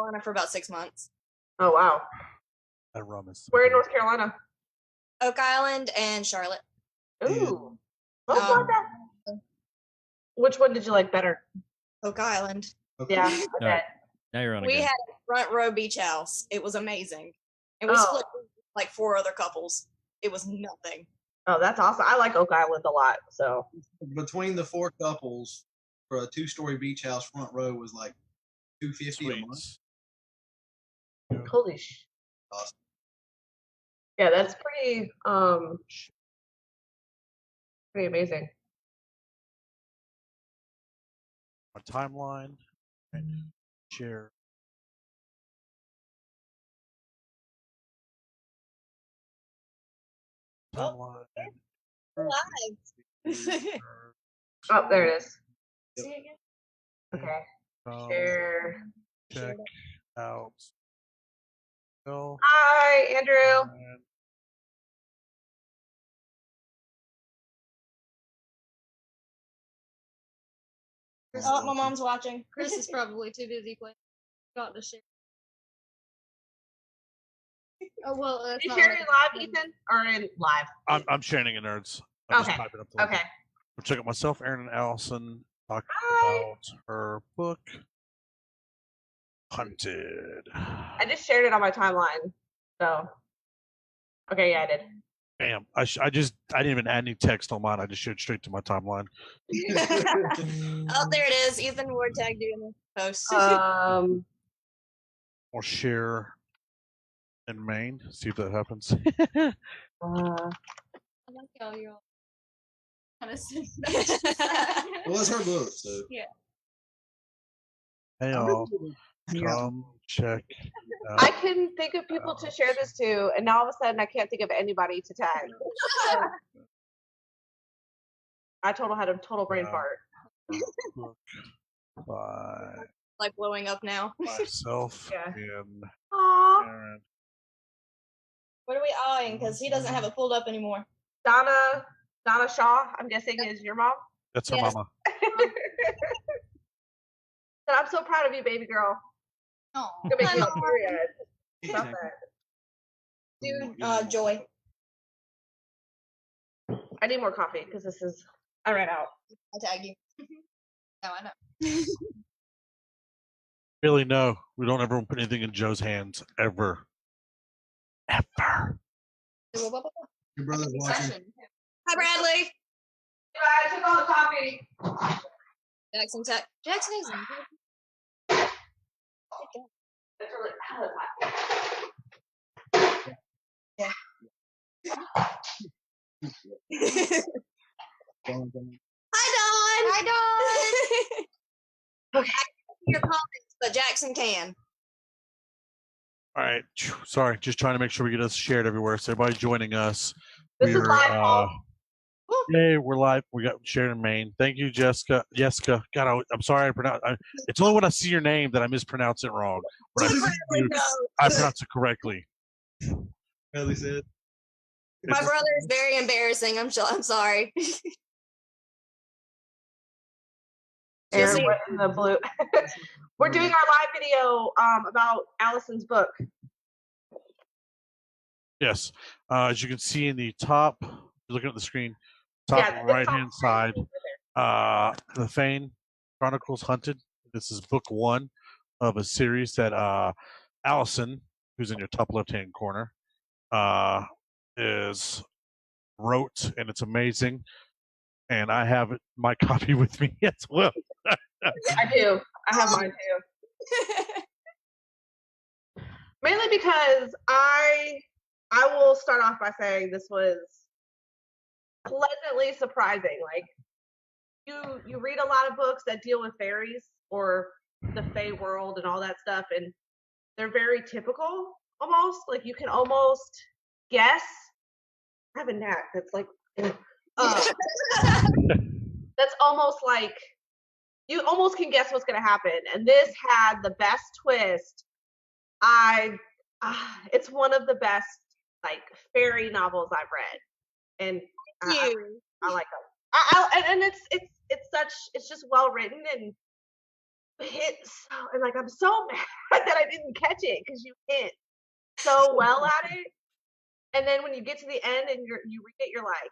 Carolina for about 6 months. Oh, wow. That rum is. Where in North Carolina? Oak Island and Charlotte. Ooh. Both like that. Which one did you like better? Oak Island. Okay. Yeah, I bet. Now you're on We again. had a front row beach house. It was amazing. And we split like 4 other couples. It was nothing. Oh, that's awesome. I like Oak Island a lot. So Between the 4 couples for a 2-story beach house, front row was like $250 a month. holy sh. Awesome. Yeah, that's pretty amazing. My timeline and share. Timeline. Live. Oh, there it is. Yep. See it again? Okay. Share. Check out. Go. Hi, Andrew. Oh, my mom's watching. Chris is probably too busy playing. Got to share. Oh well, that's Are you not sharing like- live, Ethan, or in live? I'm sharing it, nerds. I'm just Okay. typing up the link. Okay. We'll check out myself, Aaron, and Allison talking Hi. about her book, Hunted. I just shared it on my timeline. So. Okay, yeah, I did. Bam! I didn't even add any text on mine. I just shared straight to my timeline. Oh, there it is. Ethan Ward tagged you in the post. Or share in Maine. See if that happens. I like how you're all kind of Well, it's her book, so. Yeah. Hey all, come check. I couldn't think of people to share this to, and now all of a sudden I can't think of anybody to tag. I had a total brain fart. Book by Like blowing up now. myself Yeah. and Aww. Aaron. What are we eyeing? Because he doesn't have it pulled up anymore. Donna Shaw, I'm guessing, is your mom. That's her Yes. mama. And I'm so proud of you, baby girl. Oh, You're gonna make me teary-eyed. Stop Dude, that. Joy. I need more coffee because I ran out. I'll tag you. no, I know. Really, no. We don't ever put anything in Joe's hands. Ever. Ever. Your brother's watching. Hi, Bradley. I took all the coffee. Jackson tech. Jackson is in. It's really hot. Yeah. Hi, Dawn. Hi, Dawn. Okay. Your comments, but Jackson can. All right. Sorry. Just trying to make sure we get us shared everywhere. So everybody joining us. This is live, Paul. Hey, we're live. We got shared in Maine. Thank you, Jessica. Jessica. God, I'm sorry. It's only when I see your name that I mispronounce it wrong. When I see you, I pronounce it correctly. Bradley said. My brother is very embarrassing. I'm sorry. Aaron, what in the blue? We're doing our live video about Allison's book. Yes. As you can see in the top, you're looking at the screen, top right-hand side, the Fane Chronicles Hunted. This is book 1 of a series that Allison, who's in your top left-hand corner, is wrote, and it's amazing. And I have my copy with me as well. I do. I have mine too. Mainly because I will start off by saying this was pleasantly surprising. Like you read a lot of books that deal with fairies or the Fae world and all that stuff, and they're very typical almost. Like you can almost guess. I have a knack that's like that's almost like you almost can guess what's going to happen. And this had the best twist. It's one of the best like fairy novels I've read, and I like them. And it's just well written, and hit so, and like I'm so mad that I didn't catch it because you hit so well at it. And then when you get to the end and you read it, you're like,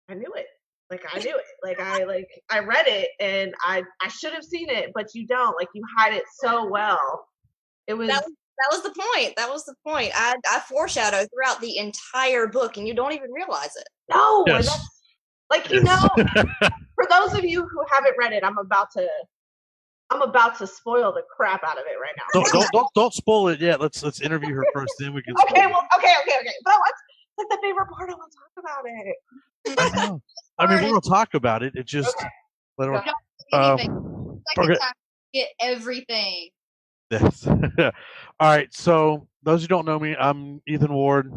I knew it. Like I knew it. I read it and I should have seen it, but you don't. Like you hide it so well. It was that was the point. That was the point. I foreshadow throughout the entire book, and you don't even realize it. no. Yes. That's, like Yes. for those of you who haven't read it, I'm about to spoil the crap out of it right now. Don't spoil it yet. Let's interview her first, then we can. Okay, well, okay. But what's like the favorite part? I want to talk about it. I know. I mean, we're gonna talk about it. It just. Okay. Let her, Anything. Second okay. time, get everything. Yes. All right. So those who don't know me, I'm Ethan Ward.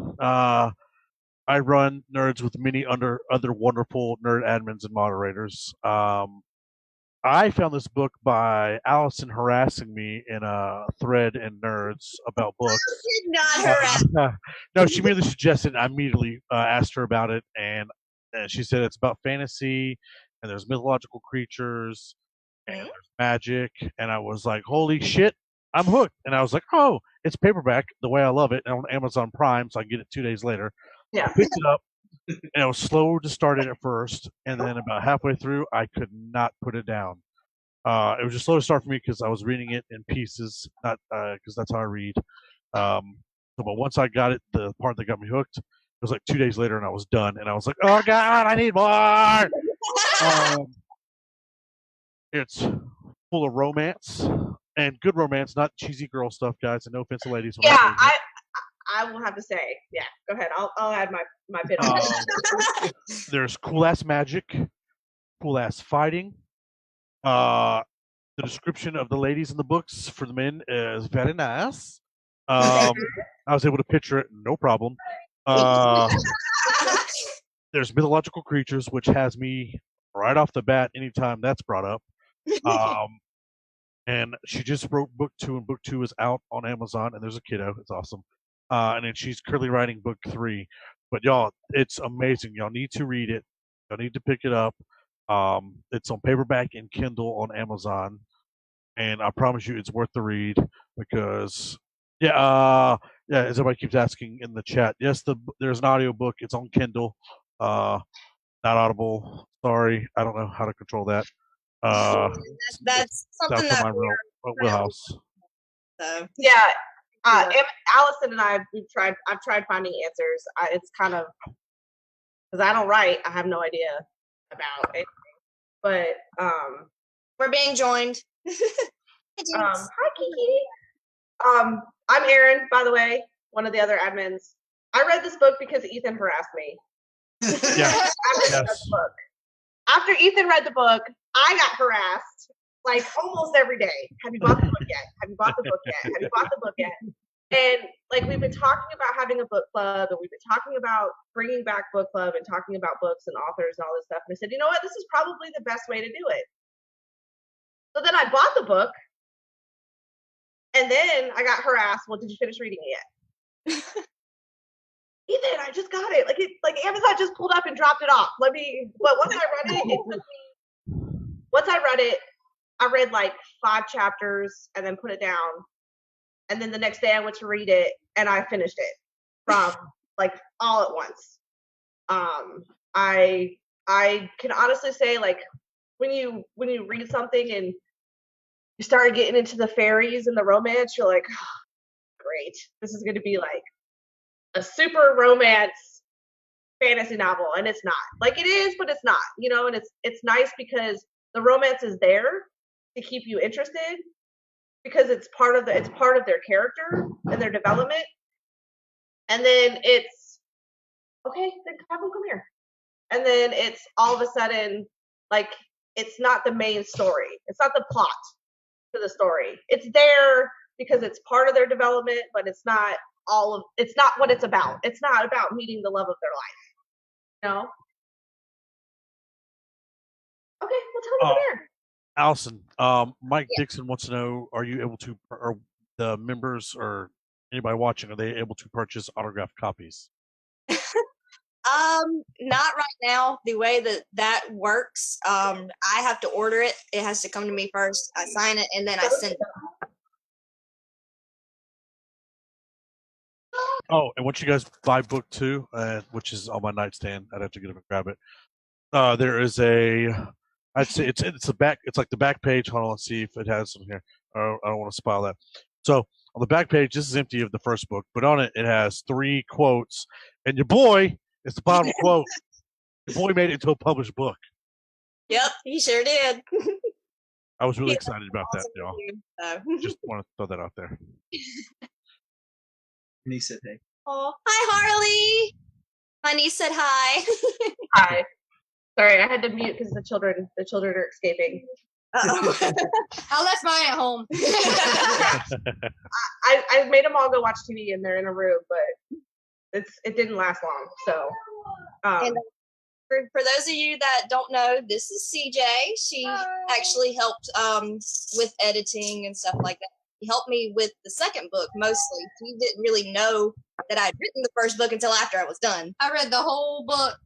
I run Nerds with many other wonderful nerd admins and moderators. I found this book by Allison harassing me in a thread in Nerds about books. Did not harass. No, she merely suggested. I immediately asked her about it, and she said it's about fantasy, and there's mythological creatures, and there's magic, and I was like, holy shit, I'm hooked. And I was like, oh, it's paperback the way I love it, and on Amazon Prime, so I get it 2 days later. Yeah. I picked it up, and it was slow to start it at first, and then about halfway through, I could not put it down. It was just slow to start for me because I was reading it in pieces, not because that's how I read. But once I got it, the part that got me hooked, it was like 2 days later, and I was done. And I was like, oh god, I need more. It's full of romance and good romance, not cheesy girl stuff, guys. And no offense to ladies. Yeah, I will have to say, yeah. Go ahead. I'll add my bit on it. There's cool ass magic, cool ass fighting. The description of the ladies in the books for the men is very nice. I was able to picture it, no problem. There's mythological creatures, which has me right off the bat anytime that's brought up. And she just wrote book 2, and book 2 is out on Amazon, and there's a kiddo. It's awesome. And then she's currently writing book 3. But y'all, it's amazing. Y'all need to read it. Y'all need to pick it up. It's on paperback and Kindle on Amazon, and I promise you, it's worth the read because, as everybody keeps asking in the chat, yes, there's an audio book. It's on Kindle, not Audible. Sorry, I don't know how to control that. That's something that my wheelhouse. So. Yeah. Allison and I've tried finding answers. It's kind of because I don't write. I have no idea about anything. But we're being joined. Hi, Kiki. I'm Erin, by the way, one of the other admins. I read this book because Ethan harassed me. Yeah. After Ethan read the book, I got harassed like almost every day. Have you bought the book yet? Have you bought the book yet? Have you bought the book yet? And like we've been talking about having a book club, and we've been talking about bringing back book club and talking about books and authors and all this stuff. And I said, you know what? This is probably the best way to do it. So then I bought the book, and then I got harassed. Well, did you finish reading it yet? Ethan, I just got it. Like Amazon just pulled up and dropped it off. But once I read it, I read like 5 chapters and then put it down. And then the next day I went to read it and I finished it from like all at once. I can honestly say, like, when you read something and you start getting into the fairies and the romance, you're like, oh, great. This is going to be like a super romance fantasy novel, and it's not. Like, it is, but it's not, you know. And it's nice because the romance is there to keep you interested because it's part of their character and their development. And then it's okay, then come here. And then it's all of a sudden like it's not the main story. It's not the plot to the story. It's there because it's part of their development, but it's not what it's about. It's not about meeting the love of their life. You know? Okay, well tell me there. Allison, Mike Dixon wants to know, are you able to, or the members or anybody watching, are they able to purchase autographed copies? Not right now. The way that works, I have to order it. It has to come to me first. I sign it, and then I send it. Oh, and once you guys buy book 2, which is on my nightstand, I'd have to get up and grab it. There is I'd say it's the back. It's like the back page. Hold on, let's see if it has some here. I don't want to spoil that. So on the back page, this is empty of the first book, but on it has 3 quotes, and your boy is the bottom quote. Your boy made it into a published book. Yep, he sure did. I was really excited about that, y'all. So. Just want to throw that out there. Niece said hey. Oh, hi, Harley. My niece said hi. Hi. Sorry, I had to mute because the children are escaping. Uh-oh. I left mine at home. I made them all go watch TV and they're in a room, but it didn't last long. So, and for those of you that don't know, this is CJ. She actually helped with editing and stuff like that. She helped me with the second book mostly. She didn't really know that I'd written the first book until after I was done. I read the whole book,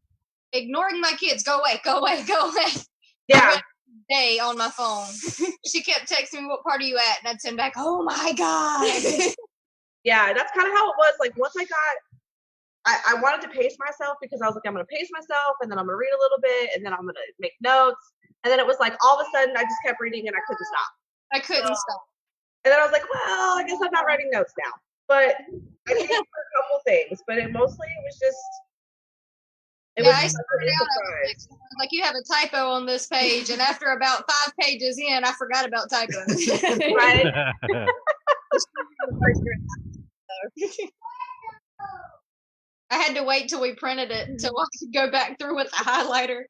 ignoring my kids. Go away, go away, go away. yeah. Day on my phone. She kept texting me, what part are you at? And I'd send back, oh my God. Yeah, that's kind of how it was. Like once I wanted to pace myself because I was like, I'm going to pace myself and then I'm going to read a little bit and then I'm going to make notes. And then it was like all of a sudden I just kept reading and I couldn't stop. I couldn't stop. And then I was like, well, I guess I'm not writing notes now. But I did for a couple things, but it was just, I started out, I was like, you have a typo on this page. And after about 5 pages in, I forgot about typos. Right? I had to wait till we printed it so I could go back through with the highlighter.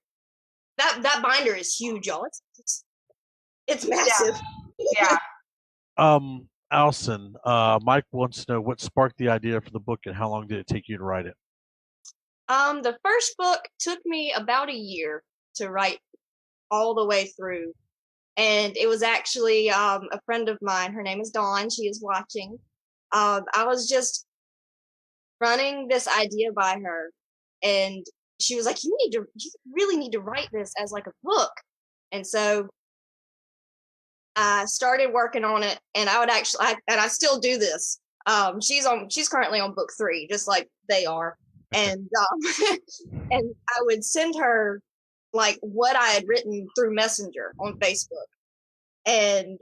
That binder is huge, y'all. It's massive. Yeah. Allison, Mike wants to know what sparked the idea for the book and how long did it take you to write it? The first book took me about a year to write all the way through. And it was actually a friend of mine. Her name is Dawn. She is watching. I was just running this idea by her. And she was like, you really need to write this as like a book. And so I started working on it, and I still do this. She's currently on book 3, just like they are. And and I would send her like what I had written through Messenger on Facebook, and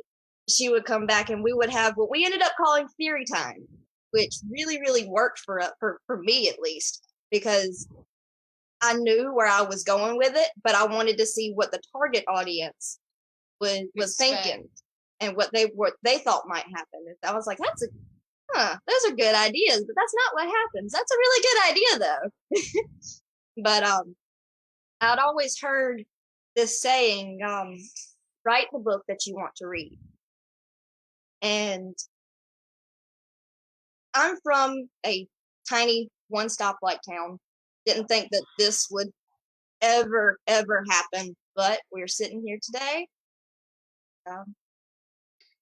she would come back, and we would have what we ended up calling theory time, which really, really worked for me at least, because I knew where I was going with it, but I wanted to see what the target audience was thinking and what they thought might happen. And I was like, those are good ideas, but that's not what happens. That's a really good idea though. But I'd always heard this saying, write the book that you want to read. And I'm from a tiny one stoplight town. Didn't think that this would ever happen, but we're sitting here today.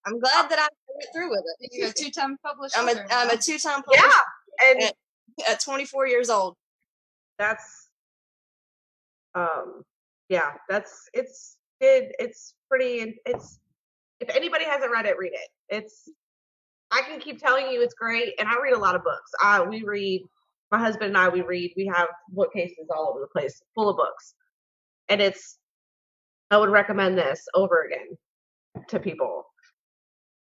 I'm glad that I went through with it. You're a 2-time publisher. I'm a 2-time publisher. Yeah, and at 24 years old. That's it's pretty. It's, if anybody hasn't read it, read it. I can keep telling you it's great, and I read a lot of books. We read. My husband and I, we read. We have bookcases all over the place, full of books, and I would recommend this over again to people.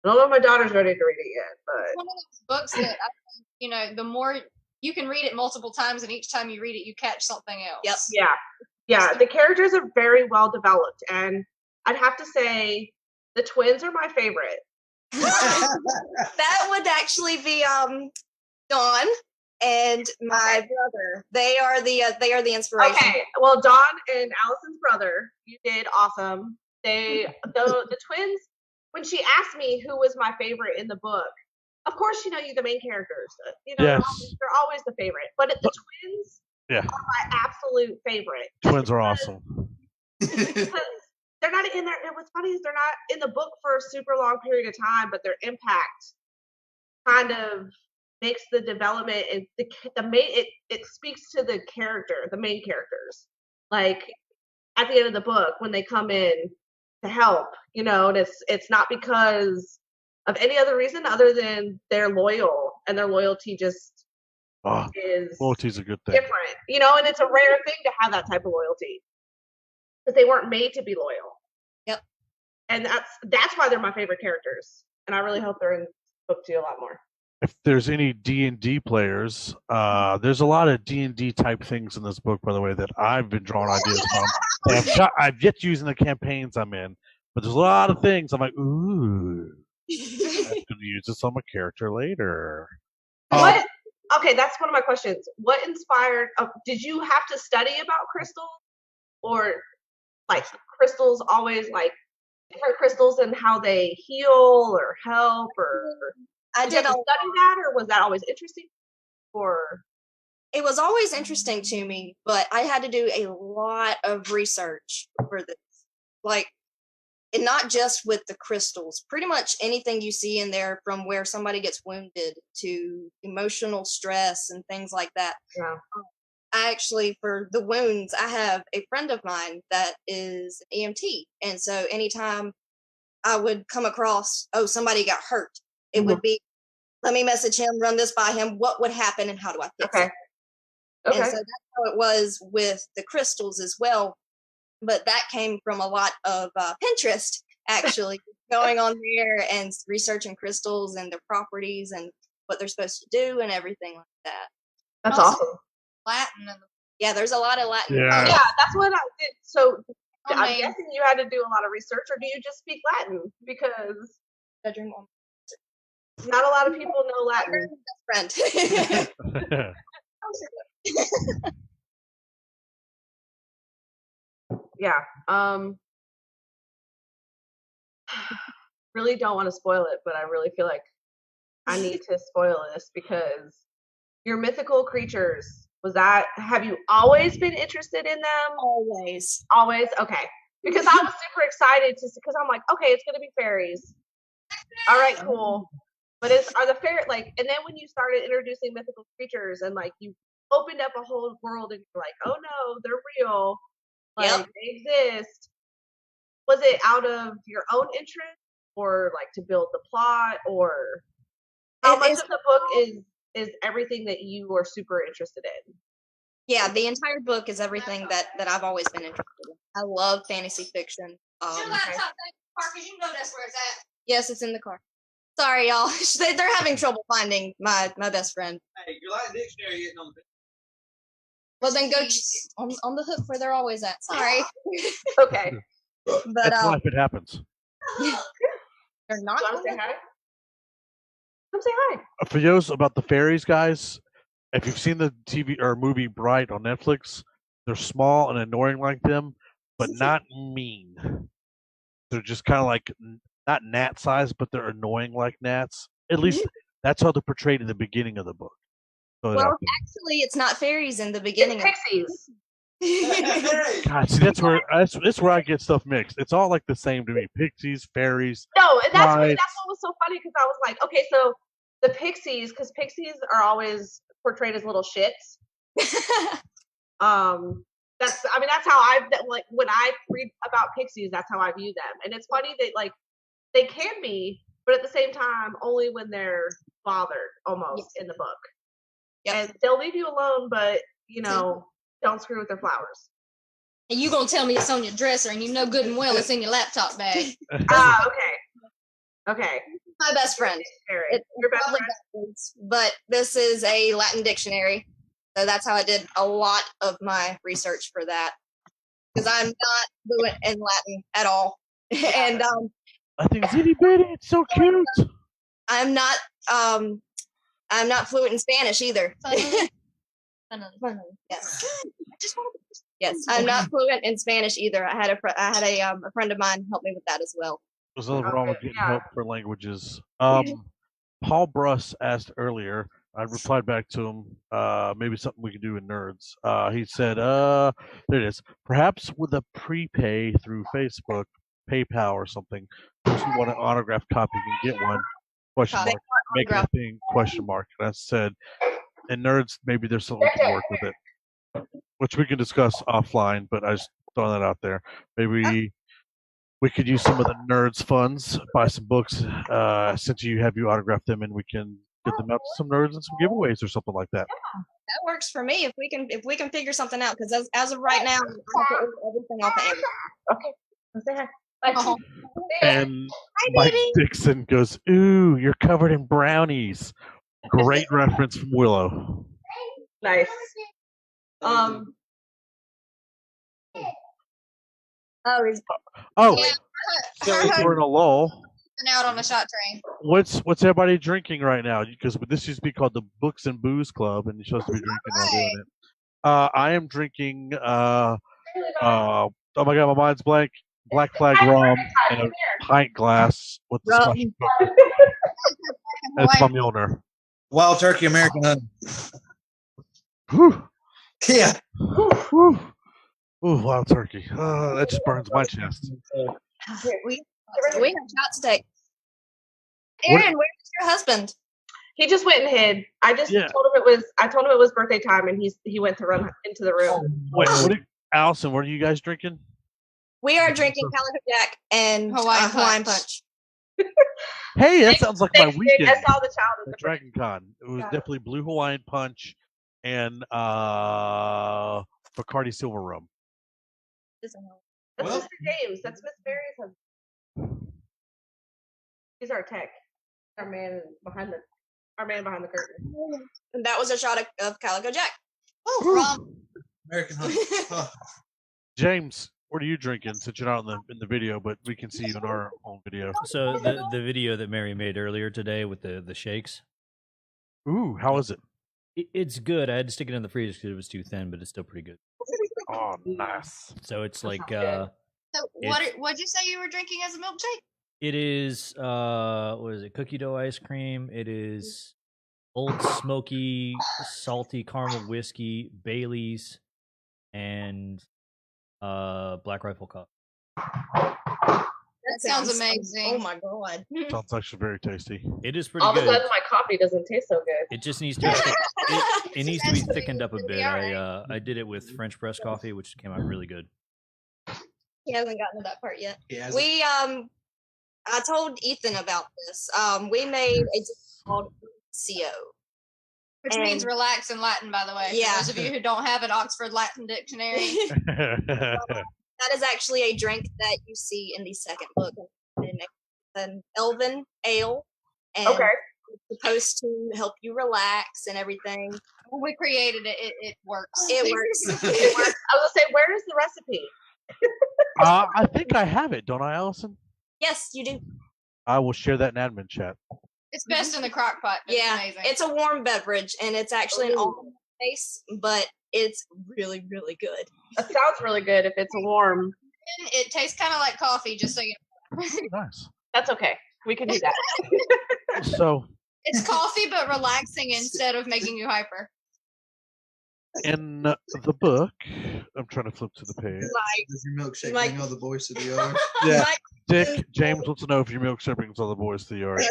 I don't know if my daughter's ready to read it yet, but one of those books that the more you can read it multiple times, and each time you read it, you catch something else. Yep. Yeah. The characters are very well developed, and I'd have to say the twins are my favorite. That would actually be Dawn and my brother. They are the inspiration. Okay, well, Dawn and Allison's brother, you did awesome. The twins. When she asked me who was my favorite in the book, of course, you the main characters. Yes. They're always the favorite. But the twins are my absolute favorite. Twins are awesome. Because they're not in there. And what's funny is they're not in the book for a super long period of time, but their impact kind of makes the development and the main it speaks to the main characters. Like at the end of the book when they come in to help, you know, and it's not because of any other reason other than they're loyal and their loyalty just is loyalty's a good thing. Different, you know, and it's a rare thing to have that type of loyalty because they weren't made to be loyal. Yep. And that's why they're my favorite characters, and I really hope they're in book 2 a lot more. If there's any D&D players, there's a lot of D&D type things in this book, by the way, that I've been drawing ideas from. I've yet to use in the campaigns I'm in, but there's a lot of things I'm like, ooh, I'm going to use this on my character later. What? Okay, that's one of my questions. What inspired? Did you have to study about crystals, or like crystals always like different crystals and how they heal or help, or I did study that, or was that always interesting? Or it was always interesting to me, but I had to do a lot of research for this. Like, and not just with the crystals, pretty much anything you see in there, from where somebody gets wounded to emotional stress and things like that. Yeah. I actually, for the wounds, I have a friend of mine that is an EMT. And so anytime I would come across, somebody got hurt, it would be, let me message him, run this by him, what would happen and how do I fix it? Okay. And so that's how it was with the crystals as well. But that came from a lot of Pinterest, actually, going on there and researching crystals and their properties and what they're supposed to do and everything like that. That's awesome. Latin. Yeah, there's a lot of Latin. Yeah, that's what I did. So I'm guessing you had to do a lot of research, or do you just speak Latin? Because Bedroom. not a lot of people know Latin. Friend. Yeah. Really don't want to spoil it, but I really feel like I need to spoil this because your mythical creatures, have you always been interested in them? Always. Okay. Because I was super excited because I'm like, okay, it's gonna be fairies. All right, cool. But are the fairy and then when you started introducing mythical creatures and like you opened up a whole world and you're like, oh no, they're real. Like they exist. Was it out of your own interest or like to build the plot, or how much of the book is everything that you are super interested in? Yeah, the entire book is everything that I've always been interested in. I love fantasy fiction. Your laptop in the car, because you know that's where it's at. Yes, it's in the car. Sorry, y'all. They're having trouble finding my best friend. Hey, your Latin dictionary isn't on the. Well, then go on the hook where they're always at. Sorry. Okay. But that's life. It happens. They're not. Come say hi. Come say hi. For those about the fairies, guys, if you've seen the TV or movie Bright on Netflix, they're small and annoying like them, but not mean. They're just kind of like not gnat size, but they're annoying like gnats. At least that's how they're portrayed in the beginning of the book. So well, actually, it's not fairies in the beginning. It's pixies. God, see, that's where I get stuff mixed. It's all like the same to me. Pixies, fairies. No, that's what was so funny because I was like, okay, so the pixies, because pixies are always portrayed as little shits. That's how like when I read about pixies, that's how I view them. And it's funny that like they can be, but at the same time, only when they're bothered almost in the book. Yep. And they'll leave you alone, but you know, don't screw with their flowers. And you gonna tell me it's on your dresser, and you know good and well it's in your laptop bag. Okay. My best friend. Your best friend. But this is a Latin dictionary, so that's how I did a lot of my research for that. Because I'm not fluent in Latin at all, and I think it's itty bitty. It's so cute. I'm not fluent in Spanish either. Yes, I'm not fluent in Spanish either. I had a friend of mine help me with that as well. There's nothing wrong with getting help for languages. Paul Bruss asked earlier. I replied back to him. Maybe something we could do in Nerds. He said, "There it is. Perhaps with a prepay through Facebook, PayPal, or something. Those who want an autographed copy can get one. Question They mark. want Make autograph. that thing question mark. And I said, and nerds, maybe there's something we can work with it, which we can discuss offline. But I just throwing that out there. Maybe we could use some of the nerds funds, buy some books, since you have you autograph them, and we can get them out to some nerds and some giveaways or something like that. That works for me if we can figure something out, because as of right now, I have to order everything off of Amazon. Okay. Let's say hi. Bye. Oh. And Hi, Mike baby. Dixon goes, "Ooh, you're covered in brownies." Great reference from Willow. Nice. Oh, he's Oh, Yeah. since we're in a lull, Out on a shot train. what's everybody drinking right now? Because this used to be called the Books and Booze Club, and you're supposed to be drinking while doing it. I am drinking. Oh my god, my mind's blank. Black Flag rum in a pint glass with the Rum. Scotch Coke. That's my Milner. Wild Turkey American Honey. Whew. Yeah. Whew. Ooh, wild turkey. That just burns my chest. we have shots to take. What- Aaron, where's your husband? He just went and hid. I told him it was birthday time, and he went to run into the room. Wait, Allison, what are you guys drinking? We are drinking Calico Jack and Hawaiian Punch. Hey, that sounds like my weekend. I saw the child At Dragon Con. It was definitely Blue Hawaiian Punch and Bacardi Silver Rum. That's Well- Mr. James. That's Miss Mary's husband. He's our tech. Our man behind the curtain. And that was a shot of Calico Jack. Oh, rum. American Honey. Oh. James, what are you drinking? Since you're not in the video, but we can see you in our own video. So the video that Mary made earlier today with the shakes, Ooh, how is it? it's good. I had to stick it in the freezer because it was too thin, but it's still pretty good. Oh, nice. So it's like So It's- what'd you say you were drinking as a milkshake? it is what is it? Cookie dough ice cream. It is Old Smoky salty caramel whiskey, Bailey's, and Black Rifle coffee. That sounds amazing. Oh my god. Sounds actually very tasty. It is pretty All of a good. sudden, my coffee doesn't taste so good. It just needs to be it needs to be thickened up a It'll be bit. alright. I did it with French press coffee, which came out really good. He hasn't gotten to that part yet. Yeah. We I told Ethan about this. We made a drink called CO. Which means relax in Latin, by the way. Yeah. For those of you who don't have an Oxford Latin dictionary. That is actually a drink that you see in the second book. It's an elven ale, and it's supposed to help you relax and everything. When we created it, it works. It works. I was gonna say, where is the recipe? I think I have it, don't I, Allison? Yes, you do. I will share that in admin chat. It's best in the crock pot. It's Yeah, amazing. it's a warm beverage, and it's actually an almond base, but it's really, really good. It sounds really good if it's warm. It tastes kind of like coffee, just so you know. Nice. That's okay. We can do that. So, It's coffee, but relaxing instead of making you hyper. in the book, I'm trying to flip to the page. Does your milkshake Mike- bring all the boys to the yard? Yeah. Mike Dick, James wants to know if your milkshake brings all the boys to the yard.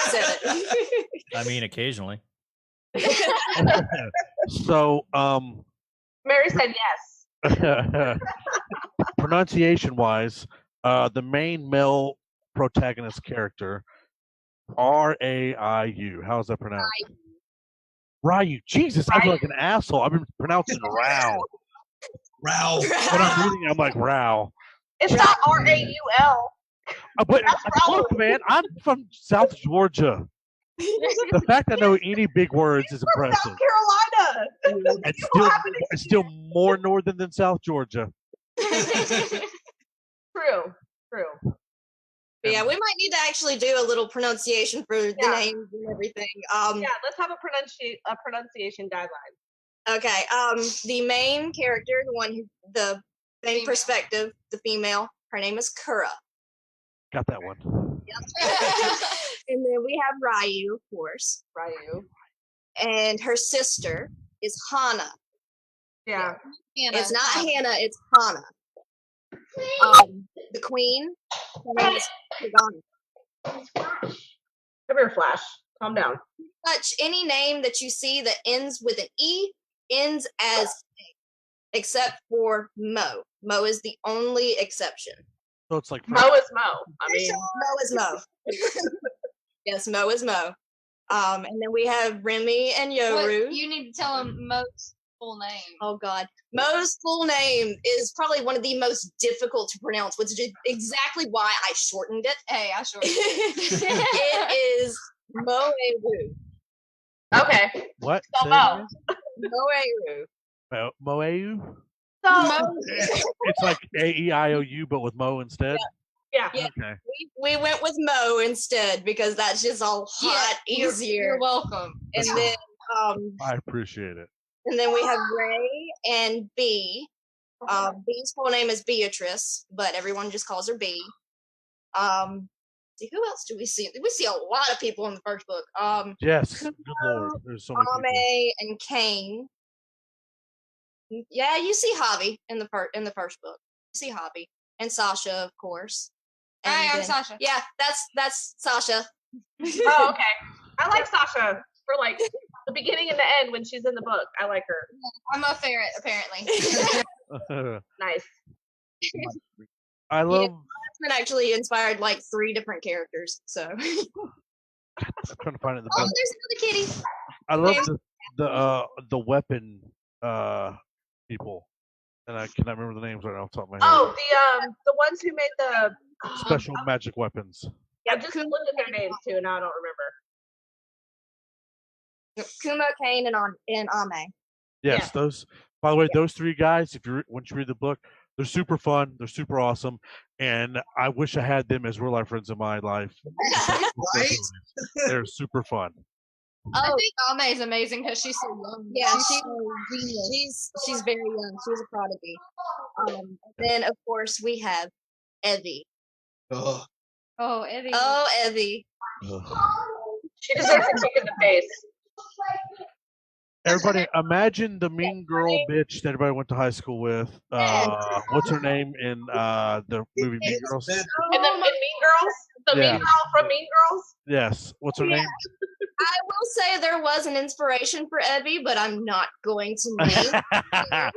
said it. I mean, occasionally. So, Mary said yes. pronunciation wise, the main male protagonist character, Raiu. How's that pronounced? Ryu. Jesus, I feel like an asshole. I've been pronouncing Rao. Ralph. When I'm reading, I'm like Rao. It's not Raul. But That's look, man, I'm from South Georgia. The fact I know any big words is impressive. South Carolina. It's still more northern than South Georgia. True. But yeah, we might need to actually do a little pronunciation for the names and everything. Yeah, let's have a pronunciation guideline. Okay. The main character, the main Female. perspective, the female, her name is Kura. Got that one. And then we have Ryu, of course. Ryu. And her sister is Hana. Yeah. Hannah. It's not Hannah, it's Hana. The queen, her name is Kagana. Come here, Flash. Calm down. Much any name that you see that ends with an E ends as A, except for Mo. Mo is the only exception. So it's like Mo is Mo. I mean, Mo is Mo. Yes, Mo is Mo. And then we have Remy and Yoru. You need to tell him Mo's full name. Oh God, Mo's full name is probably one of the most difficult to pronounce, which is exactly why I shortened it. Hey, I shortened it. It is Moeru. okay. what? So Say it Mo. again? Moeru. Moeu? So It's like AEIOU, but with Mo instead. yeah. Yeah. Okay. We went with Mo instead because that's just a lot easier. You're welcome. And then I appreciate it. and then we have Ray and B. B's full name is Beatrice, but everyone just calls her B. See, who else do we see? We see a lot of people in the first book. Yes. Good Lord. There's so many people. Ame and Kane. Yeah, you see Javi in the first book. You see Javi and Sasha, of course. And Hi, I'm then- Sasha. Yeah, that's Sasha. Oh, okay. I like Sasha for like the beginning and the end when she's in the book. I like her. I'm a ferret, apparently. Nice. I love. It's been actually inspired like 3 different characters. So I'm trying to find it in the oh, book. there's another kitty. I love the weapon people, and I cannot remember the names right off the top of my head. Oh, the ones who made the Special magic weapons. I just looked at their names too, and now I don't remember. Kuma, Kane, and Ame. Yes, Yeah. those. By the way, those 3 guys. Once you read the book, they're super fun. They're super awesome, and I wish I had them as real life friends in my life. Right? They're super fun. I think Ame is amazing because she's so young. Yeah, she's so genius. she's very young. She's a prodigy. Then of course we have Evie. Ugh. Oh, Evie. Oh, Evie. Ugh. She deserves a kick in the face. Everybody, imagine the mean girl bitch that everybody went to high school with. What's her name in the movie Mean Girls? And in Mean Girls, the Yeah. Mean Girl from Mean Girls. Yes. What's her name? I will say there was an inspiration for Evie, but I'm not going to name.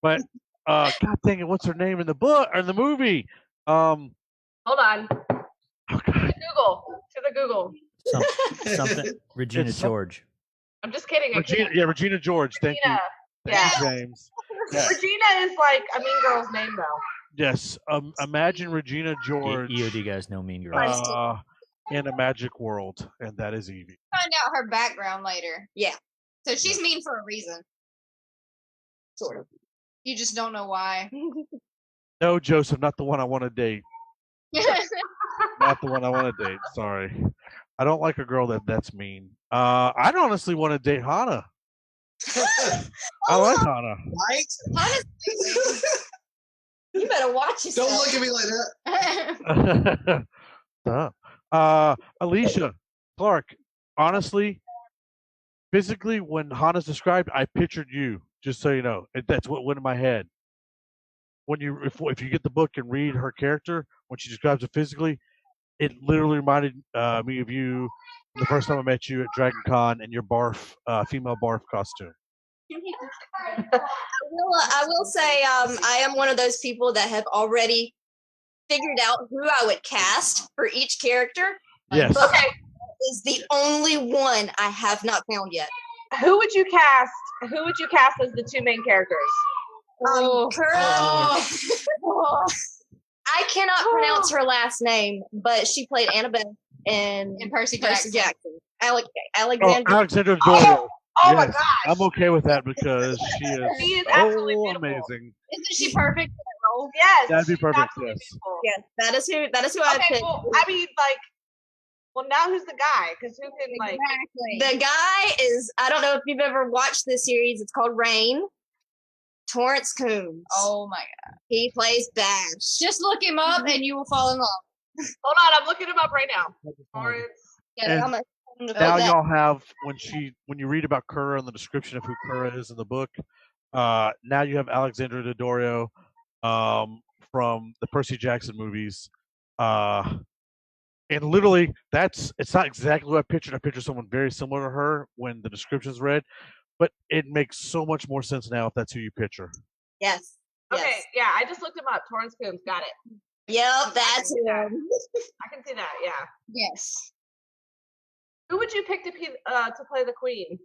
But God dang it, what's her name in the book or in the movie? Hold on. Oh God. To the Google. Something. Regina It's some- George. I'm just kidding. I Regina, can't. yeah, Regina George. Thank you. Yeah. Thank you, James. Yeah. Regina is like a Mean Girl's name, though. Yes. Imagine Regina George EOD guys know Mean Girls. in a magic world, and that is Evie. Find out her background later. Yeah, So she's mean for a reason. sort of. You just don't know why. No, Joseph, not the one I want to date. Not the one I want to date. Sorry. I don't like a girl that's mean. I'd honestly want to date Hana. I like Hana. Right? You better watch yourself. Don't look at me like that. Stop. Alicia Clark. Honestly, physically, when Hana's described, I pictured you. Just so you know, that's what went in my head. When if you get the book and read her character, when she describes it physically, it literally reminded me of you the first time I met you at Dragon Con in your barf, female barf costume. I will say I am one of those people that have already figured out who I would cast for each character. Yes. But is the only one I have not found yet. Who would you cast? Who would you cast as the 2 main characters? I cannot pronounce her last name, but she played Annabelle in Percy Percy Jackson. Jackson. Oh, Alexandra Doyle. Oh my Yes. gosh. I'm okay with that because she She is is absolutely so beautiful. amazing. Isn't she perfect for that role? Yes. That'd be she's perfect, absolutely yes. beautiful. Yes, that is who I Okay, picked. well, I mean, like, well, now who's the guy? Because who can, like, Exactly. The guy is, I don't know if you've ever watched this series. It's called Rain. Torrance Coombs. Oh my god. He plays Bash. Just look him up and you will fall in love. hold on, I'm looking him up right now. Lawrence. Yeah, And I'm gonna- Now that- y'all have when you read about Kura and the description of who Kura is in the book, now you have Alexandra Daddario from the Percy Jackson movies. And literally, it's not exactly what I pictured. I pictured someone very similar to her when the description's read, but it makes so much more sense now if that's who you picture. Yes. Okay, Yes. yeah, I just looked him up. Torrance Coombs, got it. Yep, that's him. I can see that. Yeah. Yes. Who would you pick to play the queen?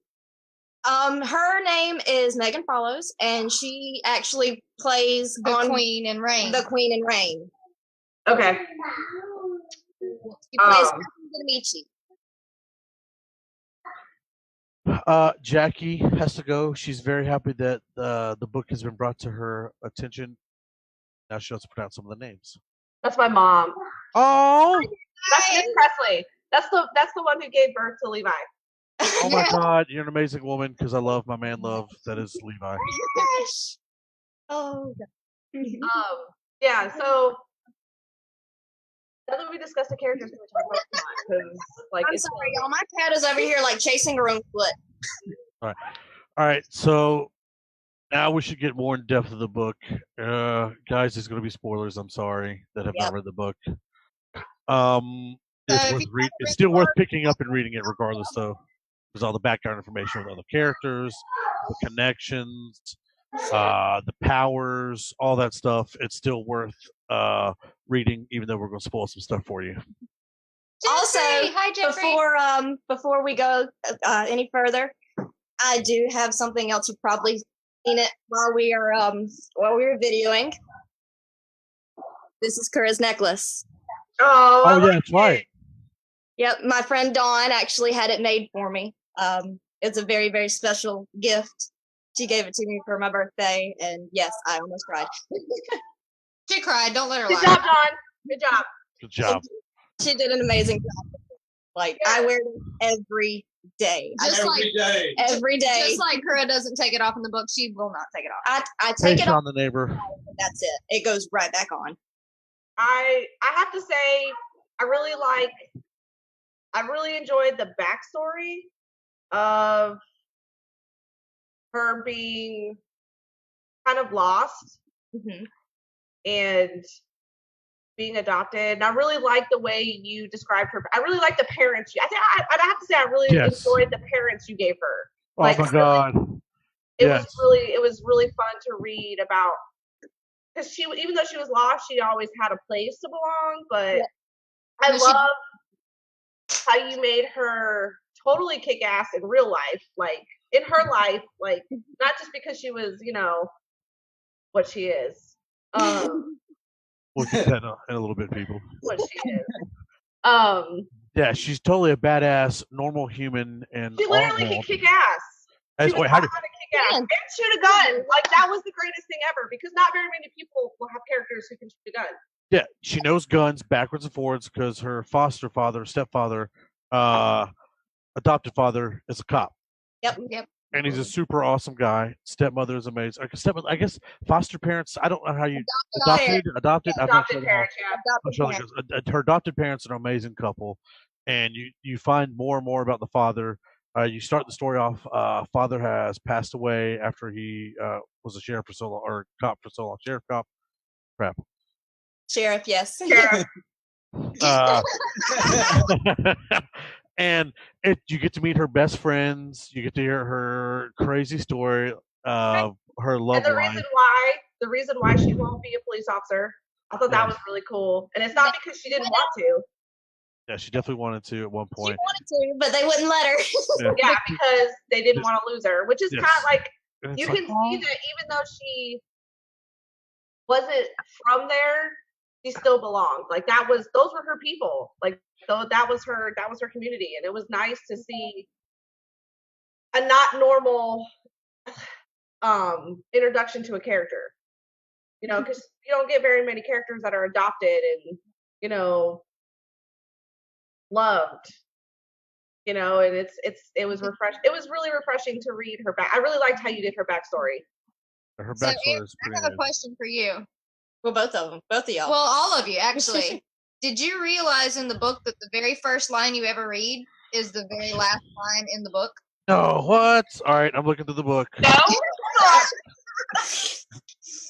Her name is Megan Follows, and she actually plays The Queen in Rain. The Queen in Rain. Okay. She plays Michi. Jackie has to go. She's very happy that the book has been brought to her attention. Now she wants to pronounce some of the names. That's my mom. Oh, that's Miss Presley. That's the one who gave birth to Levi. Oh my God, you're an amazing woman because I love my man love that is Levi. Gosh. Oh. Yeah. So now that we discussed the characters, can we talk about the plot? Like, I'm sorry, y'all. My cat is over here like chasing her own foot. All right. So now we should get more in depth of the book, guys. There's going to be spoilers. I'm sorry that have not read the book. It's still worth picking up and reading it, regardless, though. There's all the background information with other characters, the connections, the powers, all that stuff. It's still worth reading, even though we're going to spoil some stuff for you. Also, hi, Jeffrey. Before we go any further, I do have something else. You've probably seen it while we were videoing. This is Kura's necklace. Oh yeah, that's right. Yep, my friend Dawn actually had it made for me. It's a very, very special gift. She gave it to me for my birthday, and yes, I almost cried. She cried. Don't let her Good lie. job, Dawn. Good job. Good job. She did an amazing job. Like, I wear it every day. Every day. Just like Kura doesn't take it off in the book, she will not take it off. I take it off. On the neighbor. That's it. It goes right back on. I have to say, I really enjoyed the backstory of her being kind of lost and being adopted. And I really like the way you described her. I really like the parents. I'd have to say I really enjoyed the parents you gave her. Oh my God! It was really fun to read about, because even though she was lost, she always had a place to belong. But I love how you made her totally kick ass in real life, like in her life, like not just because she was, what she is. We'll get that in a little bit, people. What she is. Yeah, she's totally a badass, normal human, and she literally can kick ass. How to kick ass and shoot a gun. Like, that was the greatest thing ever, because not very many people will have characters who can shoot a gun. Yeah, she knows guns backwards and forwards because her foster father, stepfather, adopted father is a cop. Yep. And he's a super awesome guy. Stepmother is amazing. I guess foster parents. I don't know how you adopted. I'm not sure. Parents, her adopted parents are an amazing couple, and you find more and more about the father. You start the story off. Father has passed away after he was a sheriff for so long, or cop for so long. Sheriff, cop, crap. Sheriff, yes. Sheriff. And you get to meet her best friends. You get to hear her crazy story of her love life. The reason why she won't be a police officer. I thought that was really cool. And it's not because she didn't want to. Yeah, she definitely wanted to at one point. She wanted to, but they wouldn't let her. Yeah, because they didn't want to lose her, which is kind of like, you can see that even though she wasn't from there, she still belonged. Like, those were her people. Like, so that was her community, and it was nice to see a not normal introduction to a character. Because you don't get very many characters that are adopted and loved. And it was refreshing. It was really refreshing to read her back. I really liked how you did her backstory. Her backstory is pretty I have a question for you. Well, both of y'all. Well, all of you, actually. Did you realize in the book that the very first line you ever read is the very last line in the book? No, what? All right, I'm looking through the book. No.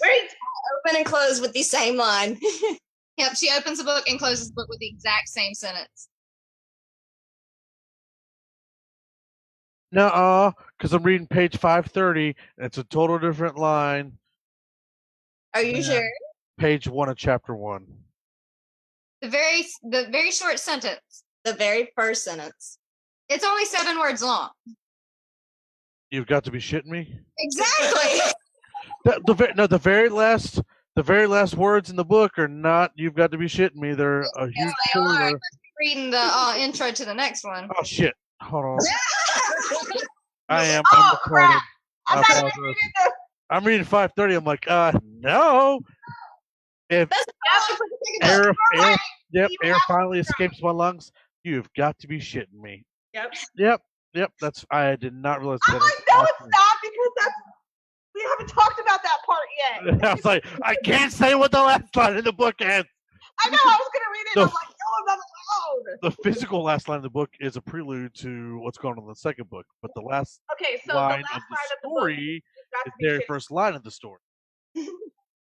Wait. Open and close with the same line. Yep, she opens the book and closes the book with the exact same sentence. Nuh-uh, because I'm reading page 530, and it's a total different line. Are you sure? Page 1 of chapter 1. The very short sentence. The very first sentence. It's only 7 words long. You've got to be shitting me. Exactly. The very last words in the book are not. You've got to be shitting me. They're a huge spoiler. Reading the intro to the next one. Oh shit! Hold on. I am. Oh, I'm crap. retarded. I'm reading 530. I'm like, no. If air finally escapes my lungs, you've got to be shitting me. Yep. That's. I did not realize. I'm like, no, it's not, because we haven't talked about that part yet. I was like, I can't say what the last line in the book is. I know. I was gonna read it. And I'm like, no, I'm not allowed. The physical last line of the book is a prelude to what's going on in the second book, but the last line of the story is the very first line of the story.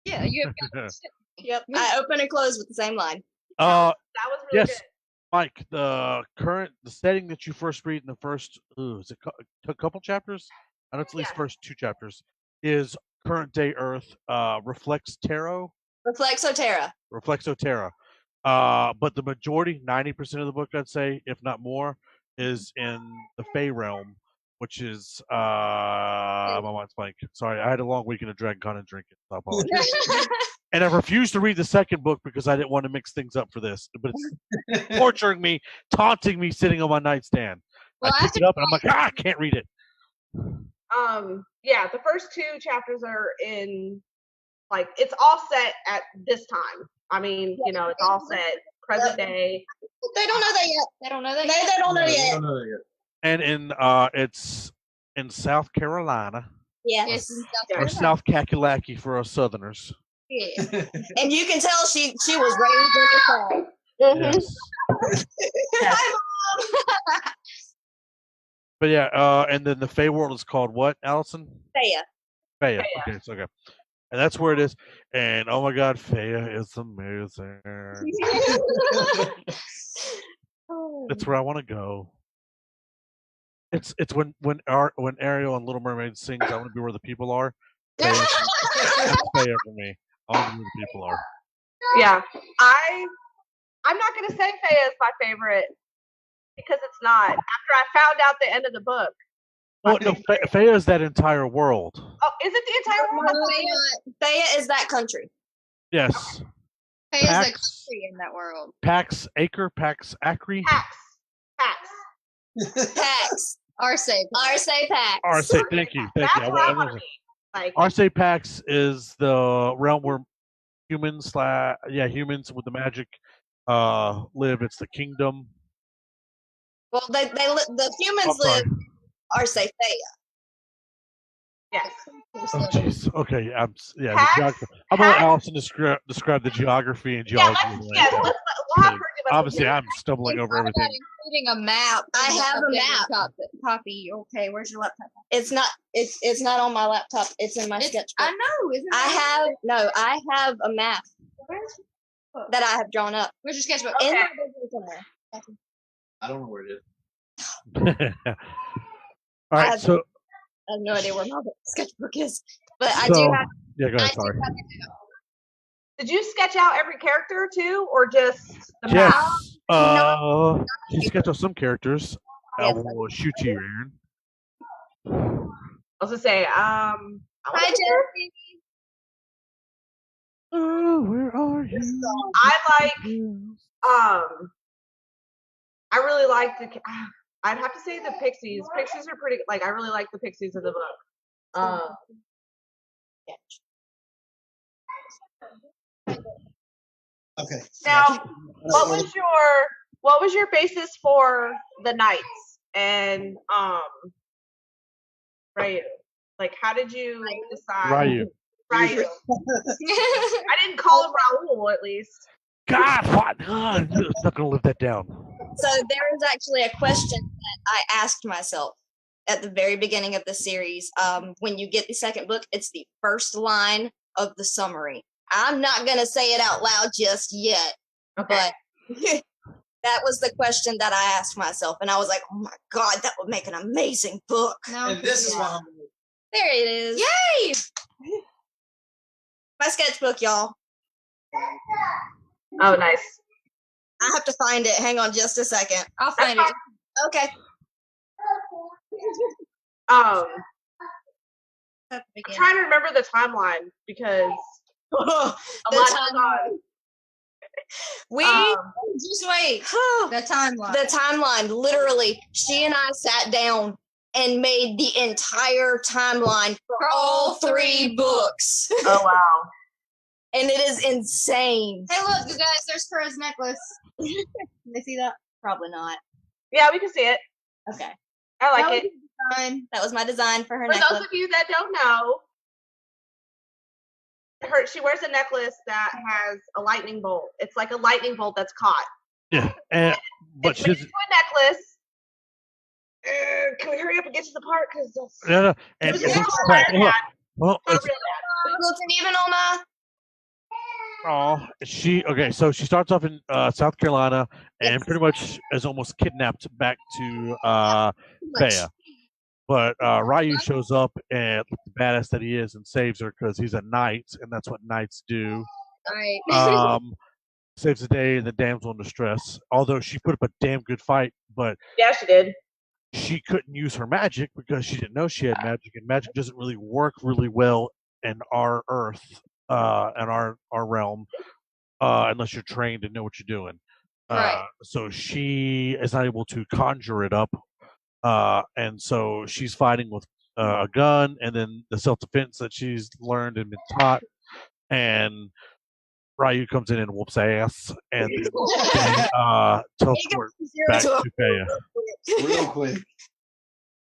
Yeah, you have. Yep. I open and close with the same line. That was really good. Mike, the setting that you first read in the first, is it a couple chapters? I know it's at least first 2 chapters. Is current day Earth Reflexotera? But the majority, 90% of the book, I'd say, if not more, is in the Fey realm, which is my mind's blank. Sorry, I had a long weekend of Dragon Con and drinking. So I apologize. And I refused to read the second book because I didn't want to mix things up for this. But it's torturing me, taunting me, sitting on my nightstand. I pick it up and I'm like, I can't read it. Yeah, the first 2 chapters are in, like, it's all set at this time. I mean, it's all set present day. They don't know that yet. They don't know that yet. And it's in South Carolina. Yes. Or South Kakalaki for us Southerners. Yeah. And you can tell she was raised in the South. Yes. Hi, Mom. But yeah, and then the Fey world is called what, Allison? Fea. Okay, so okay. And that's where it is. And oh my God, Fea is amazing. That's where I want to go. It's when Ariel and Little Mermaid sings "I Want to Be Where the People Are." That's Fea for me. I want to be where the people are. Yeah, I'm not gonna say Fea is my favorite because it's not. After I found out the end of the book. Well, no, Fea is that entire world. Oh, is it the entire world? Fea is that country. Yes. Fea is a country in that world. Pax Acre, Pax Acre. Pax. Arce Pax. Arce, thank you. Like, Arce Pax is the realm where humans with the magic live. It's the kingdom. Well, the humans live Arce Fea. Yes. Oh jeez. Okay. I'm gonna let Allison describe the geography and geology. We'll have her give us obviously, I'm stumbling over everything. Including a map. I have a map. Copy. Okay, where's your laptop? It's not on my laptop. It's in my sketchbook. I know. Isn't it? I have a map that I have drawn up. Where's your sketchbook? In my business somewhere. I don't know where it is. All right, so I have no idea where my sketchbook is, but I do have. Yeah, go ahead. Sorry. Did you sketch out every character too, or just the map? Yes. You sketch out some characters. I will shoot you, Aaron. I was gonna say, Hi, Jeremy. Oh, where are you? I really like I'd have to say the Pixies. Pixies are pretty. Like, I really like the Pixies of the book. Okay. Now, what was your basis for the Knights and Ryu? Like, how did you decide? Ryu. I didn't call him Raul, at least. God, what? I'm not gonna live that down. So there is actually a question that I asked myself at the very beginning of the series. When you get the second book, it's the first line of the summary. I'm not gonna say it out loud just yet, Okay. but that was the question that I asked myself, and I was like, "Oh my god, that would make an amazing book." No, And this is why there it is. Yay! My sketchbook, y'all. Oh, nice. I have to find it. Hang on just a second. I'll find it. Okay. I'm At the beginning. trying to remember the timeline because a The lot time- goes on. We Just wait. The timeline. the timeline, literally, she and I sat down and made the entire timeline for all 3 books. Oh wow. And it is insane. Hey, look, you guys. There's Kura's necklace. Can they see that? Probably not. Yeah, we can see it. Okay. I like That was it. the design. That was my design for her For necklace. those of you that don't know, she wears a necklace that has a lightning bolt. It's like a lightning bolt that's caught. Yeah, but It's she made doesn't. into a necklace. Can we hurry up and get to the part? Because No, and It was it a looks real like, bad. well, not it's, real bad. Wilton, even on my so she starts off in South Carolina and Yes. pretty much is almost kidnapped back to much. Faya. But Ryu shows up and the badass that he is and saves her because he's a knight and that's what knights do. Right. Saves the day and the damsel in distress. Although she put up a damn good fight, but Yeah, she did. she couldn't use her magic because she didn't know she had magic, and magic doesn't really work really well in our Earth, in our realm, unless you're trained and know what you're doing. Right. So she is not able to conjure it up, and so she's fighting with a gun, and then the self-defense that she's learned and been taught, and Ryu comes in and whoops ass, and then they teleport back to Faya. real quick.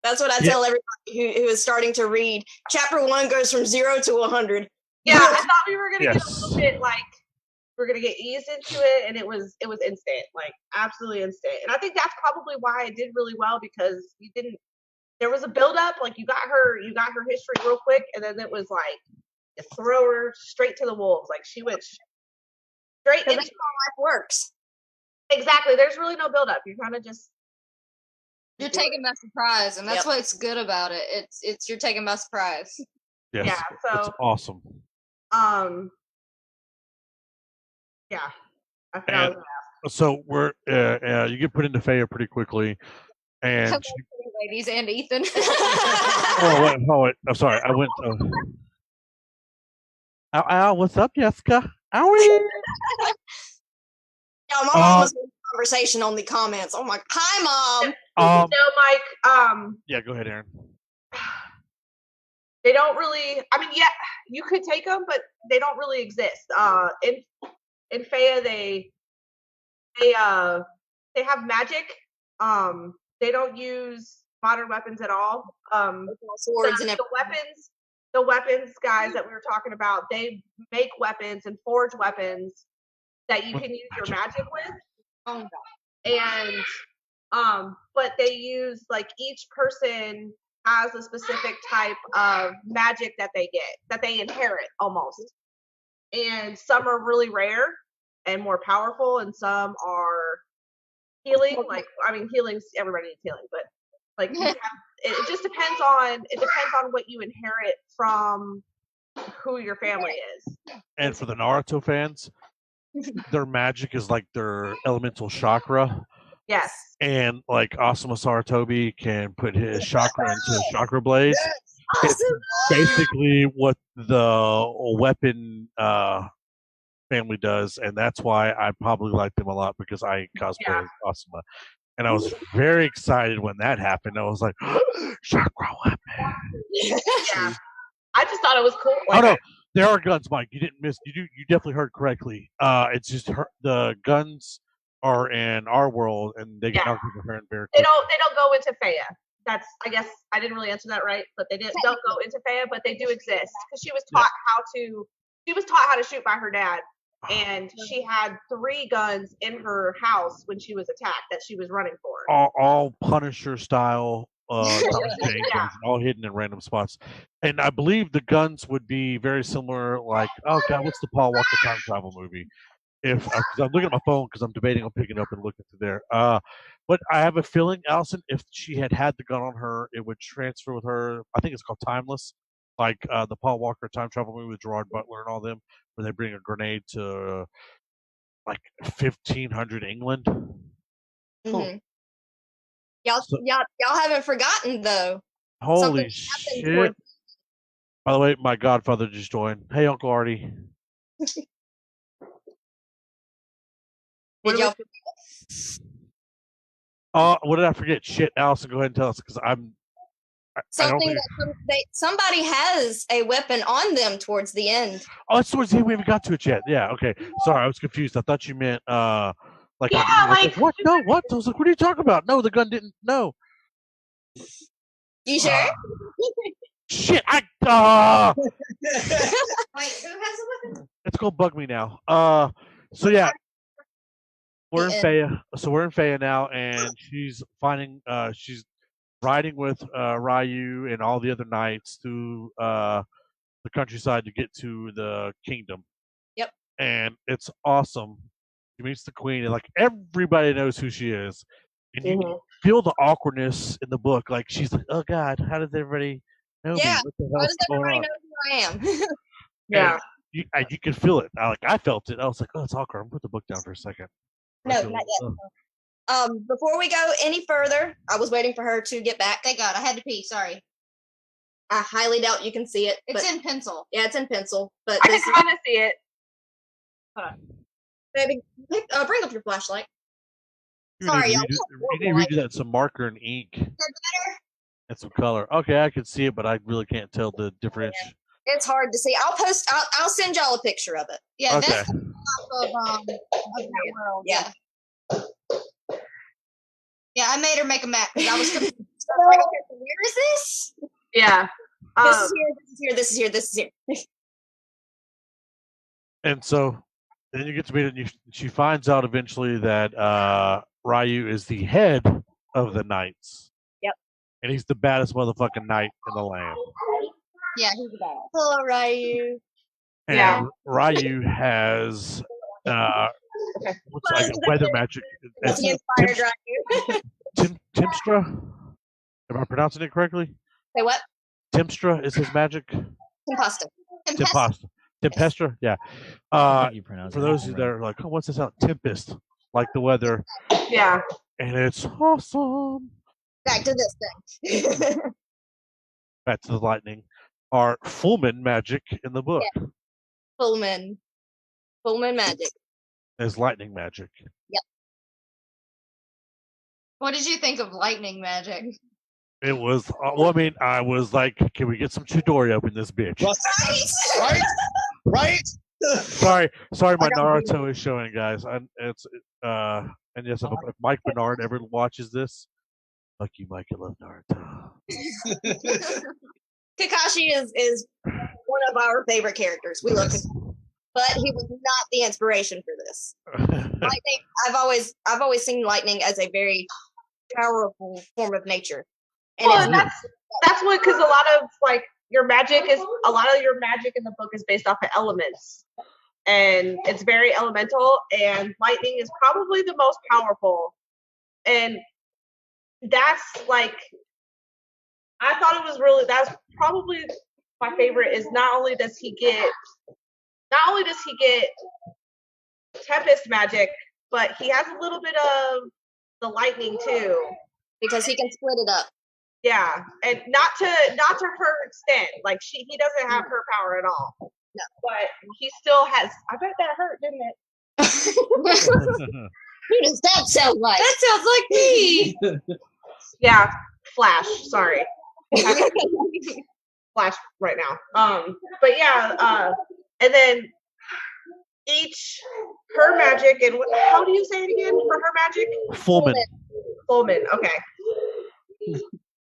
That's what I Yeah. tell everybody who is starting to read. Chapter 1 goes from 0 to 100. Yeah, I thought we were gonna get a Yes. little bit like we're gonna get eased into it, and it was instant, like absolutely instant. And I think that's probably why it did really well because you didn't. There was a build up, like you got her history real quick, and then it was like you throw her straight to the wolves. Like she went straight Because into that's how life works. exactly. There's really no build up. You're kind of just You're taken by surprise, and that's Yep. what's good about it. It's you're taken by surprise. Yes, Yeah, it's so awesome. yeah. I forgot. And so we're you get put into Faya pretty quickly, and Hello, she, ladies and Ethan. oh wait, I'm sorry, I went. Ow, what's up, Jessica? Owie. Yeah, my mom was in conversation on the comments. Oh my, hi mom. Mike. Yeah, go ahead, Aaron. They don't really. I mean, yeah, you could take them, but they don't really exist. In Faya, they have magic. They don't use modern weapons at all. Swords and The weapons guys that we were talking about, they make weapons and forge weapons that you can use your magic with. Oh, And but they use like each person has a specific type of magic that they get, that they inherit almost. And some are really rare and more powerful, and some are healing. Like, I mean, healing's, everybody needs healing, but like you have, it just depends on what you inherit from who your family is. And for the Naruto fans, their magic is like their elemental chakra. Yes. And like Asuma Saratobi can put his chakra into his chakra blades. It's basically what the weapon family does, and that's why I probably like them a lot because I cosplay as Asuma. And I was very excited when that happened. I was like, chakra weapon. Yeah. I just thought it was cool. Oh no, there are guns, Mike. You didn't miss. You definitely heard correctly. It's just the guns are in our world, and they get knocked over here in very They quick. don't go into Faya. That's, I guess I didn't really answer that right, but don't go into Faya, but they do exist because she was taught how to shoot by her dad, and she had 3 guns in her house when she was attacked that she was running for. All Punisher style, Thomas Jane guns, all hidden in random spots. And I believe the guns would be very similar. Like, oh god, what's the Paul Walker time travel movie? If because I'm looking at my phone because I'm debating on picking up and looking through there. But I have a feeling, Allison, if she had the gun on her, it would transfer with her. I think it's called Timeless, like the Paul Walker time travel movie with Gerard Butler and all them, where they bring a grenade to like 1500 England. Mm-hmm. Y'all, So, y'all haven't forgotten though. Holy shit! By the way, my godfather just joined. Hey, Uncle Artie. Did y'all what did I forget? Shit, Allison, go ahead and tell us because I don't think... somebody has a weapon on them towards the end. Oh, it's towards the end. We haven't got to it yet. Yeah, okay. Sorry, I was confused. I thought you meant like what? No, what? I was like, what are you talking about? No, the gun didn't. No. You sure? Shit! Wait, who has a weapon? It's gonna bug me now. So yeah. We're in Faya. So we're in Faya now, and she's finding. She's riding with Ryu and all the other knights through the countryside to get to the kingdom. Yep. And it's awesome. She meets the queen, and like everybody knows who she is, and you can feel the awkwardness in the book. Like she's like, "Oh God, how does everybody know me? What the hell does everybody know who I am?" Yeah. You can feel it. I felt it. I was like, "Oh, it's awkward." I'm gonna put the book down for a second. No, not yet. Before we go any further, I was waiting for her to get back. Thank God, I had to pee. Sorry. I highly doubt you can see it. It's in pencil. Yeah, it's in pencil. But I can kind of see it. Hold on. Baby, bring up your flashlight. Sorry, y'all. You need to redo that some marker and ink. And some color. Okay, I can see it, but I really can't tell the difference. Yeah. It's hard to see. I'll send y'all a picture of it. Yeah, okay. This is of that world. Yeah. Yeah, I made her make a map because I was confused. I was like, okay, where is this? Yeah. This is here, this is here, this is here, this is here. And so then you get to meet it, and she finds out eventually that Ryu is the head of the knights. Yep. And he's the baddest motherfucking knight in the land. Yeah, he's the bad. Hello, Ryu. And Ryu has what's like weather magic. It's Timstra. Am I pronouncing it correctly? Say what? Timstra is his magic. Tempestra. Yeah. For those that are like, oh, what's this out? Tempest, like the weather. Yeah. And it's awesome. Back to this thing. Back to the lightning. Are Fullman magic in the book? Yeah. Fullman magic. Is lightning magic. Yep. What did you think of lightning magic? It was. Well, I mean, I was like, can we get some Chidori up in this bitch? Right. Sorry. My Naruto is showing, guys. And yes, if Mike Bernard ever watches this, fuck you, Mike. I love Naruto. Kakashi is one of our favorite characters. We love Kakashi, but he was not the inspiration for this. Lightning. I've always seen lightning as a very powerful form of nature. And that's what, because a lot of your magic in the book is based off of elements, and it's very elemental. And lightning is probably the most powerful, and that's I thought it was really, that's probably my favorite. Is not only does he get tempest magic, but he has a little bit of the lightning too, because he can split it up. Yeah, and not to her extent. He doesn't have her power at all. No, but he still has. I bet that hurt, didn't it? Who does that sound like? That sounds like me. Yeah, Flash. Sorry, Flash right now. But yeah, and then her magic, and how do you say it again for her magic? Fullman. Okay.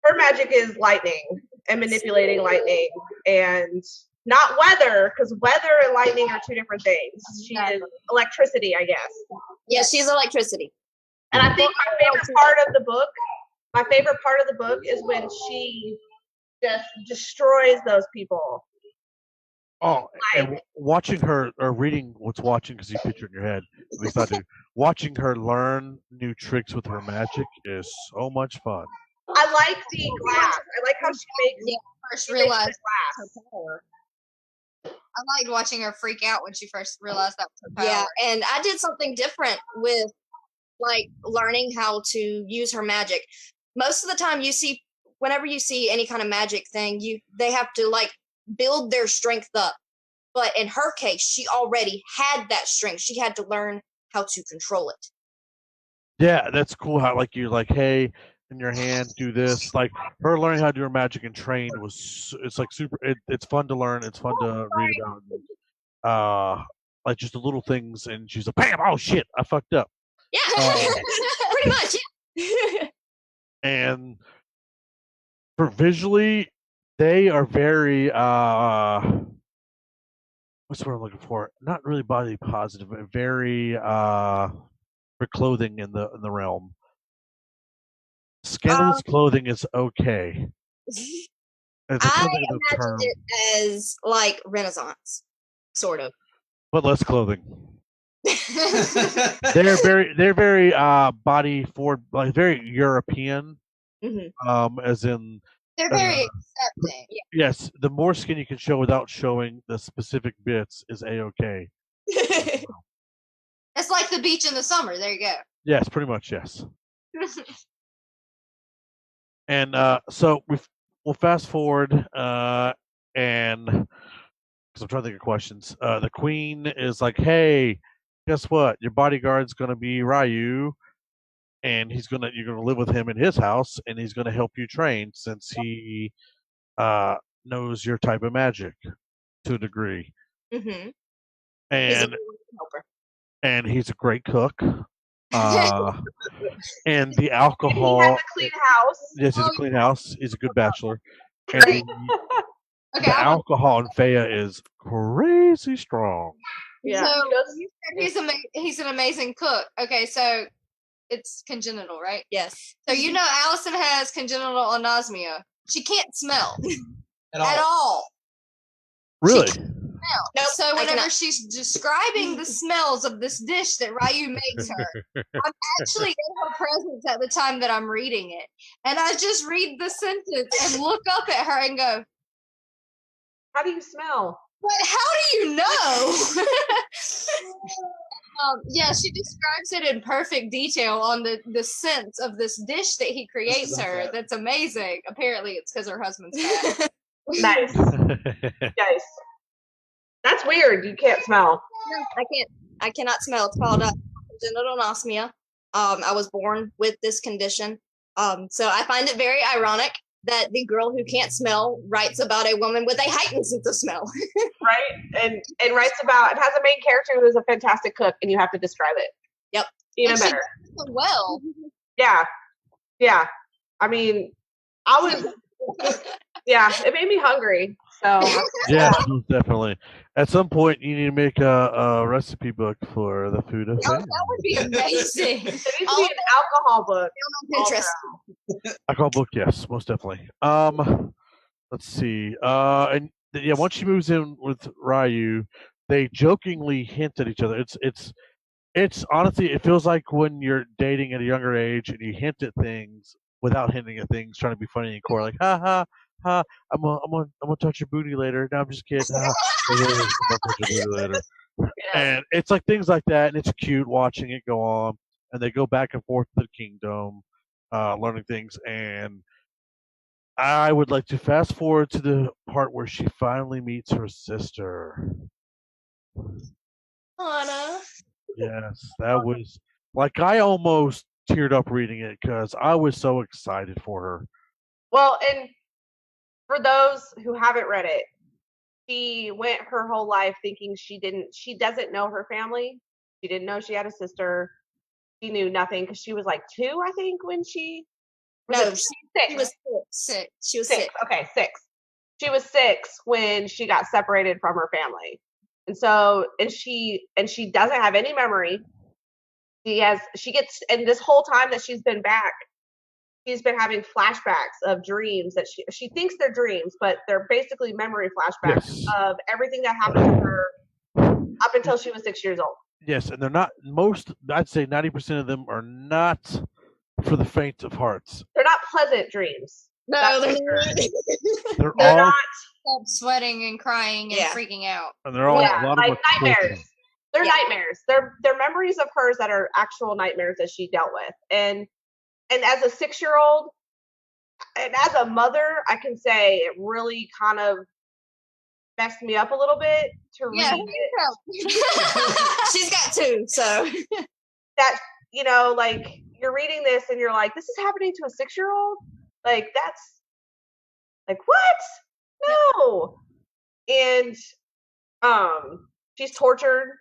Her magic is lightning and manipulating lightning, and not weather, because weather and lightning are two different things. She is electricity, I guess. Yeah, she's electricity. And I think my favorite part of the book My favorite part of the book is when she just destroys those people. Oh, and watching her or reading what's watching because you picture it in your head. At least I do. Watching her learn new tricks with her magic is so much fun. I like the glass. I like how she makes. Yeah, first she makes realized the her glass. power. I liked watching her freak out when she first realized that was her power. Yeah, and I did something different with like learning how to use her magic. Most of the time whenever you see any kind of magic thing, they have to like build their strength up. But in her case, she already had that strength. She had to learn how to control it. Yeah, that's cool. How like you're like, hey, in your hand, do this. Like her learning how to do her magic and train it's like super. It's fun to learn. It's fun to read about. Like just the little things, and she's like, bam! Oh shit, I fucked up. Yeah, pretty much. Yeah. And for visually, they are very what's the word I'm looking for? Not really body positive, but very for clothing in the realm. Scandalous clothing is okay. I imagined it as like Renaissance, sort of. But less clothing. They're very body forward, like very European. Mm-hmm. As in they're very accepting. Yes, the more skin you can show without showing the specific bits is a-okay. It's like the beach in the summer. There you go. Yes, pretty much, yes. And so we'll fast forward, and because I'm trying to think of questions. The queen is like, "Hey, guess what? Your bodyguard's gonna be Ryu, and you're gonna live with him in his house, and he's gonna help you train since he knows your type of magic to a degree." Mm-hmm. And he's a great cook. And the alcohol. And he has a clean house. Yes, he's a clean house. He's a good bachelor. And the alcohol in Faya is crazy strong. Yeah. So you said he's an amazing cook. Okay, so it's congenital, right? Yes. So you know Allison has congenital anosmia. She can't smell at all. Really? Nope, so whenever she's describing the smells of this dish that Ryu makes her, I'm actually in her presence at the time that I'm reading it. And I just read the sentence and look up at her and go, how do you smell? But how do you know? Yeah, she describes it in perfect detail on the sense of this dish that he creates her. That's amazing. Apparently it's because her husband's fat. Nice. Nice. That's weird. You can't smell. No, I cannot smell. It's called congenital anosmia. I was born with this condition. So I find it very ironic that the girl who can't smell writes about a woman with a heightened sense of smell. Right? And writes about, it has a main character who is a fantastic cook, and you have to describe it. Yep. Even better. Well. Yeah. Yeah. I mean, yeah, it made me hungry. So yeah, definitely. At some point, you need to make a recipe book for the food of that would be amazing. It needs to be an alcohol book. Pinterest. Alcohol book, yes, most definitely. Let's see. And yeah, once she moves in with Ryu, they jokingly hint at each other. It's honestly, it feels like when you're dating at a younger age and you hint at things without hinting at things, trying to be funny and core, like ha ha. I'm gonna touch your booty later. No, I'm just kidding. I'm gonna touch your booty later. And it's like things like that, and it's cute watching it go on. And they go back and forth to the kingdom, learning things. And I would like to fast forward to the part where she finally meets her sister. Anna. Yes, that was like I almost teared up reading it because I was so excited for her. Well, and for those who haven't read it, she went her whole life thinking she doesn't know her family. She didn't know she had a sister. She knew nothing because she was like 2, I think, when she was 6. She was 6. Okay, 6. She was 6 when she got separated from her family. And so she doesn't have any memory. She gets, and this whole time that she's been back, she's been having flashbacks of dreams that she thinks they're dreams, but they're basically memory flashbacks of everything that happened to her up until she was 6 years old. Yes, and they're not I'd say 90% of them are not for the faint of hearts. They're not pleasant dreams. No, they're not. They're They're all not. Stop sweating and crying and Yeah. freaking out. and they're all Yeah, a lot like of them are nightmares. torture. They're Yeah. nightmares. They're memories of hers that are actual nightmares that she dealt with. And as a 6-year-old, and as a mother, I can say it really kind of messed me up a little bit to Yeah. read it. She's got 2, so That, like you're reading this and you're like, this is happening to a 6-year-old? Like that's like what? No. And she's tortured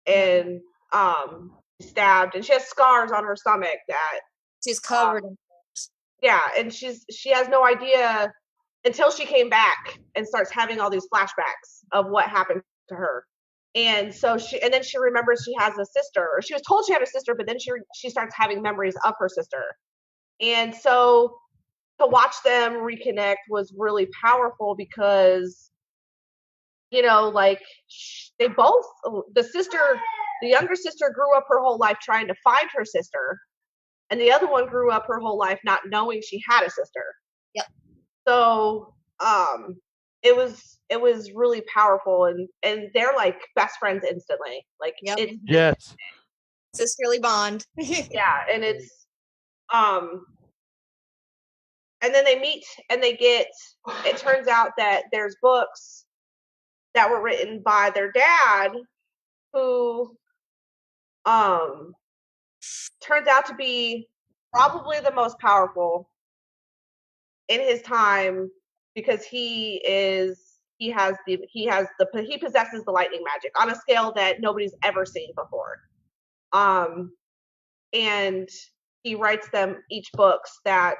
and stabbed, and she has scars on her stomach that she's covered in and she has no idea until she came back and starts having all these flashbacks of what happened to her. And so then she remembers she has a sister, or she was told she had a sister, but then she starts having memories of her sister. And so to watch them reconnect was really powerful because, like they both, the younger sister grew up her whole life trying to find her sister, and the other one grew up her whole life not knowing she had a sister. Yep. So it was really powerful, and they're like best friends instantly. Like Yep. Yes. sisterly bond. Yeah, and it's and then they meet and it turns out that there's books that were written by their dad who turns out to be probably the most powerful in his time because he possesses the lightning magic on a scale that nobody's ever seen before. And he writes them each books that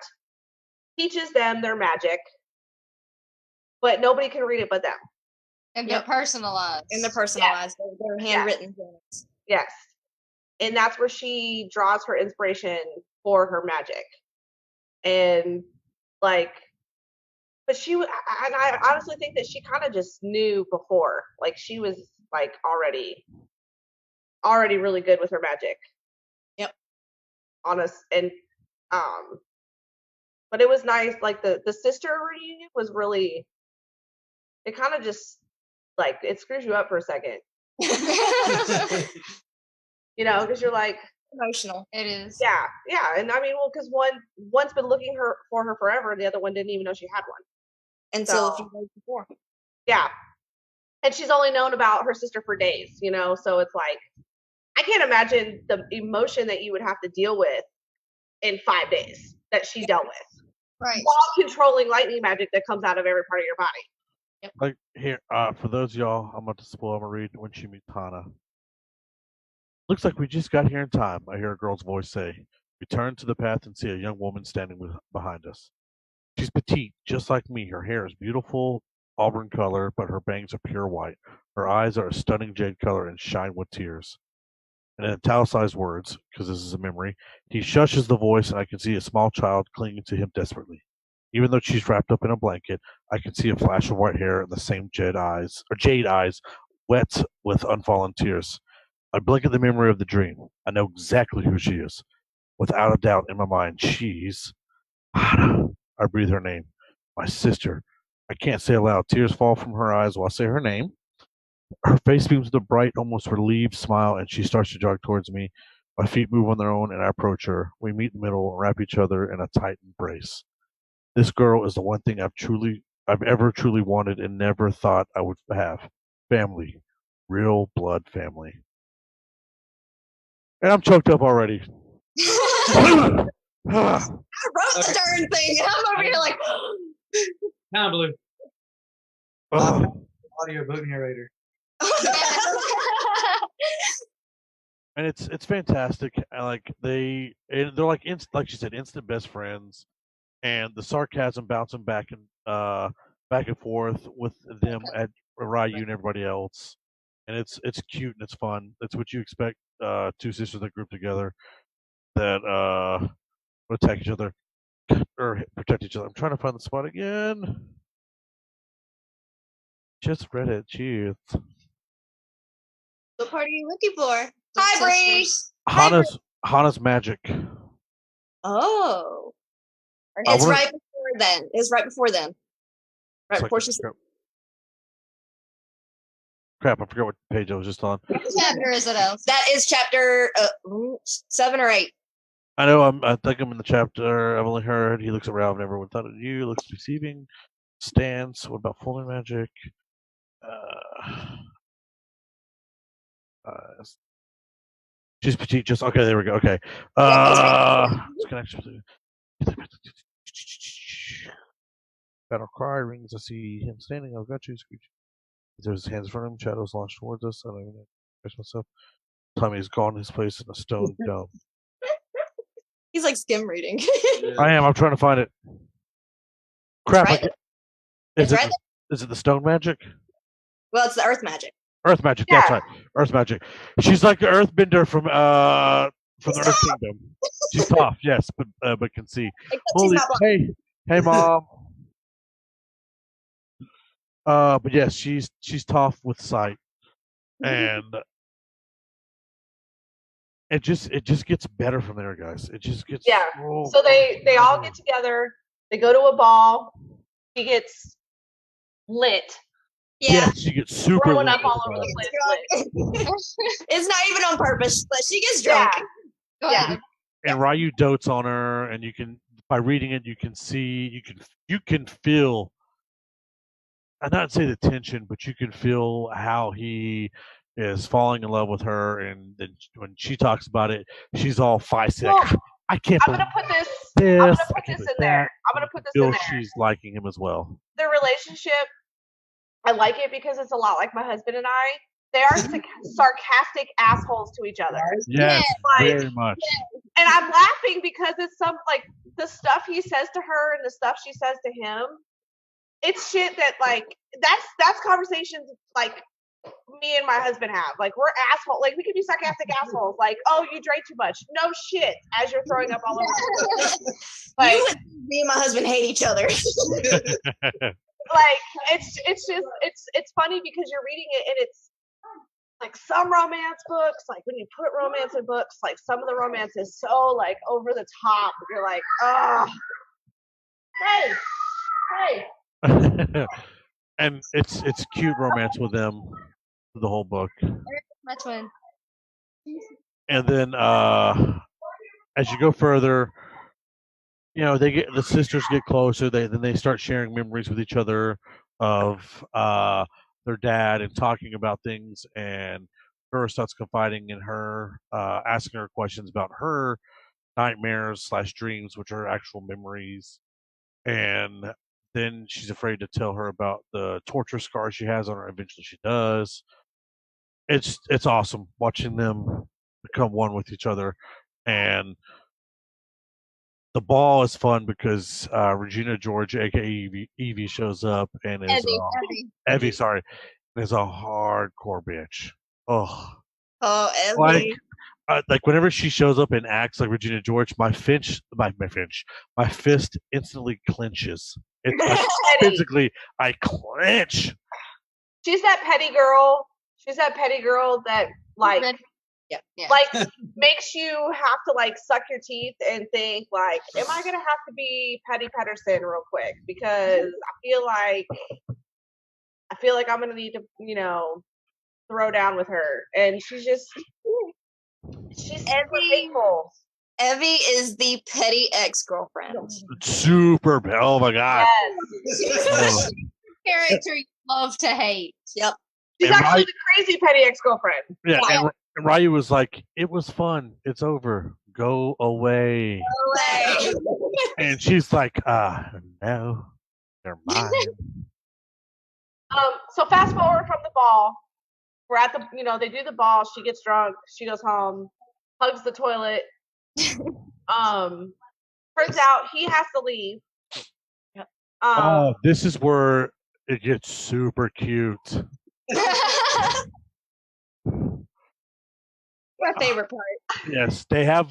teaches them their magic, but nobody can read it but them. And they're personalized. And they're personalized. They're handwritten things. Yes. And that's where she draws her inspiration for her magic. And but I honestly think that she kind of just knew before. Like she was like already really good with her magic. Yep. But it was nice. Like the sister reunion was really, it kind of just like it screws you up for a second. Because you're like Emotional. It is. yeah, and I mean, well, because one's been looking for her forever, and the other one didn't even know she had one Until a few days before. Yeah, and she's only known about her sister for days, so it's like I can't imagine the emotion that you would have to deal with in 5 days that she dealt with, Right. while controlling lightning magic that comes out of every part of your body. Yep. Like here, for those of y'all, I'm about to spoil. I'm gonna read when she meets Hana. Looks like we just got here in time, I hear a girl's voice say. We turn to the path and see a young woman standing behind us. She's petite, just like me. Her hair is beautiful auburn color, but her bangs are pure white. Her eyes are a stunning jade color and shine with tears. And in italicized words, because this is a memory, he shushes the voice and I can see a small child clinging to him desperately. Even though she's wrapped up in a blanket, I can see a flash of white hair and the same jade eyes, wet with unfallen tears. I blink at the memory of the dream. I know exactly who she is. Without a doubt in my mind, she's Hana. I breathe her name. My sister. I can't say aloud. Tears fall from her eyes while I say her name. Her face beams with a bright, almost relieved smile, and she starts to jog towards me. My feet move on their own, and I approach her. We meet in the middle and wrap each other in a tight embrace. This girl is the one thing I've ever truly wanted and never thought I would have. Family. Real blood family. And I'm choked up already. I wrote the darn thing, and I'm over here like, Kind of blue. Audio book narrator. And it's fantastic. And like they're like like she said, instant best friends, and the sarcasm bouncing back and forth with them at Ryu and everybody else, and it's cute and it's fun. It's what you expect. Two sisters that group together that would attack each other. or protect each other. I'm trying to find the spot again. Just read it. Jeez. What part are you looking for? Hi, Bree. Hana's magic. Oh. I It's wanna- right before then. It's right before then. Right before she Crap, I forgot what page I was just on. What chapter is it, Else? That is chapter 7 or 8. I know. I think I'm in the chapter. I've only heard. He looks around. Never thought of you. Looks deceiving. Stance. What about full magic? She's petite. Just okay. There we go. Okay. Battle cry rings. I see him standing. I've got you, Screech. There's his hands in front of him. Shadows launched towards us. I don't even express myself. Tommy's gone his place in a stone dome. He's like skim reading. I am. I'm trying to find it. Crap. Right. Is Right. it the stone magic? Well, it's the earth magic. Earth magic. Yeah. That's right. Earth magic. She's like the earthbender from the Earth Kingdom. She's tough, yes, but can see. Except she's not blind. Hey, mom. But yes, she's tough with sight, and it just gets better from there, guys. It just gets So they all get together. They go to a ball. She gets lit. Yeah. she gets super Throwing lit up all with over the the ball. place. Lit. It's not even on purpose, but she gets drunk. Yeah. Go Yeah. ahead. And Ryu dotes on her, and you can, by reading it, you can see, you can feel. I not say the tension, but you can feel how he is falling in love with her, and then when she talks about it, she's all feisty. Like, Well, I can't I'm believe gonna put this. this. I'm gonna I put can't this believe in there. that. I'm gonna put this Feel in there. she's liking him as well. Their relationship, I like it because it's a lot like my husband and I. They are sarcastic assholes to each other. Yes, Like, very much. and I'm laughing because it's some like the stuff he says to her and the stuff she says to him. It's shit that like that's conversations like me and my husband have. Like we're assholes. Like we could be sarcastic assholes. Like, oh, you drank too much. No shit. As you're throwing up all over the place. Like, Me and my husband hate each other. like it's funny because you're reading it and it's like some romance books, like when you put romance in books, like some of the romance is so like over the top. You're like, oh, hey. And it's cute romance with them, the whole book. My twin. And then as you go further, the sisters get closer. Then they start sharing memories with each other of their dad and talking about things, and her starts confiding in her, asking her questions about her nightmares / dreams, which are actual memories. And then she's afraid to tell her about the torture scars she has on her. Eventually she does. It's awesome watching them become one with each other. And the ball is fun because Regina George, aka Evie, shows up and is Evie, sorry, is a hardcore bitch. Oh, Evie. Like whenever she shows up and acts like Regina George, my fist instantly clenches. It's like physically, I clench. She's that petty girl. She's that petty girl that like Yeah. like makes you have to like suck your teeth and think like, am I gonna have to be Patty Patterson real quick? Because I feel like I'm gonna need to, throw down with her. And she's super hateful. Evie is the petty ex-girlfriend. Super. Oh my god. Yes. Character you love to hate. Yep. She's actually the crazy petty ex-girlfriend. Yeah, and Ryu was like, "It was fun. It's over. Go away." And she's like, no, they're mine." So fast forward from the ball. We're at the, they do the ball. She gets drunk. She goes home, hugs the toilet. Turns out he has to leave. This is where it gets super cute. My favorite part. Yes, they have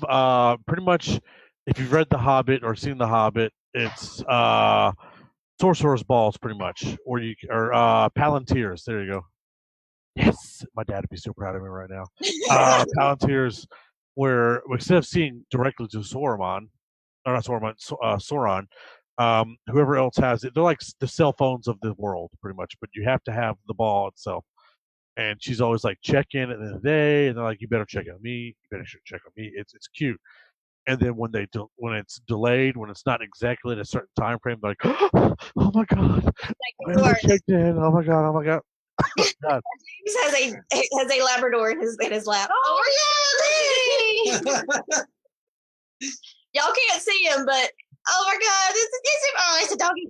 pretty much if you've read The Hobbit or seen The Hobbit, it's Sorcerer's Balls, pretty much, or Palantirs. There you go. Yes, my dad would be so proud of me right now. Palantirs, where instead of seeing directly to Sauron, or not Sauron, Sauron, whoever else has it, they're like the cell phones of the world, pretty much. But you have to have the ball itself. And she's always like, check in at the end of the day, and they're like, you better check on me. You better check on me. It's cute. And then when it's delayed, when it's not exactly at a certain time frame, they're like, oh my god, I never checked in. Oh my god, oh my god. God. James has a Labrador in his lap. Oh my god! Y'all can't see him, but oh my god, it's a doggy.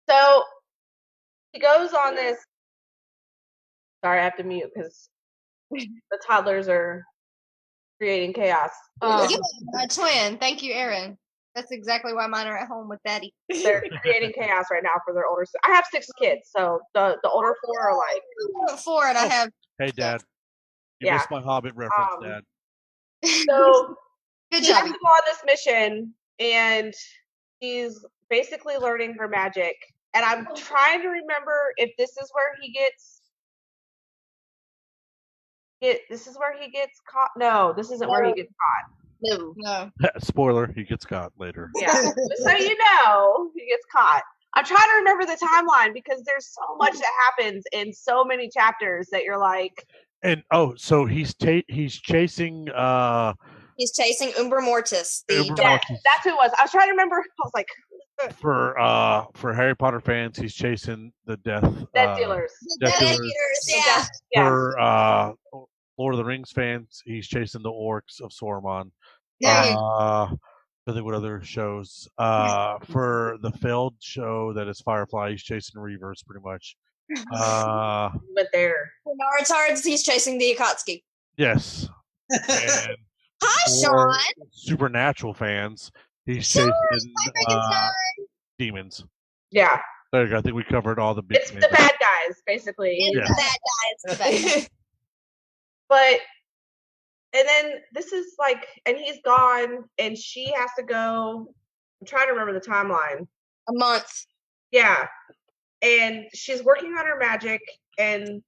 So he goes on this. Sorry, I have to mute because the toddlers are creating chaos. A twin. Thank you, Aaron. That's exactly why mine are at home with Daddy. They're creating chaos right now for their older. I have 6 kids, so the older 4 are like 4, and I have. Hey, Dad. You missed my Hobbit reference, Dad. So good he job. has to go on this mission, and he's basically learning her magic. And I'm trying to remember if this is where he gets. This is where he gets caught. No, this isn't where he gets caught. No. Spoiler: he gets caught later. Yeah, just so you know, he gets caught. I'm trying to remember the timeline because there's so much that happens in so many chapters that you're like. And so he's chasing. He's chasing Umbra Mortis. That's who it was. I was trying to remember. I was like. For Harry Potter fans, he's chasing the Death Dealers. Death Dealers. Yeah. For Lord of the Rings fans, he's chasing the orcs of Sauron. I think what other shows? For the failed show that is Firefly, he's chasing Reavers pretty much. But there. For Narutards, he's chasing the Akatsuki. Yes. And hi, Sean. Supernatural fans, he's chasing demons. Yeah. There you go. I think we covered all the big. It's the bad guys, basically. It's the bad guys. But and then this is like, and he's gone, and she has to go. I'm trying to remember the timeline. A month. Yeah, and she's working on her magic, and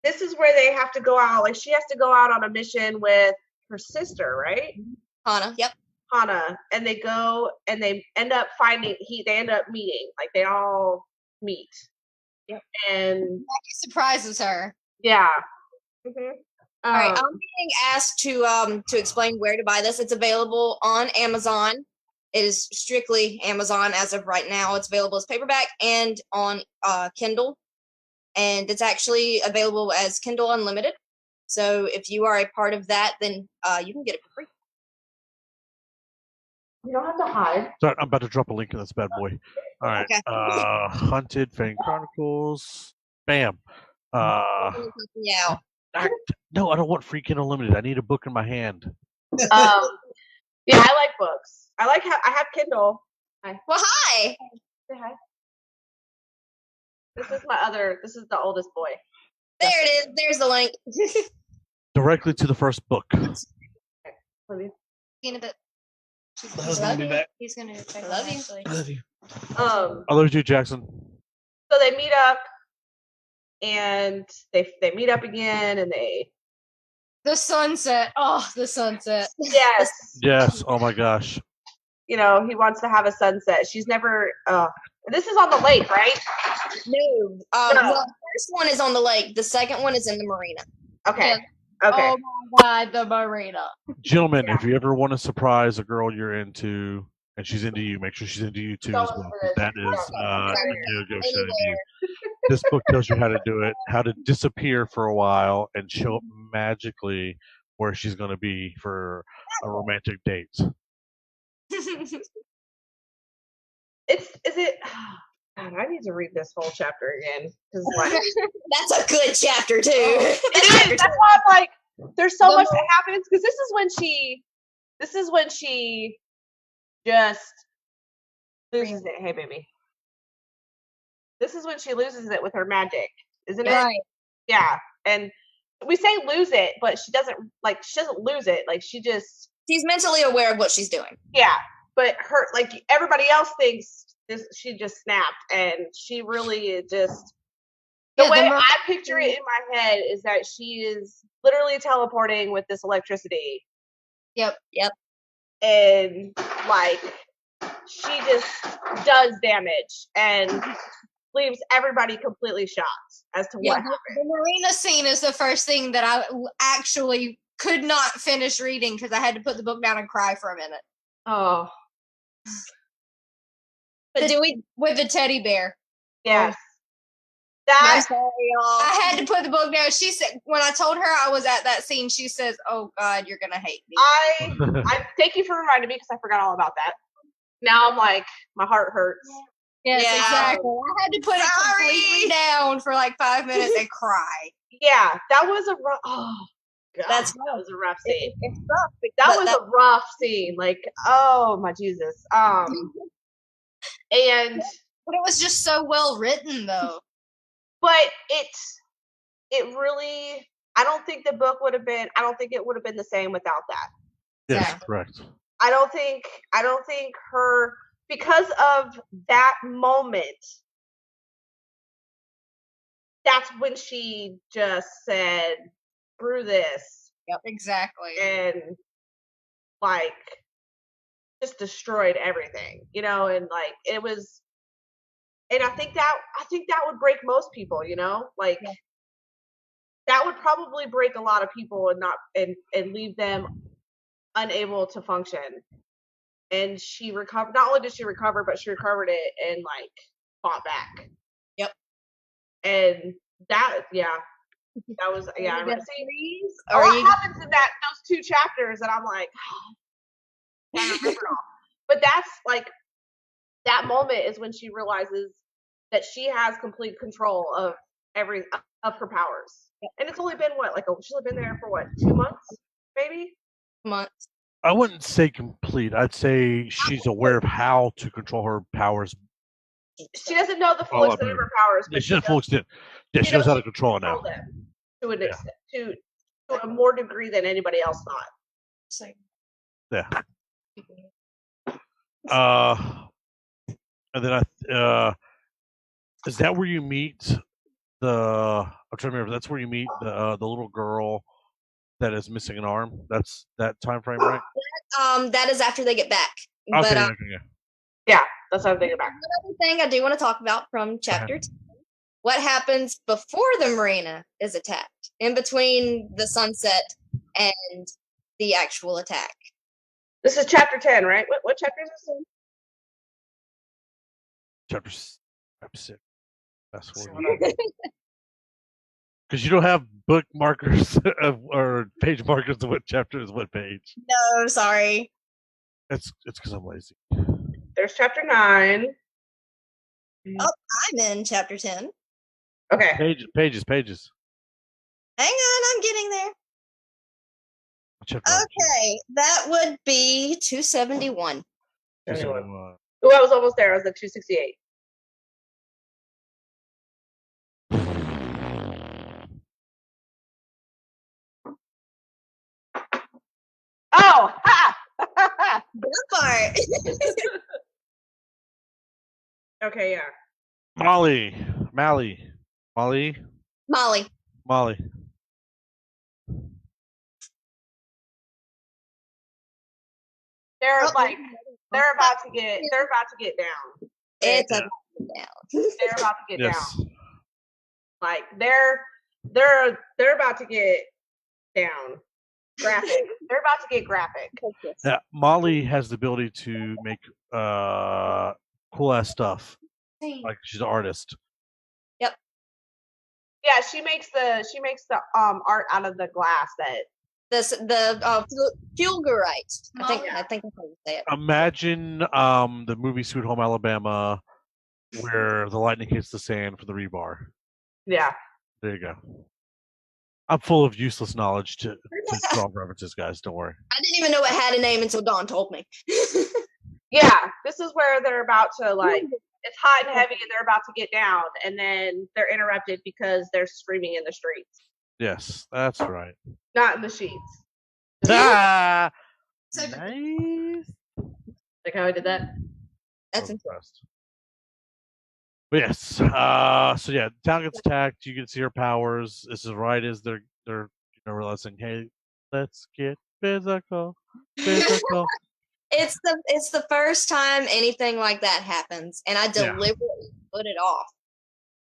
this is where they have to go out. Like she has to go out on a mission with her sister, right? Hana. Yep. Hana, and they go and they end up finding. They end up meeting. Like they all meet. Yep. And Maggie surprises her. Yeah. Mm-hmm. All right, I'm being asked to explain where to buy this. It's available on Amazon. It is strictly Amazon as of right now. It's available as paperback and on Kindle, and it's actually available as Kindle Unlimited. So if you are a part of that, then you can get it for free. You don't have to hide. Sorry, I'm about to drop a link in this bad boy. All right. Okay. Hunted Fang Chronicles. Bam. Yeah. No, I don't want free Kindle Unlimited. I need a book in my hand. Yeah, I like books. I have Kindle. Hi. Well, hi. Say hi. This is the oldest boy. There it is. There's the link. Directly to the first book. Love you. He's gonna be back. He's gonna check. Love you. Actually. I love you. I love you, Jackson. So they meet up, and they meet up again, and The sunset. Oh, the sunset. Yes. Yes. Oh my gosh. You know, he wants to have a sunset. She's never. This is on the lake, right? No. Well, the first one is on the lake. The second one is in the marina. Okay. Yeah. Okay. Oh my god, the marina. Gentlemen, if you ever want to surprise a girl you're into and she's into you, make sure she's into you too as well. 'Cause that is a no-go showing you. This book tells you how to do it, how to disappear for a while and show up magically where she's going to be for a romantic date. Is it? God, I need to read this whole chapter again because like That's a good chapter too. it is. That's why I'm like, there's so much that happens because this is when she just loses it. Hey, baby. This is when she loses it with her magic, isn't it? Right. Yeah, and we say lose it, but she doesn't lose it. Like she's mentally aware of what she's doing. Yeah, but her everybody else thinks she just snapped, and she really just the way I picture it in my head is that she is literally teleporting with this electricity. Yep. And she just does damage and leaves everybody completely shocked as to what happened. The marina scene is the first thing that I actually could not finish reading because I had to put the book down and cry for a minute. Oh. But with the teddy bear. Yes. I'm sorry, y'all. I had to put the book down. She said, when I told her I was at that scene, she says, "Oh God, you're gonna hate me." I thank you for reminding me because I forgot all about that. Now I'm like, my heart hurts. Yes, exactly. I had to put it completely down for 5 minutes and cry. Yeah, that was a rough. Oh God, that was a rough scene. It's rough. That was a rough scene. Oh my Jesus. And but it was just so well written, though. But it really, I don't think the book would have been. I don't think it would have been the same without that. Yes, correct. I don't think her, because of that moment, that's when she just said, "Screw this." Yep, exactly. And just destroyed everything, and it was. And I think that would break most people, that would probably break a lot of people and leave them unable to function. And she recovered. Not only did she recover, but she recovered it and fought back. Yep. And that was I remember seeing a lot happens in those 2 chapters, and I'm like, I can't remember it all. But that's that moment is when she realizes that she has complete control of of her powers. Yep. And it's only been she's only been there for 2 months, maybe? Months. I wouldn't say complete. I'd say she's aware of how to control her powers. She doesn't know the full extent of her powers. But she doesn't full extent. Yeah, she knows how to control it now. Them to an extent, to a more degree than anybody else thought. Yeah. And then is that where you meet I'm trying to remember. That's where you meet the little girl that is missing an arm. That's that time frame, right? That is after they get back. Okay, but, yeah, that's how they get back. Another thing I do want to talk about from chapter 2. What happens before the marina is attacked, in between the sunset and the actual attack. This is chapter 10, right? What chapter is this in? Chapter 6. That's what because you don't have book markers or page markers of what chapter is what page. No, sorry. It's because I'm lazy. There's chapter 9. Oh, I'm in chapter 10. Okay. Pages. Hang on, I'm getting there. Okay, that would be 271. 271. Oh, I was almost there. I was at 268. Oh, ha! That part. Okay, yeah. Molly. They're about to get down. It's about to get down. They're about to get down. They're about to get down. Graphic. They're about to get graphic. Yeah, Molly has the ability to make cool ass stuff. Like she's an artist. Yep. Yeah, she makes the art out of the glass that the fulgurite. I think that's how you say it. Imagine the movie Sweet Home Alabama where the lightning hits the sand for the rebar. Yeah. There you go. I'm full of useless knowledge to draw references, guys. Don't worry. I didn't even know it had a name until Dawn told me. Yeah, this is where they're about to it's hot and heavy and they're about to get down, and then they're interrupted because they're screaming in the streets. Yes, that's right. not in the sheets. Ah, So nice. Like how I did that. That's So impressed. But yes, so yeah, town gets attacked. You can see her powers. This is right as they're realizing, hey, let's get physical. It's the first time anything like that happens, and I Yeah. deliberately put it off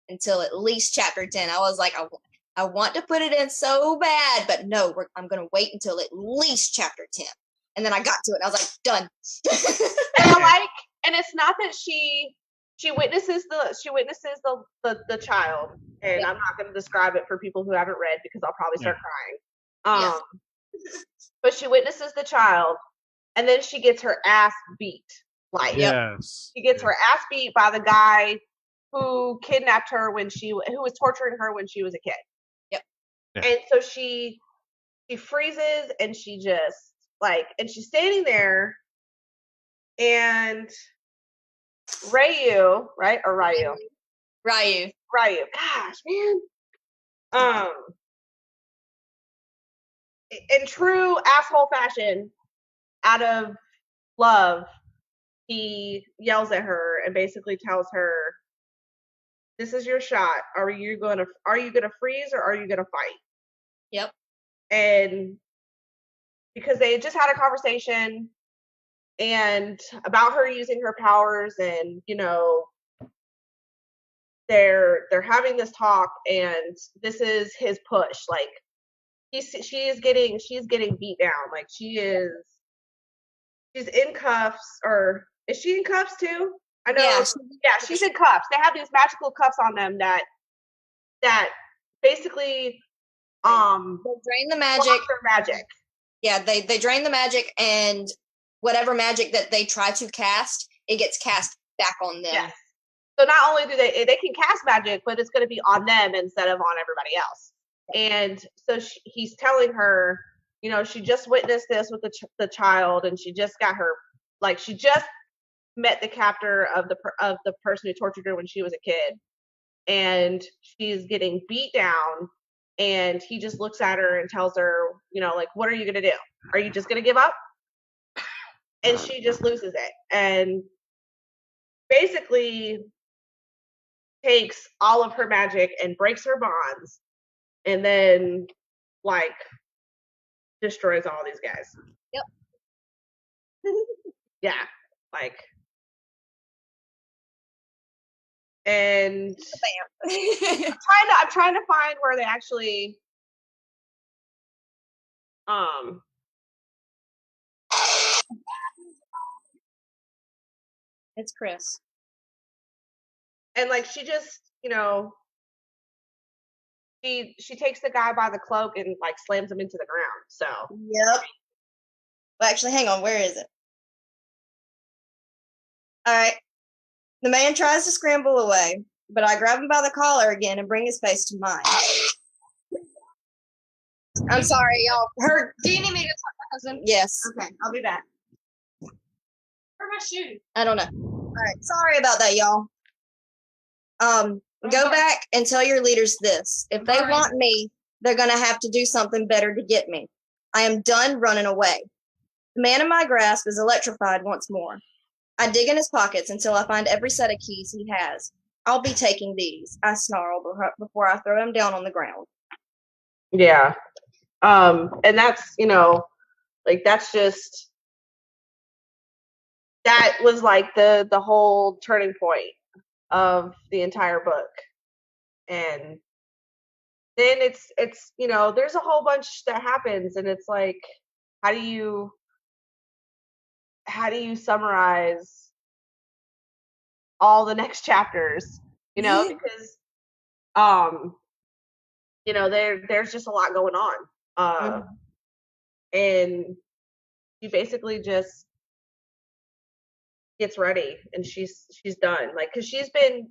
until at least chapter 10. I was like, I want to put it in so bad, but no, I'm going to wait until at least chapter 10. And then I got to it, and I was like, done. And I like, and it's not that she witnesses the child, and I'm not going to describe it for people who haven't read because I'll probably start crying. But she witnesses the child, and then she gets her ass beat. Like, yes, she gets her ass beat by the guy who kidnapped her who was torturing her when she was a kid. Yep. Yeah. And so she freezes, and she just and she's standing there, and Ryu, right? Or Ryu? Ryu. Gosh, man. In true asshole fashion, out of love, he yells at her and basically tells her, "This is your shot. Are you gonna freeze or are you gonna fight?" Yep. And because they had just had a conversation and about her using her powers, and they're having this talk, and this is his push. Like she's getting beat down. Like she's in cuffs, or is she in cuffs too? I know. Yeah, she's in cuffs. They have these magical cuffs on them that basically they drain the magic. Yeah, they drain the magic, and whatever magic that they try to cast, it gets cast back on them. Yes. So not only do they can cast magic, but it's going to be on them instead of on everybody else. And so he's telling her, she just witnessed this with the child, and she just got her, she just met the captor of the person who tortured her when she was a kid, and she's getting beat down, and he just looks at her and tells her, what are you gonna do? Are you just gonna give up? And she just loses it, and basically takes all of her magic and breaks her bonds, and then destroys all these guys. Yep. Yeah, and I'm trying to find where they actually it's Chris. And she just, she takes the guy by the cloak and slams him into the ground. So yep. Well, actually, hang on. Where is it? All right. The man tries to scramble away, but I grab him by the collar again and bring his face to mine. I'm sorry, y'all. Do you need me to talk to my husband? Yes. Okay, I'll be back. Where are my shoes? I don't know. All right. Sorry about that, y'all. Go back and tell your leaders this. If they want me, they're going to have to do something better to get me. I am done running away. The man in my grasp is electrified once more. I dig in his pockets until I find every set of keys he has. I'll be taking these, I snarl before I throw him down on the ground. Yeah. And that's, that's just, that was the whole turning point of the entire book. And then it's there's a whole bunch that happens, and it's how do you summarize all the next chapters, because there's just a lot going on. And she basically just gets ready, and she's done, because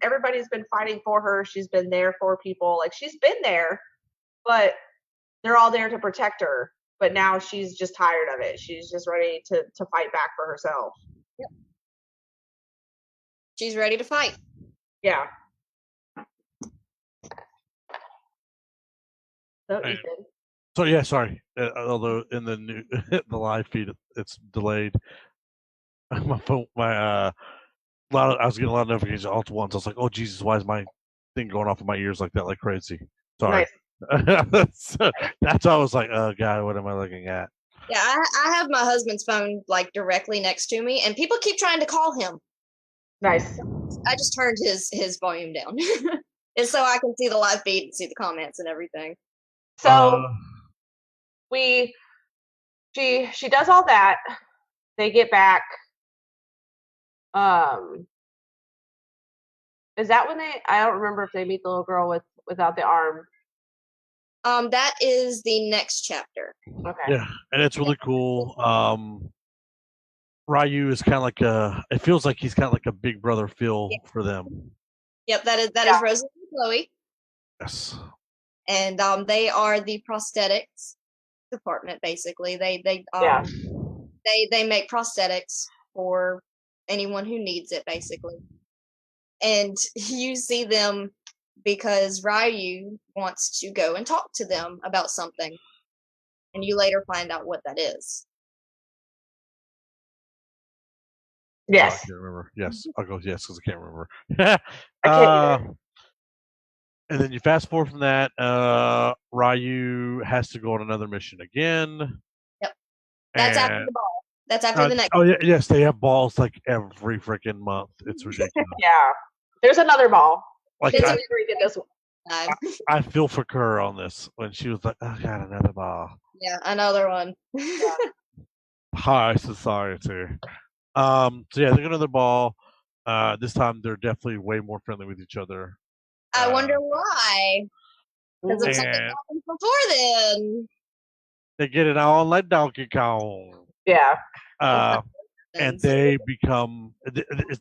everybody's been fighting for her. She's been there for people, she's been there, but they're all there to protect her. But now she's just tired of it. She's just ready to fight back for herself. Yep. She's ready to fight. Yeah. So Right. Ethan. So yeah, sorry. Although in the new the live feed it's delayed. My phone, I was getting a lot of notifications all at once. I was like, oh Jesus, why is my thing going off in my ears like that, like crazy? Sorry. Nice. So that's why I was like, oh God, what am I looking at? Yeah, I have my husband's phone like directly next to me, and people keep trying to call him. Nice. I just turned his volume down, and so I can see the live feed and see the comments and everything. So she does all that. They get back. Is that when I don't remember if they meet the little girl without the arm. That is the next chapter. Okay. Yeah, and it's really cool. Ryu is kind of like it feels like he's kind of like a big brother feel for them. Yep, that is Rosie and Chloe. Yes. And they are the prosthetics department, basically. They make prosthetics for anyone who needs it, basically. And you see them because Ryu wants to go and talk to them about something. And you later find out what that is. Yes. Oh, I can't remember. Yes. I'll go yes because I can't remember. I can't and then you fast forward from that, Ryu has to go on another mission again. Yep. That's after the ball. That's after the next. Oh yeah, yes, they have balls like every freaking month. It's ridiculous. Yeah. There's another ball. Like I feel for Kerr on this when she was like, "Oh God, another ball." Yeah, another one. High society. So yeah, they got another ball. This time they're definitely way more friendly with each other. I wonder why. Because of something happened before then. They get it on like Donkey Kong. Yeah. And they become.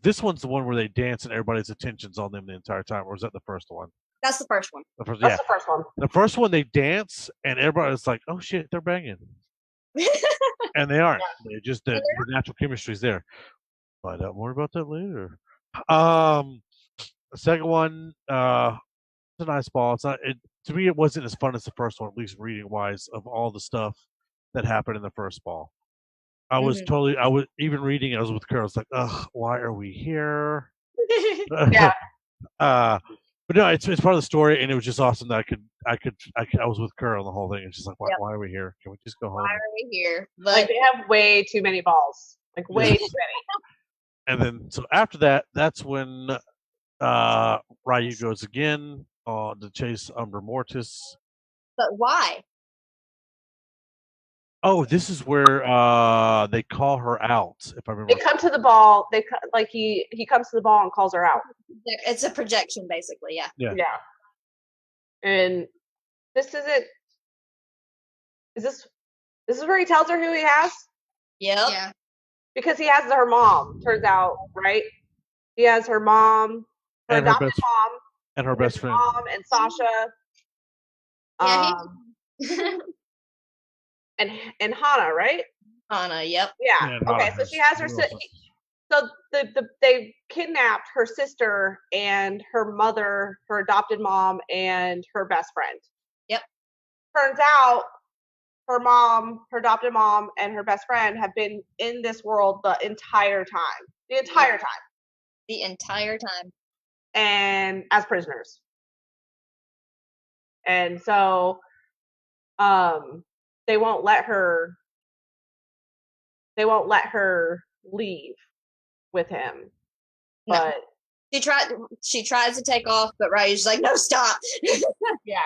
This one's the one where they dance and everybody's attention's on them the entire time, or is that the first one? That's the first one. That's the first one. The first one they dance and everybody's like, "Oh shit, they're banging," and they aren't. Yeah. They just the natural chemistry's there. Find out more about that later. The second one, it's a nice ball. It's not. To me, it wasn't as fun as the first one, at least reading wise, of all the stuff that happened in the first ball. I was even reading. I was with Carol. I was like, "Ugh, why are we here?" Yeah. But no, it's part of the story, and it was just awesome that I was with Carol on the whole thing. It's just like, why are we here? Can we just go home? Why are we here? But like they have way too many balls. Like way too many. And then so after that, that's when Ryu goes again to chase Umbra Mortis. But why? Oh, this is where they call her out. If I remember, they come to the ball. He comes to the ball and calls her out. It's a projection, basically. Yeah. Yeah. And this isn't. Is this is where he tells her who he has? Yep. Yeah. Because he has her mom. Turns out, right? He has her mom, her adopted mom, and her best friend, mom and Sasha. Yeah. And Hana, right? Hana, yep. Yeah. Okay, so she has her. So they kidnapped her sister and her mother, her adopted mom, and her best friend. Yep. Turns out her mom, her adopted mom, and her best friend have been in this world the entire time. The entire time. And as prisoners. And so they won't let her leave with him. But no. She tries to take off, but Ryu's like, no, stop. Yeah.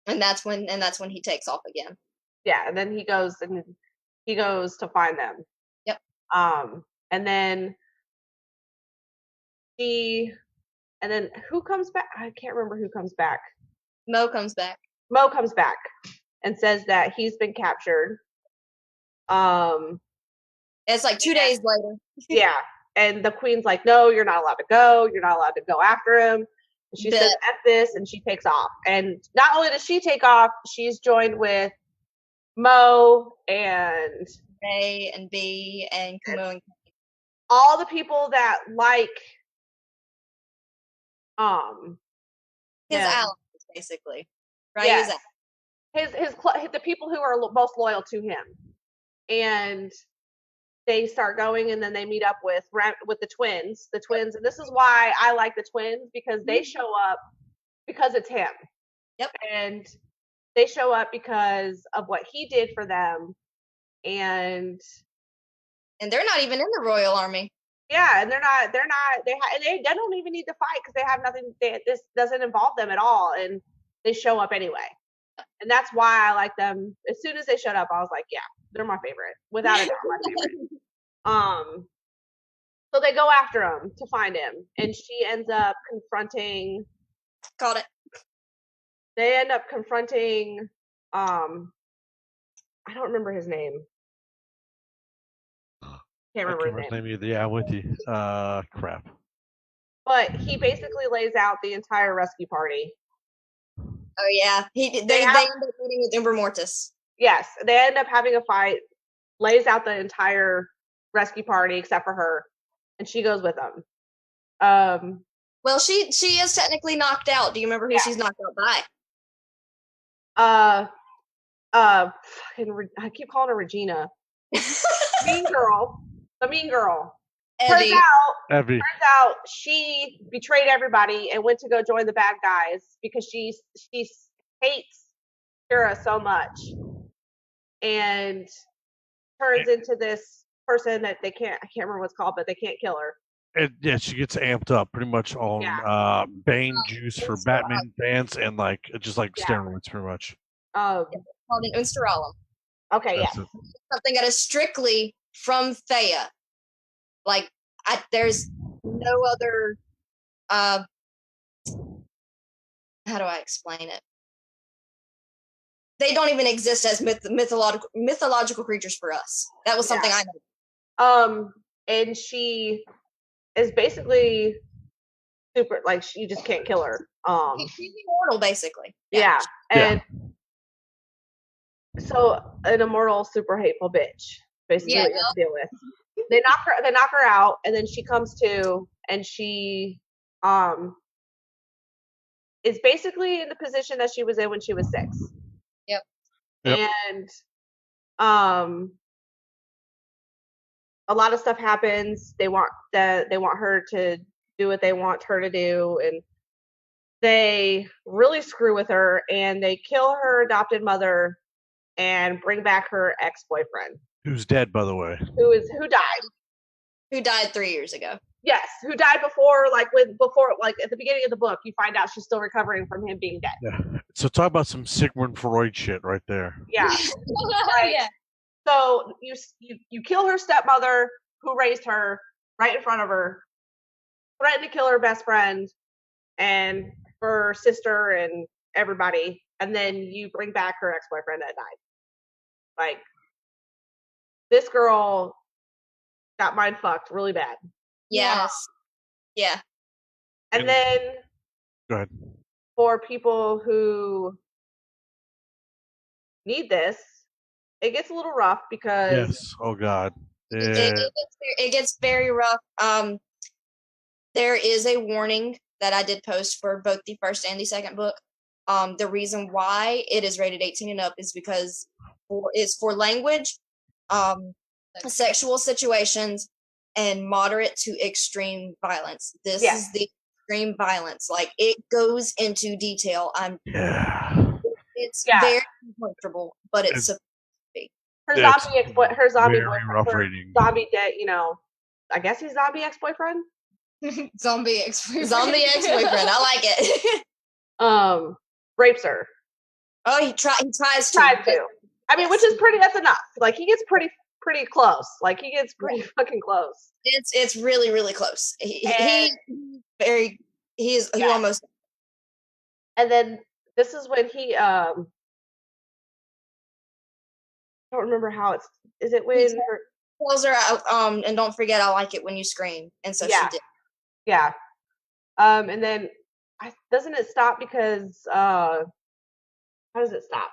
And that's when he takes off again. Yeah, and then he goes to find them. Yep. And then who comes back? I can't remember who comes back. Mo comes back and says that he's been captured. It's like 2 days later. Yeah. And the queen's like, no, you're not allowed to go. You're not allowed to go after him. And she says, F this, and she takes off. And not only does she take off, she's joined with Mo and A and B and Kumo and all the people that like his allies, basically. Yes. Ryu's The people who are most loyal to him, and they start going, and then they meet up with the twins. The twins, and this is why I like the twins, because they show up because it's him. Yep. And they show up because of what he did for them, and they're not even in the Royal Army. yeah, and they don't even need to fight because they have nothing. This doesn't involve them at all, and they show up anyway. And that's why I like them. As soon as they showed up, I was like, yeah, they're my favorite, without a doubt, my favorite. So they go after him to find him, and she ends up confronting. Called it. They end up confronting. I don't remember his name. Can't remember his name either. Yeah, I'm with you. Crap. But he basically lays out the entire rescue party. Oh yeah, they end up meeting with Umber Mortis. Yes, they end up having a fight. Lays out the entire rescue party except for her, and she goes with them. Well, she is technically knocked out. Do you remember who she's knocked out by? I keep calling her Regina. Mean girl. The mean girl. Evie. Turns out she betrayed everybody and went to go join the bad guys because she hates Kira so much, and turns into this person that I can't remember what's called, but they can't kill her. And yeah, she gets amped up pretty much on Bane juice for Batman fans and steroids pretty much. Called an Unsteralum. Okay, something that is strictly from Thea. Like, there's no other. How do I explain it? They don't even exist as mythological creatures for us. That was something I know. And she is basically super. Like, you just can't kill her. She's immortal, basically. Yeah. And so an immortal, super hateful bitch. Basically, what you have to deal with. They knock her out, and then she comes to, and she is basically in the position that she was in when she was 6. Yep. And a lot of stuff happens. They want her to do what they want her to do, and they really screw with her, and they kill her adopted mother and bring back her ex-boyfriend. Who's dead, by the way. Who died. Who died 3 years ago. Yes, who died before at the beginning of the book, you find out she's still recovering from him being dead. Yeah. So talk about some Sigmund Freud shit right there. Yeah. Yeah. So you kill her stepmother who raised her right in front of her, threaten to kill her best friend and her sister and everybody, and then you bring back her ex-boyfriend that died. Like, this girl got mind fucked really bad. Yes. Yeah. And then go ahead. For people who need this, it gets a little rough because oh god, it gets very rough. There is a warning that I did post for both the first and the second book. The reason why it is rated 18 and up is because it's for language, sexual situations, and moderate to extreme violence. This is the extreme violence. Like, it goes into detail. It's very uncomfortable, but it's supposed to be. Her zombie dead, I guess he's zombie ex-boyfriend. Zombie ex-boyfriend. I like it. Rapes her. Oh, he tries to. I mean, which is that's enough. Like, he gets pretty close. Like, he gets pretty fucking close. It's really, really close. He almost. And then this is when he I don't remember how is it when tells her and don't forget I like it when you scream, and so she did. Yeah. And then doesn't it stop because how does it stop?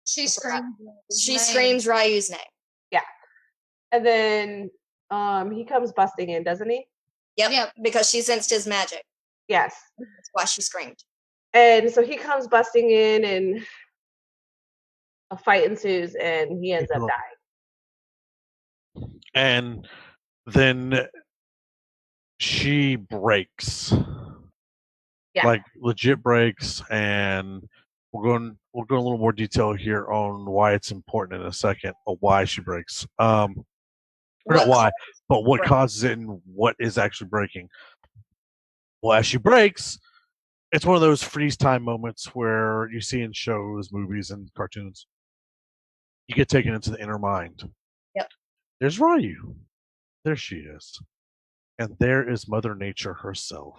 She screams Ryu's name. Yeah. And then he comes busting in, doesn't he? Yep. Because she sensed his magic. Yes. That's why she screamed. And so he comes busting in, and a fight ensues, and he ends up dying. And then she breaks. Yeah. Like legit breaks, and we'll go a little more detail here on why it's important in a second, or why she breaks. Or not why, but what causes it and what is actually breaking. Well, as she breaks, it's one of those freeze time moments where you see in shows, movies, and cartoons. You get taken into the inner mind. Yep. There's Ryu. There she is. And there is Mother Nature herself.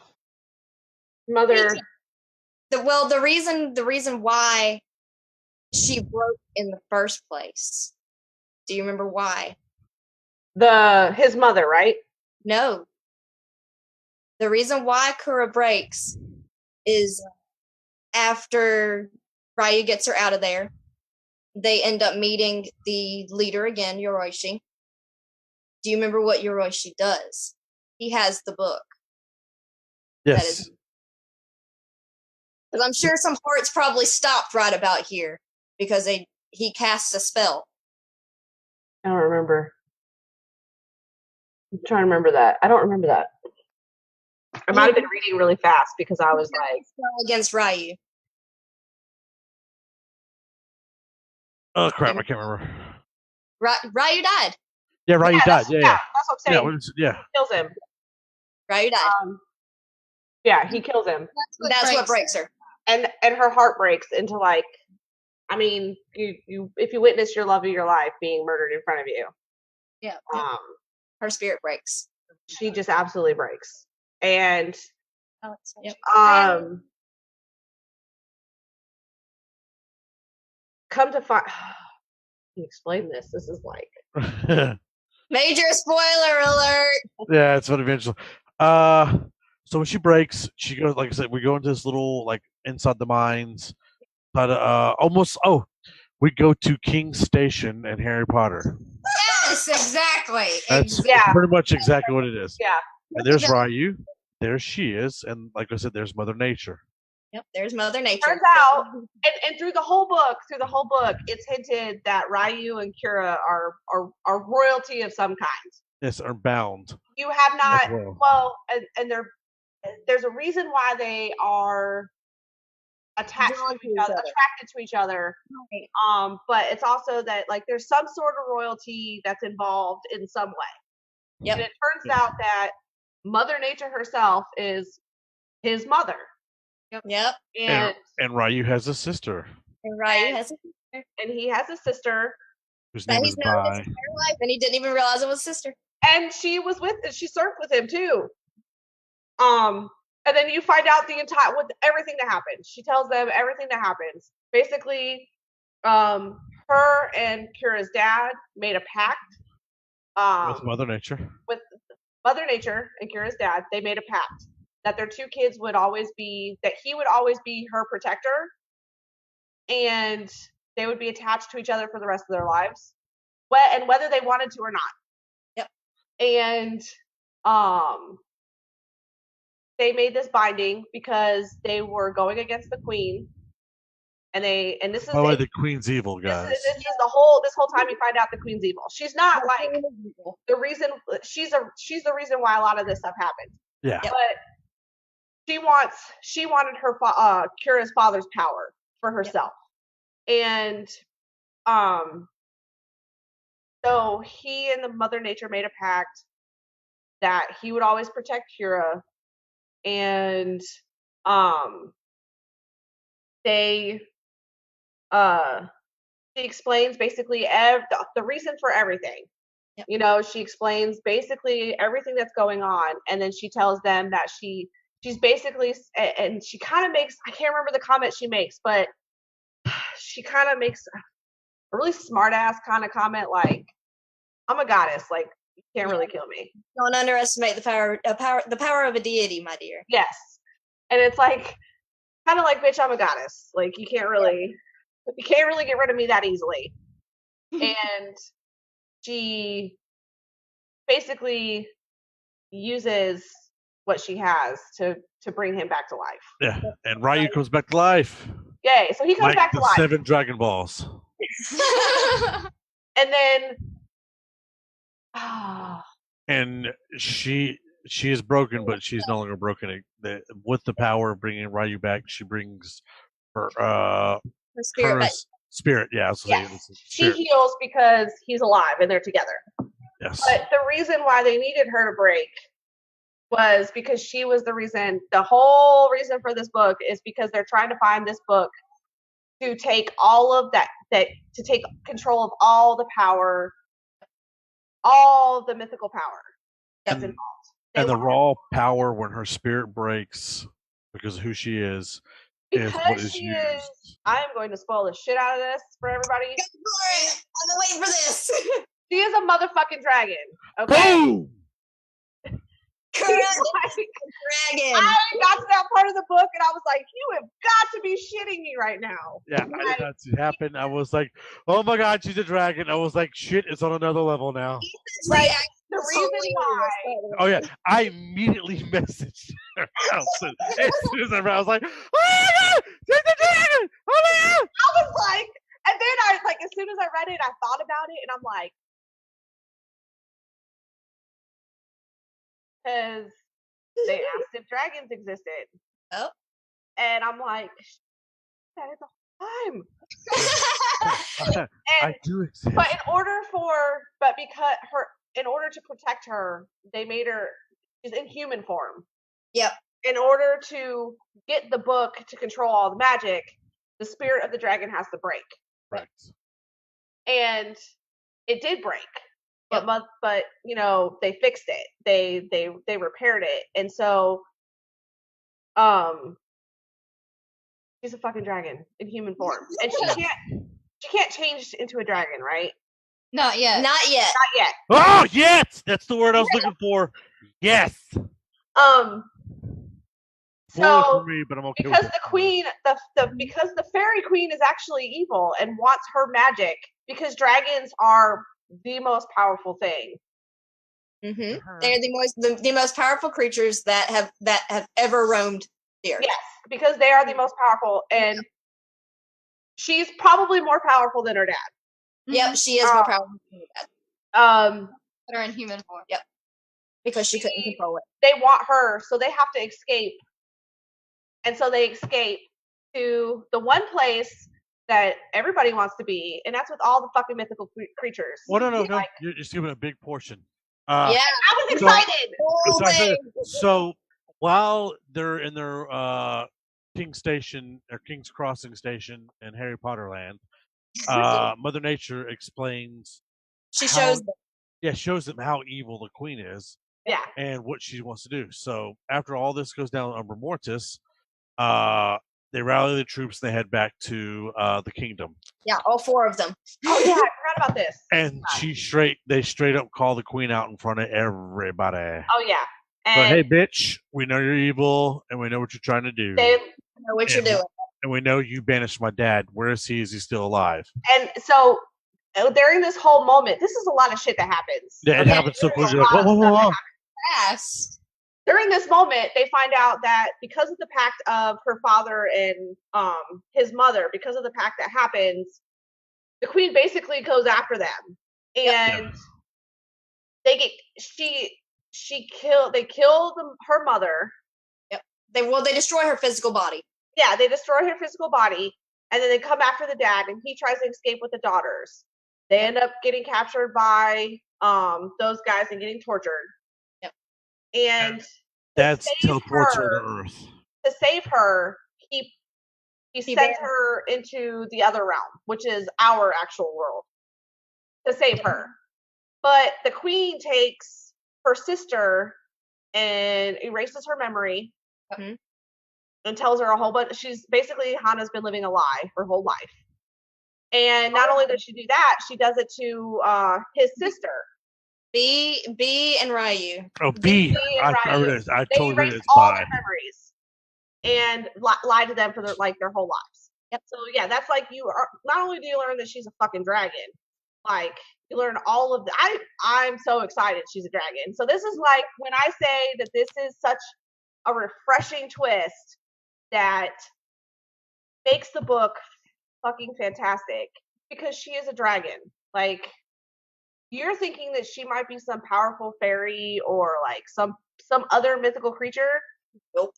Mother. The reason why she broke in the first place. Do you remember why? His mother, right? No. The reason why Kura breaks is after Ryu gets her out of there, they end up meeting the leader again, Yoroishi. Do you remember what Yoroishi does? He has the book. Yes. Because I'm sure some hearts probably stopped right about here because he casts a spell. I don't remember. I'm trying to remember that. I don't remember that. I might have been reading really fast because I was like against Ryu. Oh crap! I can't remember. Ryu died. Yeah, Ryu died. Yeah, that's what I'm saying. Yeah, he kills him. Ryu died. Yeah, he kills him. That's what breaks her. And her heart breaks into like, I mean, you if you witness your love of your life being murdered in front of you. Yeah. Her spirit breaks. She just absolutely breaks. And yep. Come to find, you explain this. This is like major spoiler alert. Yeah, it's funny eventually. So when she breaks, she goes, like I said, we go into this little like inside the mines. But we go to King's Station and Harry Potter. Yes, exactly. That's pretty much exactly what it is. Yeah. And there's Ryu. There she is, and like I said, there's Mother Nature. Yep, there's Mother Nature. Turns out, and through the whole book, it's hinted that Ryu and Kira are royalty of some kind. Yes, are bound. You have not and there's a reason why they are attracted to each other. Right. But it's also that like there's some sort of royalty that's involved in some way. Yep. And it turns out that Mother Nature herself is his mother. Yep. And Ryu has a sister. And he has a sister whose name is Bai. His entire life, and he didn't even realize it was a sister. And she served with him too. And then you find out with everything that happens. She tells them everything that happens. Basically, her and Kira's dad made a pact. With Mother Nature. With Mother Nature and Kira's dad, they made a pact that their two kids he would always be her protector, and they would be attached to each other for the rest of their lives, and whether they wanted to or not. Yep. And they made this binding because they were going against the queen, and this is the queen's evil, guys. This is this whole time you find out the queen's evil. She's not like the reason. She's the reason why a lot of this stuff happened. Yeah. But she wanted her Kira's father's power for herself. Yep. And so he and the Mother Nature made a pact that he would always protect Kira, and she explains basically the reason for everything. Yep. You know, she explains basically everything that's going on, and then she tells them that she's basically, and she kind of makes, I can't remember the comment she makes, but she kind of makes a really smart ass kind of comment like, I'm a goddess, like you can't really kill me. Don't underestimate the power of a deity, my dear. Yes. And it's like kind of like, bitch, I'm a goddess. Like you can't really get rid of me that easily. And she basically uses what she has to bring him back to life. Yeah, and Ryu comes back to life. Yay! So he comes Like back to the life, 7 Dragon Balls. and then And she is broken, but she's no longer broken. With the power of bringing Ryu back, she brings her Her spirit back. spirit. Yeah, I was yes, saying, she spirit. heals because he's alive and they're together. Yes. But the reason why they needed her to break was because she was the reason. The whole reason for this book is because they're trying to find this book to take all of that to take control of all the power, all the mythical power that's involved. And the raw power when her spirit breaks because of who she is what is she used. is. I am going to spoil the shit out of this for everybody. Go for it. I've been waiting for this. She is a motherfucking dragon. Okay. Boom! Correct. I Dragon. got to that part of the book and I was like, you have got to be shitting me right now. Yeah, I did not see it happen. I was like, oh my god, she's a dragon. I was like, shit, it's on another level now. Like, the reason why. Oh yeah, I immediately messaged her. As soon as I was like, oh my god, she's a dragon! Oh my god! I was like, and then I like as soon as I read it, I thought about it, and I'm like, because they asked if dragons existed. Oh. And I'm like, that is the whole time. I do exist. But in order to protect her, they made her she's in human form. Yep. In order to get the book to control all the magic, the spirit of the dragon has to break. Right. And it did break. But you know, they fixed it. They repaired it. And so she's a fucking dragon in human form. And she can't change into a dragon, right? Not yet. Not yet. Not yet. Oh yes! That's the word I was looking for. Yes. So for me, but I'm okay because with the queen, because the fairy queen is actually evil and wants her magic, because dragons are the most powerful thing. Mm-hmm. They're the most powerful creatures that have ever roamed the earth. Yes, because they are the most powerful, and she's probably more powerful than her dad. Yep, she is more powerful than her dad. That are in human form. Yep. Because she couldn't control it. They want her, so they have to escape. And so they escape to the one place that everybody wants to be, and that's with all the fucking mythical creatures. Well, no. You're skipping a big portion. Yeah, I was excited. So while they're in their King Station or King's Crossing Station in Harry Potter Land, Mother Nature explains. She shows them. Yeah, shows them how evil the queen is. Yeah. And what she wants to do. So after all this goes down Umbra Mortis, they rally the troops and they head back to the kingdom. Yeah, all 4 of them. Oh yeah, I forgot about this. And they straight up call the queen out in front of everybody. Oh yeah. And but hey, bitch, we know you're evil and we know what you're trying to do. They know what you're doing. And we know you banished my dad. Where is he? Is he still alive? And so during this whole moment, this is a lot of shit that happens. Yeah, it happens so quickly. Like, whoa. Fast. During this moment, they find out that because of the pact of her father and his mother, because of the pact that happens, the queen basically goes after them, and they kill her mother. Yep. They destroy her physical body. Yeah, they destroy her physical body, and then they come after the dad, and he tries to escape with the daughters. They end up getting captured by those guys and getting tortured. Yep. And that's teleports her to Earth. To save her, he sends her into the other realm, which is our actual world, to save her. But the queen takes her sister and erases her memory. Mm-hmm. And tells her a whole bunch. She's basically, Hana's been living a lie her whole life. And not only does she do that, she does it to his sister. B and Ryu. Oh, B. I totally read it. All their memories and lie to them for their whole lives. Yep. So yeah, that's like you are. Not only do you learn that she's a fucking dragon, Like, you learn all of the. I'm so excited she's a dragon. So this is like when I say that this is such a refreshing twist that makes the book fucking fantastic because she is a dragon. Like, you're thinking that she might be some powerful fairy or like some other mythical creature. Nope.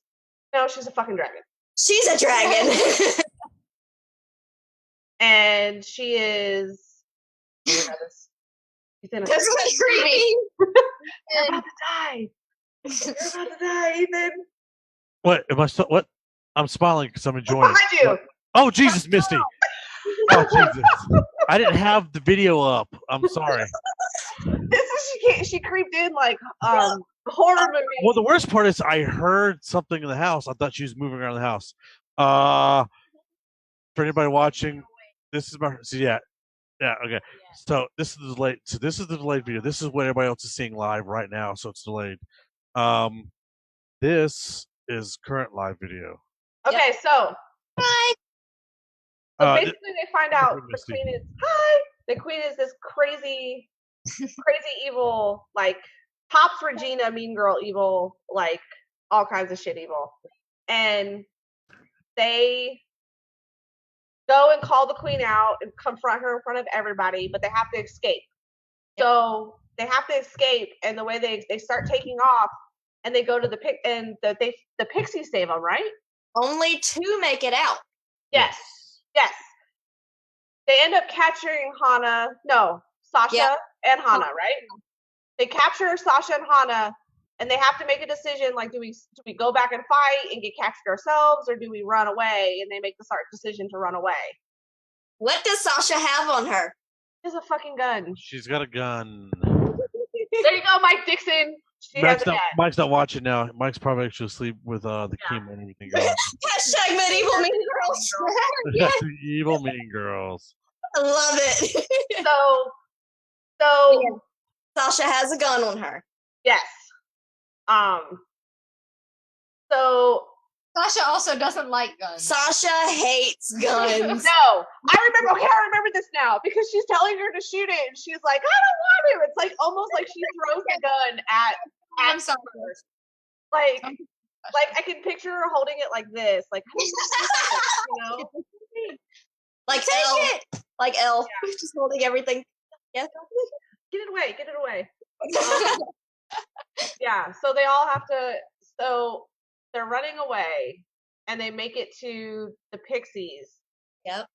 No, she's a fucking dragon. She's a dragon. And she is. Oh my God, she's in a. That's what's creepy. You're about to die. You're about to die, Ethan. What am I still? What? I'm smiling because I'm enjoying it. Behind you. Oh Jesus, Misty! Oh Jesus! I didn't have the video up. I'm sorry. She creeped in like horror movie. Well, the worst part is I heard something in the house. I thought she was moving around the house. For anybody watching, this is my. So yeah, okay. So this is the delayed. So this is the delayed video. This is what everybody else is seeing live right now. So it's delayed. This is current live video. Okay, so Hi. So basically, they find out the queen is The queen is this crazy evil, like Pops Regina, Mean Girl evil, like all kinds of shit evil, and they go and call the queen out and confront her in front of everybody, but they have to escape. Yep. So they have to escape, and the way they start taking off, and they go to the pixies save them, right? Only 2 make it out. Yes. They end up capturing Sasha and Hana, right? They capture Sasha and Hana, and they have to make a decision, like, do we go back and fight and get captured ourselves, or do we run away? And they make the decision to run away. What does Sasha have on her? She has a fucking gun. She's got a gun. There you go, Mike Dixon. Mike's not watching now. Mike's probably actually asleep with the chemo and everything going. Hashtag medieval mean girls. Yes. Evil mean girls. I love it. So yeah. Sasha has a gun on her. Yes. So Sasha also doesn't like guns. Sasha hates guns. No, I remember this now because she's telling her to shoot it, and she's like, "I don't want to." It's like almost like she throws the gun at Sasha. Like I can picture her holding it like this, like you know, like Elle, like Elle, just holding everything. Yeah, get it away. Yeah, so they all have to. So they're running away, and they make it to the pixies. Yep.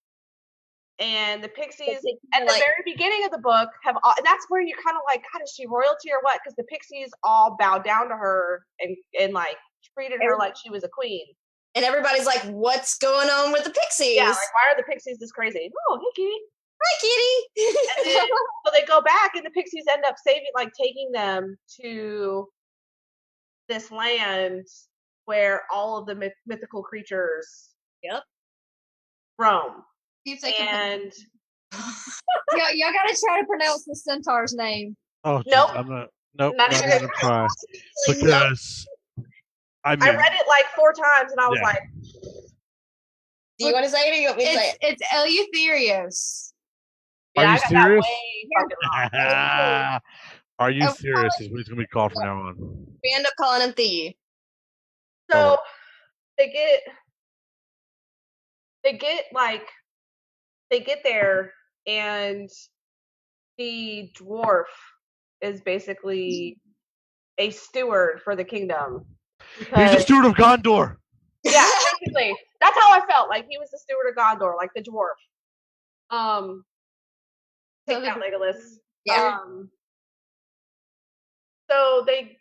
And the pixies, at the very beginning of the book, and that's where you kind of like, God, is she royalty or what? Because the pixies all bowed down to her and like treated her like she was a queen. And everybody's like, "What's going on with the pixies?" Yeah, like, why are the pixies this crazy? Oh, hey, kitty. Hi, kitty. And then, so they go back, and the pixies end up taking them to this land where all of the mythical creatures roam. And y'all gotta try to pronounce the centaur's name. Oh, nope. Not gonna try because I read it like 4 times, and I was like, "Do you want to say it, or you want me to say it?" It's Eleutherios. Are you serious? Are you serious? Is what he's gonna be called from now on. We end up calling him Thea. So they get there, and the dwarf is basically a steward for the kingdom. He's a steward of Gondor. Yeah, basically. That's how I felt. Like he was the steward of Gondor, like the dwarf. Take that, Legolas. Yeah. So they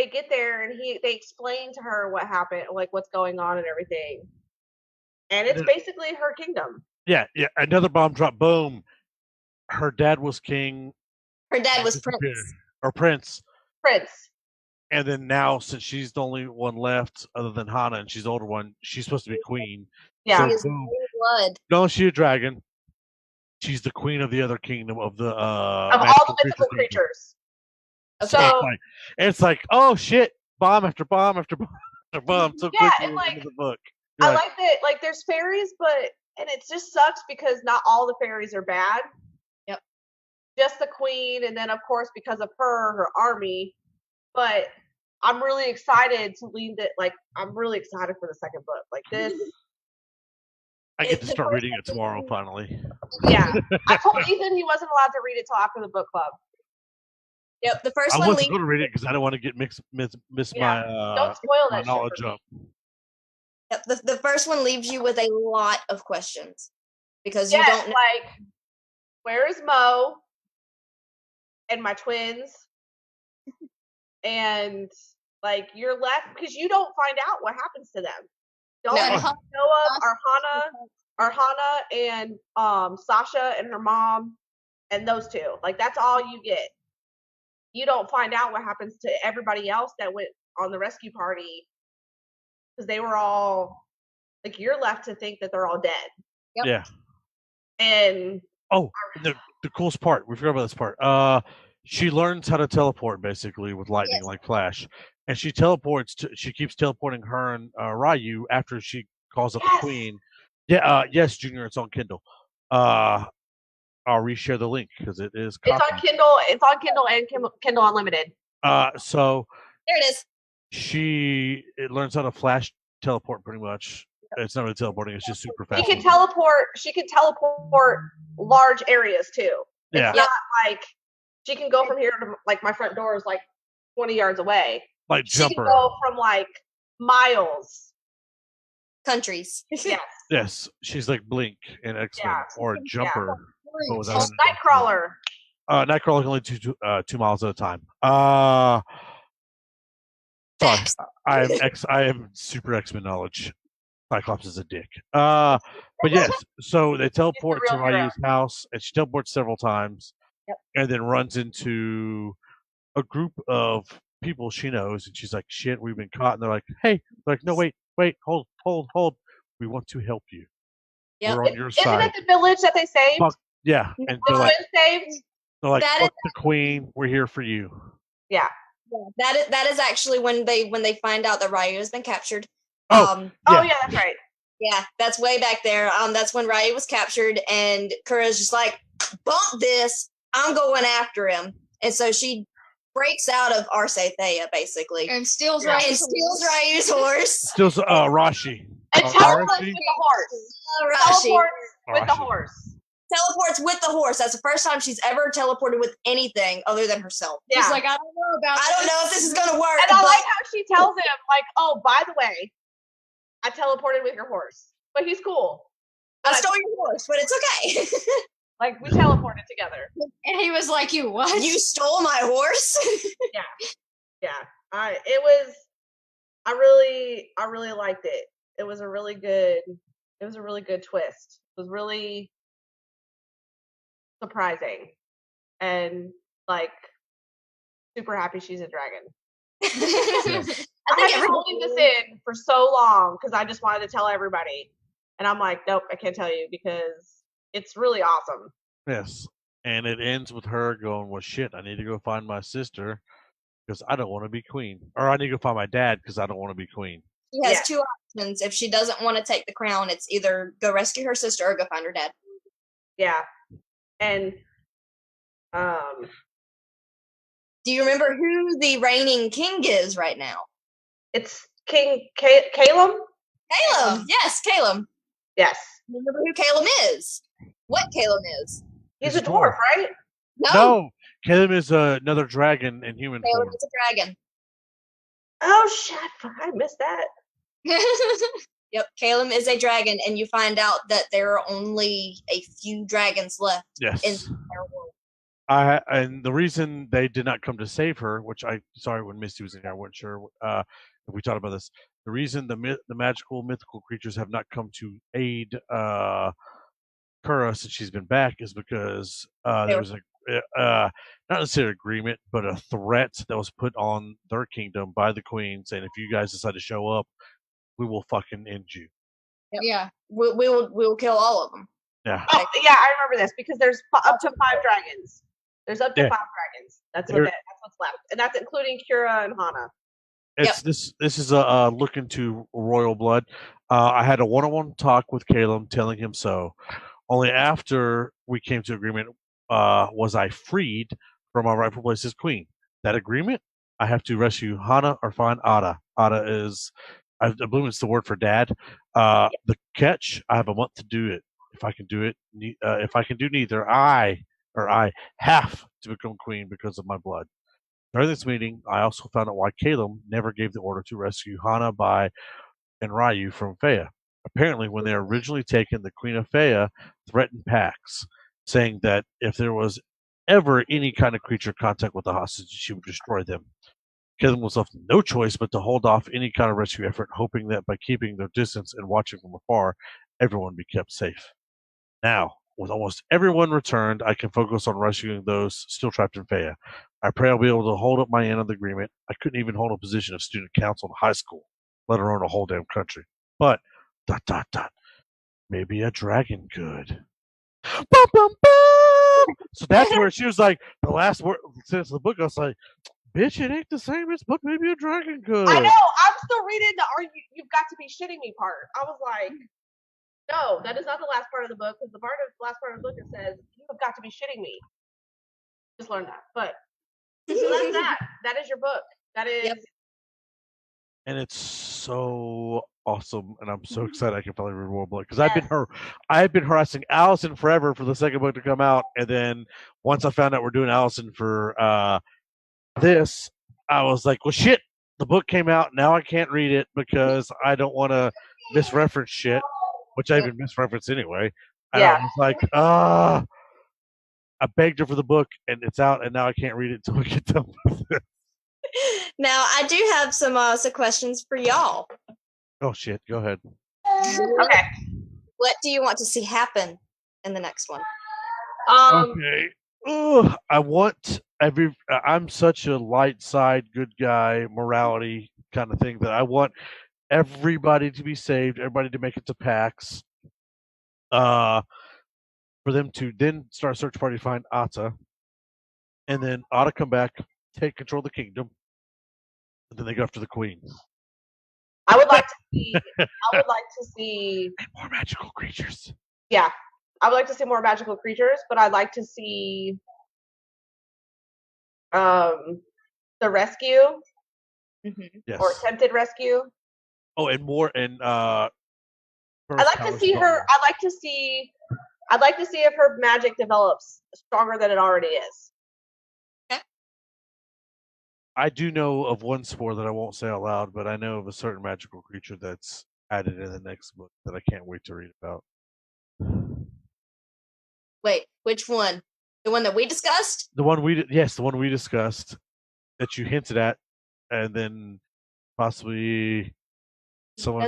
get there, and they explain to her what happened, like what's going on and everything. And it's basically her kingdom. Yeah. Another bomb drop. Boom. Her dad was king. Her dad was prince. Or prince. Prince. And then now, since she's the only one left, other than Hana, and she's the older one, she's supposed to be queen. Yeah. So, blood. No, she's a dragon. She's the queen of the other kingdom of the of all the mythical creatures. So it's like, oh shit, bomb after bomb after bomb after bomb. So quickly and like, into the book. I like that. Like, there's fairies, and it just sucks because not all the fairies are bad. Yep. just the queen, and then of course because of her army. But I'm really excited to lead it. Like I'm really excited for the second book. Like this. I get to start reading it tomorrow finally. Yeah, I told Ethan he wasn't allowed to read it till after the book club. Yep, the first I one wasn't leaves. going to read it because I don't want to get miss Yeah. my Don't spoil my that shit knowledge for me. up. Yep, the first one leaves you with a lot of questions because you Yes, don't know. like where is Mo and my twins? And like you're left because you don't find out what happens to them. Don't No, Noah, Arhana, and Sasha and her mom and those two. Like that's all you get. You don't find out what happens to everybody else that went on the rescue party because they were all like you're left to think that they're all dead. Yep. Yeah. And the coolest part, we forgot about this part. She learns how to teleport basically with lightning, Yes. like Flash, and she keeps teleporting her and Ryu after she calls up the queen. Yeah, yes, Junior, it's on Kindle. I'll reshare the link because it is it's copied. on Kindle. It's on Kindle and Kindle Unlimited. So there it is. it learns how to Flash teleport pretty much. It's not really teleporting; it's just super fast. She can teleport large areas too. Yeah. It's not like she can go from here to like my front door is like 20 yards away. Like She Jumper. can go from like miles. Countries. Yeah. Yes, she's like Blink in X-Men or Jumper. What was that? Nightcrawler. Nightcrawler only 2 miles at a time. Sorry, I am super X-Men knowledge. Cyclops is a dick. But yes, so they teleport to Ryu's house, and she teleports several times, and then runs into a group of people she knows, and she's like, "Shit, we've been caught." And they're like, "Hey," they're like, "No, wait, hold. We want to help you. Yep. We're on your Isn't side." it the village that they saved? Fuck, yeah, and The they're like, saved? "Fuck the queen. We're here for you." Yeah. Yeah, that is actually when they find out that Ryu has been captured. Oh yeah, that's right. Yeah, that's way back there. That's when Ryu was captured, and Kura's just like, bump this, I'm going after him. And so she breaks out of Arce Thea, basically. And steals Ryu's horse. Steals Rashi. And teleports with the horse. Teleports with the horse. Teleports with the horse. That's the first time she's ever teleported with anything other than herself. Yeah. She's like, I don't know if this is gonna work. And I like how she tells him, like, oh, by the way, I teleported with your horse. But he's cool. I stole your horse, but it's okay. Like, we teleported together. And he was like, you what? You stole my horse? Yeah. I really liked it. It was a really good twist. It was really surprising. And like super happy she's a dragon. I have been holding this in for so long because I just wanted to tell everybody. And I'm like, nope, I can't tell you because it's really awesome. Yes. And it ends with her going, well, shit, I need to go find my sister because I don't want to be queen. Or I need to go find my dad because I don't want to be queen. She has two options. If she doesn't want to take the crown, it's either go rescue her sister or go find her dad. Yeah. And do you remember who the reigning king is right now? It's King Calum? Calum. Yes, Calum. Yes. Remember who Calum is? What Calum is? He's a dwarf, right? No. Calum is another dragon in human form. Calum is a dragon. Oh, shit. I missed that. Yep, Calum is a dragon, and you find out that there are only a few dragons left in the entire world. And the reason they did not come to save her, which when Misty was in here, I wasn't sure if we talked about this. The reason the magical, mythical creatures have not come to aid Kura since she's been back is because there was not necessarily agreement, but a threat that was put on their kingdom by the queen, saying if you guys decide to show up, we will fucking end you. Yep. Yeah, we will kill all of them. Yeah. Oh, yeah, I remember this because there's up to 5 dragons. There's up to 5 dragons. That's what's left, and that's including Kura and Hana. This is a look into royal blood. I had a one-on-one talk with Caleb, telling him so. Only after we came to agreement, was I freed from my rightful place as queen. That agreement, I have to rescue Hana or find Ada. Ada is, I believe it's the word for dad. The catch, I have a month to do it. If I can do it, if I can do neither, I have to become queen because of my blood. During this meeting, I also found out why Caleb never gave the order to rescue Hana and Ryu from Fea. Apparently, when they were originally taken, the Queen of Fea threatened Pax, saying that if there was ever any kind of creature contact with the hostages, she would destroy them. Caleb was left no choice but to hold off any kind of rescue effort, hoping that by keeping their distance and watching from afar, everyone would be kept safe. Now, with almost everyone returned, I can focus on rescuing those still trapped in Fea. I pray I'll be able to hold up my end of the agreement. I couldn't even hold a position of student council in high school, let alone a whole damn country. But, ... maybe a dragon could. Bum, bum, bum! So that's where she was like, the last word since the book, I was like, bitch, it ain't the same as, but maybe a dragon could. I know. I'm still reading the you've got to be shitting me part. I was like, no, that is not the last part of the book, because the last part of the book, it says, you have got to be shitting me. Just learned that. But so that's that. That is your book. That is. Yep. And it's so awesome, and I'm so excited I can finally read more book, because I've been harassing Allison forever for the second book to come out, and then once I found out we're doing Allison for this, I was like, well, shit, the book came out, now I can't read it because I don't want to misreference shit, which I even misreference anyway. And I was like, I begged her for the book, and it's out, and now I can't read it until we get done with it. Now, I do have some questions for y'all. Oh, shit. Go ahead. Okay. What do you want to see happen in the next one? Okay. Ugh, I'm such a light side, good guy, morality kind of thing that I want everybody to be saved, everybody to make it to PAX. For them to then start a search party to find Ata. And then Ata come back, take control of the kingdom. And then they go after the queen. I would like to see more magical creatures. Yeah. I would like to see more magical creatures, but I'd like to see the rescue. Mm-hmm. Yes. Or attempted rescue. Oh, and more I'd like to see her I'd like to see if her magic develops stronger than it already is. Okay. I do know of one spore that I won't say out loud, but I know of a certain magical creature that's added in the next book that I can't wait to read about. Wait, which one? The one that we discussed? The one we discussed that you hinted at, and then possibly someone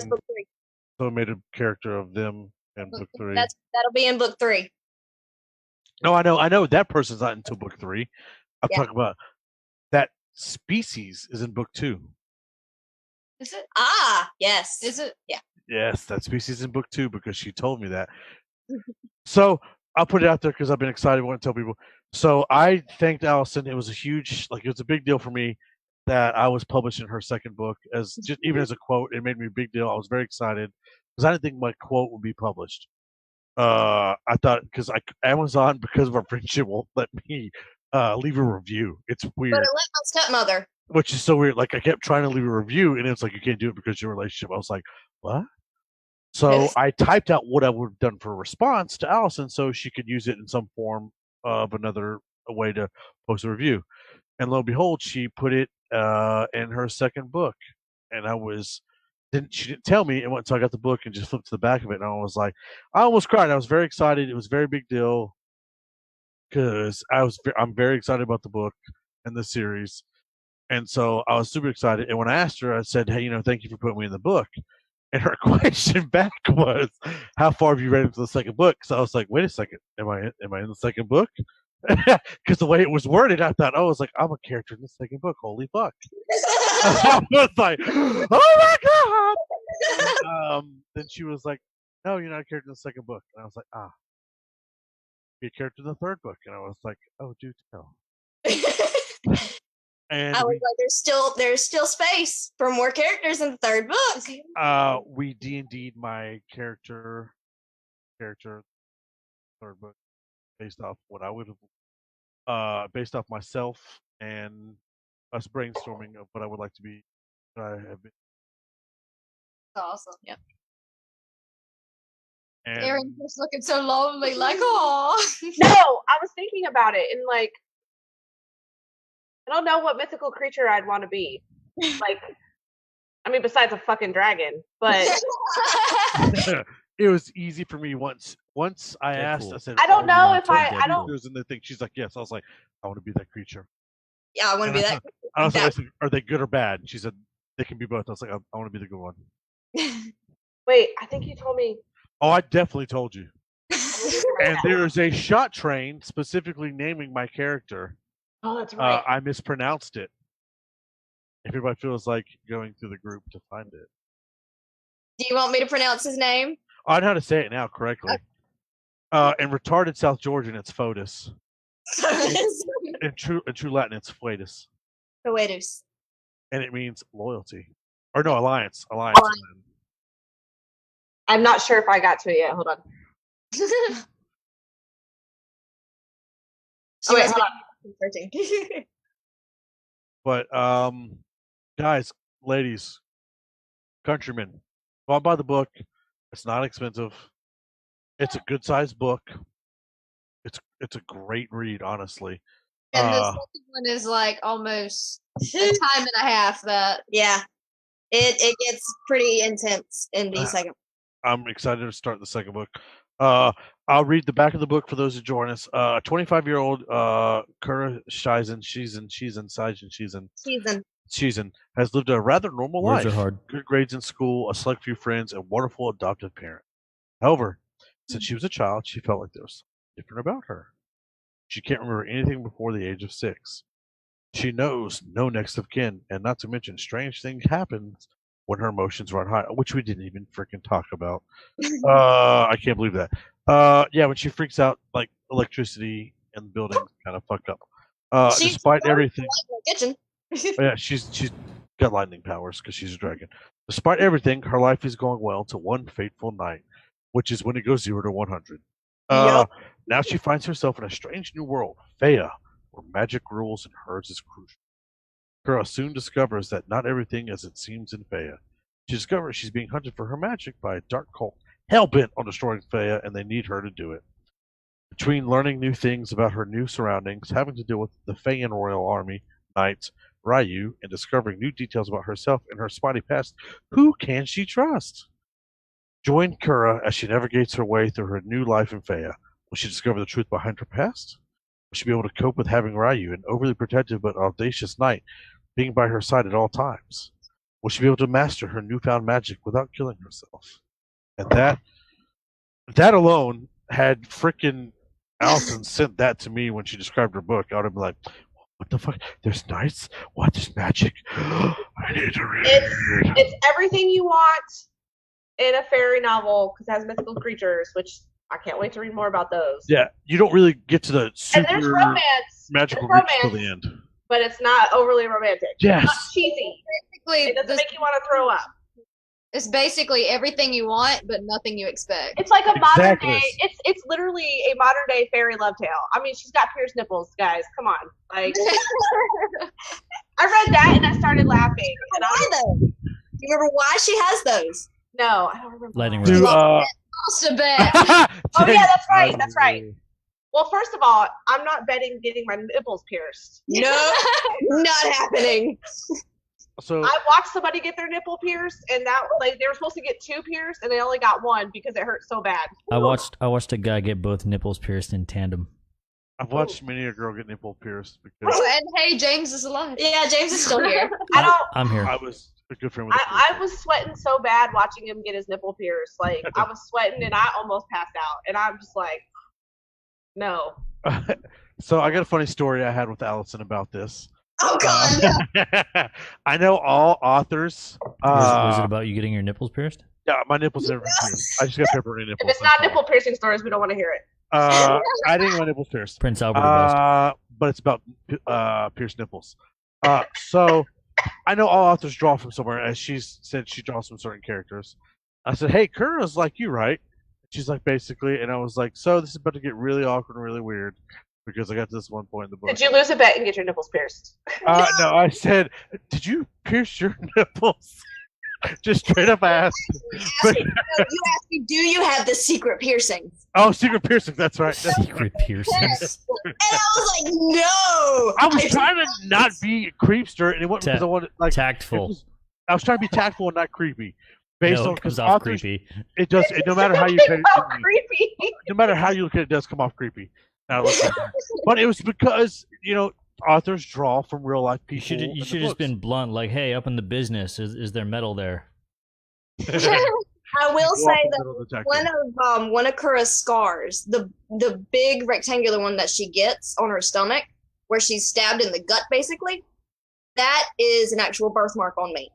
made a character of them in book 3. That'll be in book 3. No, I know that person's not until book 3. I'm talking about that species is in book 2. Is it? Ah, yes. Is it? Yeah. Yes, that species is in book 2 because she told me that. So I'll put it out there because I've been excited. I want to tell people. So I thanked Allison. It was a big deal for me that I was publishing her second book even as a quote. It made me a big deal. I was very excited because I didn't think my quote would be published. I thought because Amazon, because of our friendship, won't let me leave a review. It's weird. But it let my stepmother. Which is so weird. Like I kept trying to leave a review, and it's like you can't do it because of your relationship. I was like, what? So I typed out what I would have done for a response to Allison so she could use it in some form of a way to post a review. And lo and behold, she put it in her second book. And she didn't tell me. And so I got the book and just flipped to the back of it. And I was like, I almost cried. I was very excited. It was a very big deal because I'm very excited about the book and the series. And so I was super excited. And when I asked her, I said, hey, thank you for putting me in the book. And her question back was, how far have you read into the second book? So I was like, wait a second, am I in the second book? Because the way it was worded, I thought, I was like, I'm a character in the second book. Holy fuck. I was like, oh my God. Then she was like, no, you're not a character in the second book. And I was like, be a character in the third book. And I was like, oh, do tell. And I was like, there's still space for more characters in the third book. We D&D'd my character third book based off what I would have based off myself and us brainstorming of what I would like to be. I have been. Awesome. Yep. And Aaron's just looking so lonely, like, oh. No, I was thinking about it, and like, I don't know what mythical creature I'd want to be. Like, I mean, besides a fucking dragon, but it was easy for me once I asked. Deadpool. I said, I don't know want if to I Deadpool. don't. There's in the thing. She's like, yes. I was like, I want to be that creature. Yeah, I want to be that. I was that- like, are they good or bad? And she said they can be both. I was like, I want to be the good one. Wait, I think you told me. Oh, I definitely told you. And there is a shot train specifically naming my character. Oh, that's right. I mispronounced it. Everybody feels like going through the group to find it. Do you want me to pronounce his name? I know how to say it now correctly. In retarded South Georgian, it's Foetus. In true Latin, it's Foetus. Coetus. And it means loyalty. Or no, alliance. Alliance. I'm not sure if I got to it yet. Hold on. She wait, was hold searching. But guys, ladies, countrymen, go out buy the book. It's not expensive. It's a good sized book. It's a great read, honestly. And the second one is like almost a time and a half that. Yeah. It gets pretty intense in the second. I'm excited to start the second book. I'll read the back of the book for those who join us. 25-year-old Kura Shizen has lived a rather normal Words life. are hard. Good grades in school, a select few friends, and wonderful adoptive parent. However, since she was a child, she felt like there was something different about her. She can't remember anything before the age of 6. She knows no next of kin, and not to mention strange things happen when her emotions run high, which we didn't even freaking talk about. I can't believe that. Yeah, when she freaks out, like electricity and the building kind of fucked up. Despite everything, kitchen. yeah, she's got lightning powers because she's a dragon. Despite everything, her life is going well until one fateful night, which is when it goes 0 to 100. Now she finds herself in a strange new world, Fea, where magic rules and hers is crucial. Kura soon discovers that not everything as it seems in Fea. She discovers she's being hunted for her magic by a dark cult, hell-bent on destroying Fea, and they need her to do it. Between learning new things about her new surroundings, having to deal with the Fean Royal Army, knights, Ryu, and discovering new details about herself and her spotty past, who can she trust? Join Kura as she navigates her way through her new life in Fea. Will she discover the truth behind her past? Will she be able to cope with having Ryu, an overly protective but audacious knight, being by her side at all times? Will she be able to master her newfound magic without killing herself? And that alone, had frickin' Allison sent that to me when she described her book, I would have been like, what the fuck? There's knights? What? There's magic? I need to read. It's everything you want in a fairy novel because it has mythical creatures, which I can't wait to read more about those. Yeah, you don't really get to the And there's super romance. magical There's creatures till the romance. end. But it's not overly romantic. Yes. It's not cheesy. Basically, It doesn't make you want to throw up. it's basically everything you want, but nothing you expect. It's like a modern Exactly. day. It's literally a modern day fairy love tale. I mean, she's got pierced nipples, guys. Come on, like I read that and I started laughing. And Why though? Do you remember why she has those? no, I don't remember. Lightning why. round. Lost a bet. Oh yeah, that's right. That's right. Well, first of all, I'm not betting getting my nipples pierced. No, not happening. So I watched somebody get their nipple pierced, and that like they were supposed to get 2 pierced, and they only got 1 because it hurt so bad. I watched a guy get both nipples pierced in tandem. I've watched many a girl get nipple pierced because Oh, and hey, James is alive. Yeah, James is still here. I'm here. I was a good friend with I was sweating so bad watching him get his nipple pierced. Like I was sweating, and I almost passed out. And I'm just like, no. So I got a funny story I had with Allison about this. Oh God. I know all authors. Was it about you getting your nipples pierced? Yeah, my nipples never been pierced. I just got pepperoni nipples. If it's not nipple piercing stories, we don't want to hear it. I didn't get my nipples pierced. Prince Albert the best. But it's about pierced nipples. So I know all authors draw from somewhere, as she said she draws from certain characters. I said, hey, Kura's like you, right? She's like, basically, and I was like, so this is about to get really awkward and really weird. because I got to this one point in the book. Did you lose a bet and get your nipples pierced? No, I said, did you pierce your nipples? Just straight up asked. But, You asked me, do you have the secret piercings? oh, secret piercings. That's right. Secret piercings. And I was like, no. I was trying to not be a creepster, and it wasn't because I wanted like Tactful. I was trying to be tactful and not creepy. Based No, on it comes because off authors, creepy. it does. No matter how you It's look at so it, creepy. no matter how you look at it, it does come off creepy. Now, but it was because authors draw from real life You people. should have just been blunt, like, "Hey, up in the business, is there metal there?" I will say that one of Kura's scars, the big rectangular one that she gets on her stomach, where she's stabbed in the gut, basically, that is an actual birthmark on me.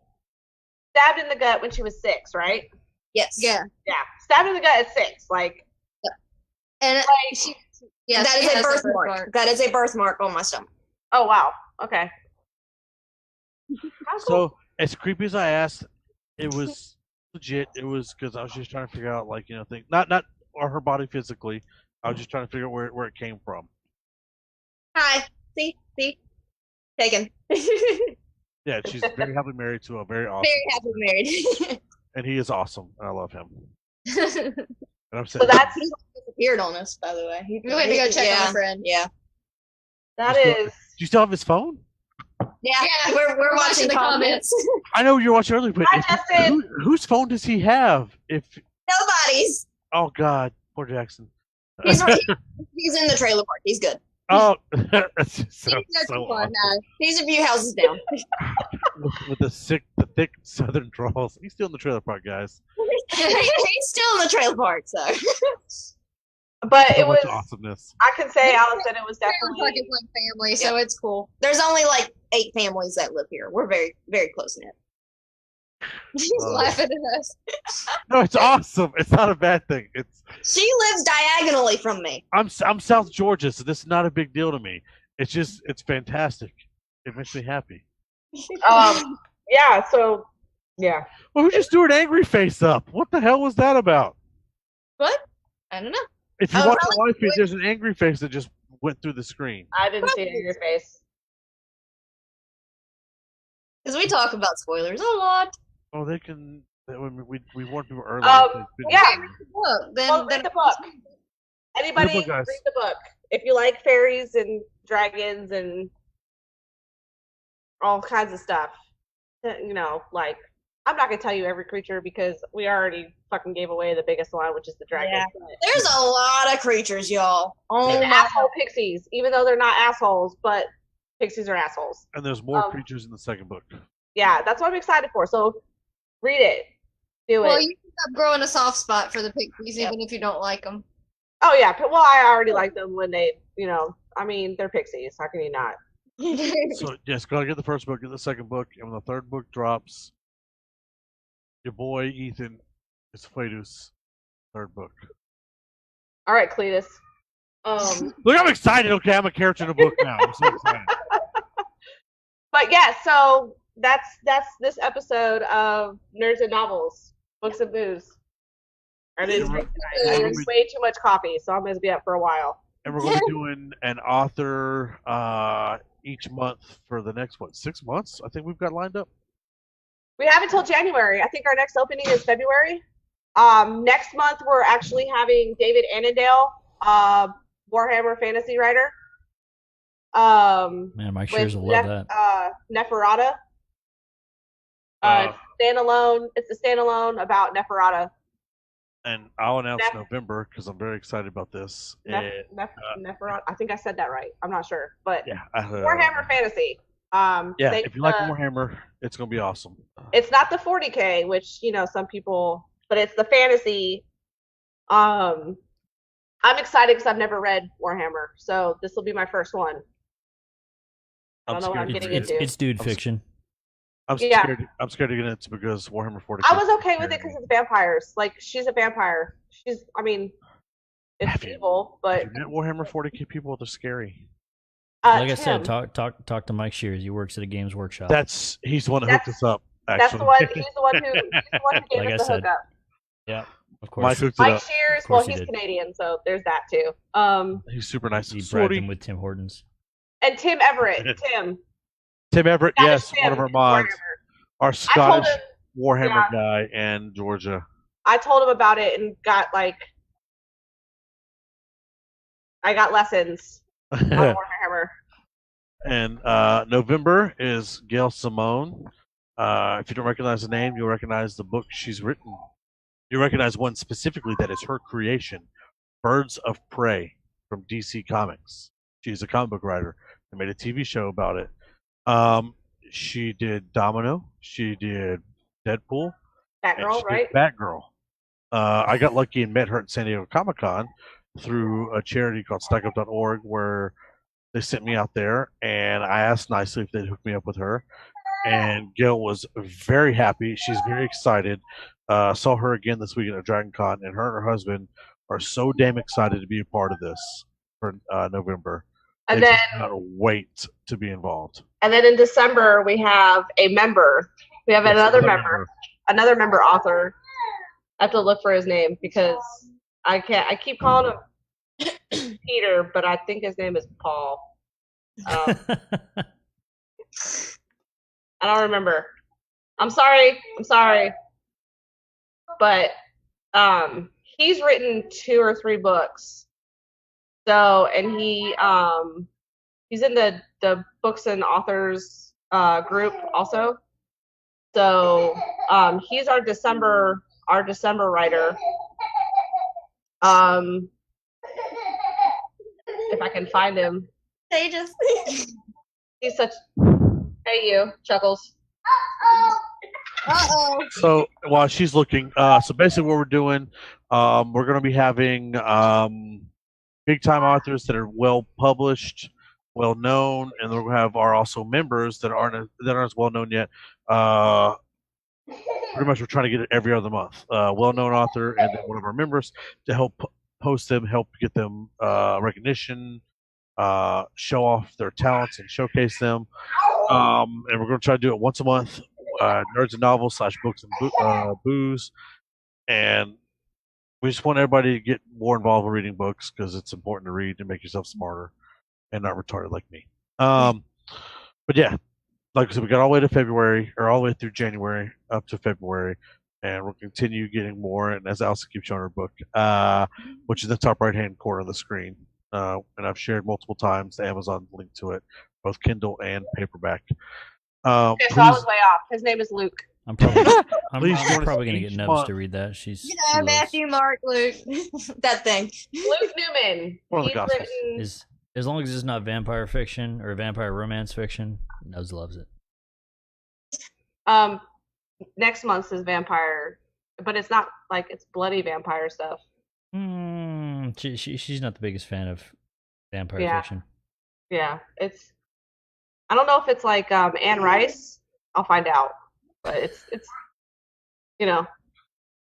Stabbed in the gut when she was 6, right? Yes. Yeah. Yeah, stabbed in the gut at 6. Like, And She, that she is a has birthmark. That is a birthmark on my stomach. oh wow, okay. How cool. So as creepy as I asked, it was legit. It was because I was just trying to figure out, like, things, not or her body physically. I was just trying to figure out where it came from. Hi. See, taken. Yeah, she's very happily married to a very awesome, Very happily married. and he is awesome, and I love him. He And I'm saying, So that's disappeared on us, by the way. We went to go check on a friend. Yeah. that do is. you still have his phone? Yeah, Yeah, we're watching the comments. I know you were watching earlier, but Hi, Justin. whose phone does he have? Nobody's. Oh God, poor Jackson. He's in the trailer park. He's good. Oh, that's just so, That's so fun. awesome. He's a few houses down. With the thick southern drawls. He's still in the trailer park, guys. He's still in the trailer park, so. But So it was. much awesomeness. I can say, Allison, it was Trailer park definitely. is like family, so it's cool. There's only like 8 families that live here. We're very, very close knit. She's Oh. laughing at us. No, it's awesome. It's not a bad thing. She lives diagonally from me. I'm South Georgia, so this is not a big deal to me. It's fantastic. It makes me happy. Yeah. So. Yeah. Well, who just threw an angry face up? What the hell was that about? What? I don't know. If you Oh, watch really? the live feed, there's an angry face that just went through the screen. I didn't see it in your face. Because we talk about spoilers a lot. Oh, they can. We warned people earlier. Yeah. Look, Well, read the book. Anybody Read the book, guys. read the book. If you like fairies and dragons and all kinds of stuff, like, I'm not gonna tell you every creature because we already fucking gave away the biggest one, which is the dragon. Yeah. There's a lot of creatures, y'all. Oh And my asshole pixies, even though they're not assholes, but pixies are assholes. And there's more creatures in the second book. Yeah, that's what I'm excited for. So read it. Do Well, it. you end up growing a soft spot for the pixies, Yep. even if you don't like them. Oh yeah, well I already like them when they, they're pixies. How can you not? So yes, gotta get the first book, get the second book, and when the third book drops, your boy Ethan is Flatus, third book. All right, Cletus. Look, I'm excited. Okay, I'm a character in the book now. I'm so excited. But yeah, so that's this episode of Nerds and Novels, Books and Booze. I didn't drink tonight. I drank way too much coffee, so I'm gonna be up for a while. And we're going to be doing an author each month for the next 6 months. I think we've got lined up. We have until January. I think our next opening is February. Next month we're actually having David Annandale, Warhammer fantasy writer. Man, Mike Shears will love that. Neferata. It's a standalone about Neferata. And I'll announce November because I'm very excited about this. Neferata. I think I said that right. I'm not sure, but Yeah. Warhammer fantasy. Yeah, if you like Warhammer, it's going to be awesome. It's not the 40K, which some people, but it's the fantasy. I'm excited because I've never read Warhammer, so this will be my first one. I don't know what I'm getting into. It's dude fiction. I'm scared. I'm scared to get into because Warhammer 40K. I was okay with it because it's vampires. Like, she's a vampire. It's evil, but Have you met Warhammer 40K people? They're scary. Like I said, talk to Mike Shears. He works at a Games Workshop. He's the one that hooked us up. Actually. That's the one. He's the one who gave Like us I the said. hookup. Yeah. Of Mike course. hooked it Mike up. Shears, course well, he he's did. Canadian, so there's that too. He's super nice. He bribed Sorry. him with Tim Hortons. And Tim Everett. Tim. Tim Everett, Scottish yes, Tim one of our in mods. Warhammer. Our I told Scottish him, Warhammer guy in Georgia. I told him about it and got I got lessons on Warhammer. And November is Gail Simone. If you don't recognize the name, you'll recognize the book she's written. You recognize one specifically that is her creation, Birds of Prey from DC Comics. She's a comic book writer and made a TV show about it. She did Domino. She did Deadpool. Batgirl, right? Batgirl. I got lucky and met her at San Diego Comic-Con through a charity called StackUp.org where they sent me out there, and I asked nicely if they'd hook me up with her. And Gail was very happy. She's very excited. Saw her again this weekend at Dragon Con, and her husband are so damn excited to be a part of this for November. And They then cannot wait to be involved. And then in December we have a member. We have another member author. I have to look for his name because I keep calling him Peter, but I think his name is Paul. I don't remember. I'm sorry. But he's written 2 or 3 books. So, and he's in the books and authors group also. So he's our December writer. If I can find him. They just He's such. Hey, you Chuckles. Uh-oh. So while she's looking, so basically what we're doing, we're going to be having big time authors that are well published, well known, and then we're going to have our also members that aren't as well known yet. Pretty much we're trying to get it every other month. Well known author and then one of our members to help post them, help get them recognition, show off their talents and showcase them. And we're going to try to do it once a month. Nerds and novels / books and booze, and we just want everybody to get more involved in reading books because it's important to read and make yourself smarter and not retarded like me. But yeah, like I said, we got all the way to February, or all the way through January up to February, and we'll continue getting more. And as Allison keeps showing her book, which is the top right hand corner of the screen, and I've shared multiple times the Amazon link to it, both Kindle and paperback. Okay, so I was way off. His name is Luke. I'm probably Please join us going to get each Nubs month. to read that. She Yeah, loves- Matthew, Mark, Luke. That thing. Luke Newman. One of the He's Gospels. written. is as long as it's not vampire fiction or vampire romance fiction, Nubs loves it. Next month's is vampire, but it's not like it's bloody vampire stuff. She's not the biggest fan of vampire Yeah. fiction. Yeah, it's. I don't know if it's like Anne Rice. I'll find out, but it's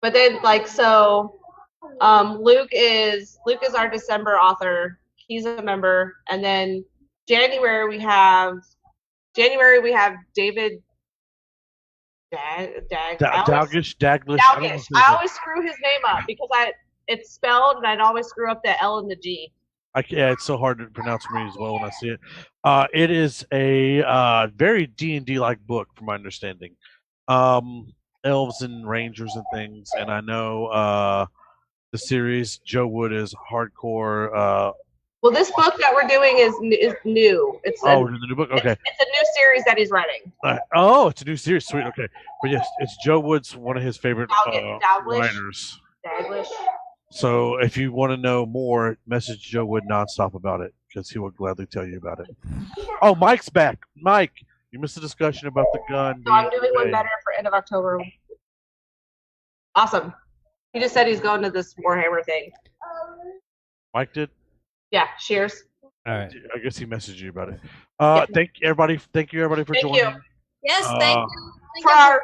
But then Luke is our December author. He's a member, and then January we have David Daglish. I always screw his name up because it's spelled and I'd always screw up the L and the G. Yeah, it's so hard to pronounce for me as well when I see it. It is a very D&D like book, from my understanding. Elves and rangers and things, and I know the series Joe Wood is hardcore. Well, this book that we're doing is new. It's the new book. Okay. It's a new series that he's writing. It's a new series. Sweet. Okay, but yes, it's Joe Wood's one of his favorite writers. Daglish. So if you want to know more, message Joe Wood nonstop about it because he will gladly tell you about it. Oh, Mike's back. Mike, you missed the discussion about the gun. So I'm doing one better for end of October. Awesome. He just said he's going to this Warhammer thing. Mike did? Yeah, cheers. All right. I guess he messaged you about it. Thank you everybody for joining. You. Yes, thank you.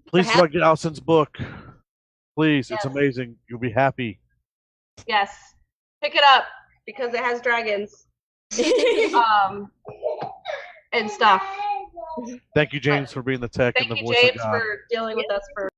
Please go get Allison's book. Please, it's amazing. You'll be happy. Yes. Pick it up because it has dragons. And stuff. Thank you, James, for being the tech and the voice Thank you, of James, God. for dealing with us for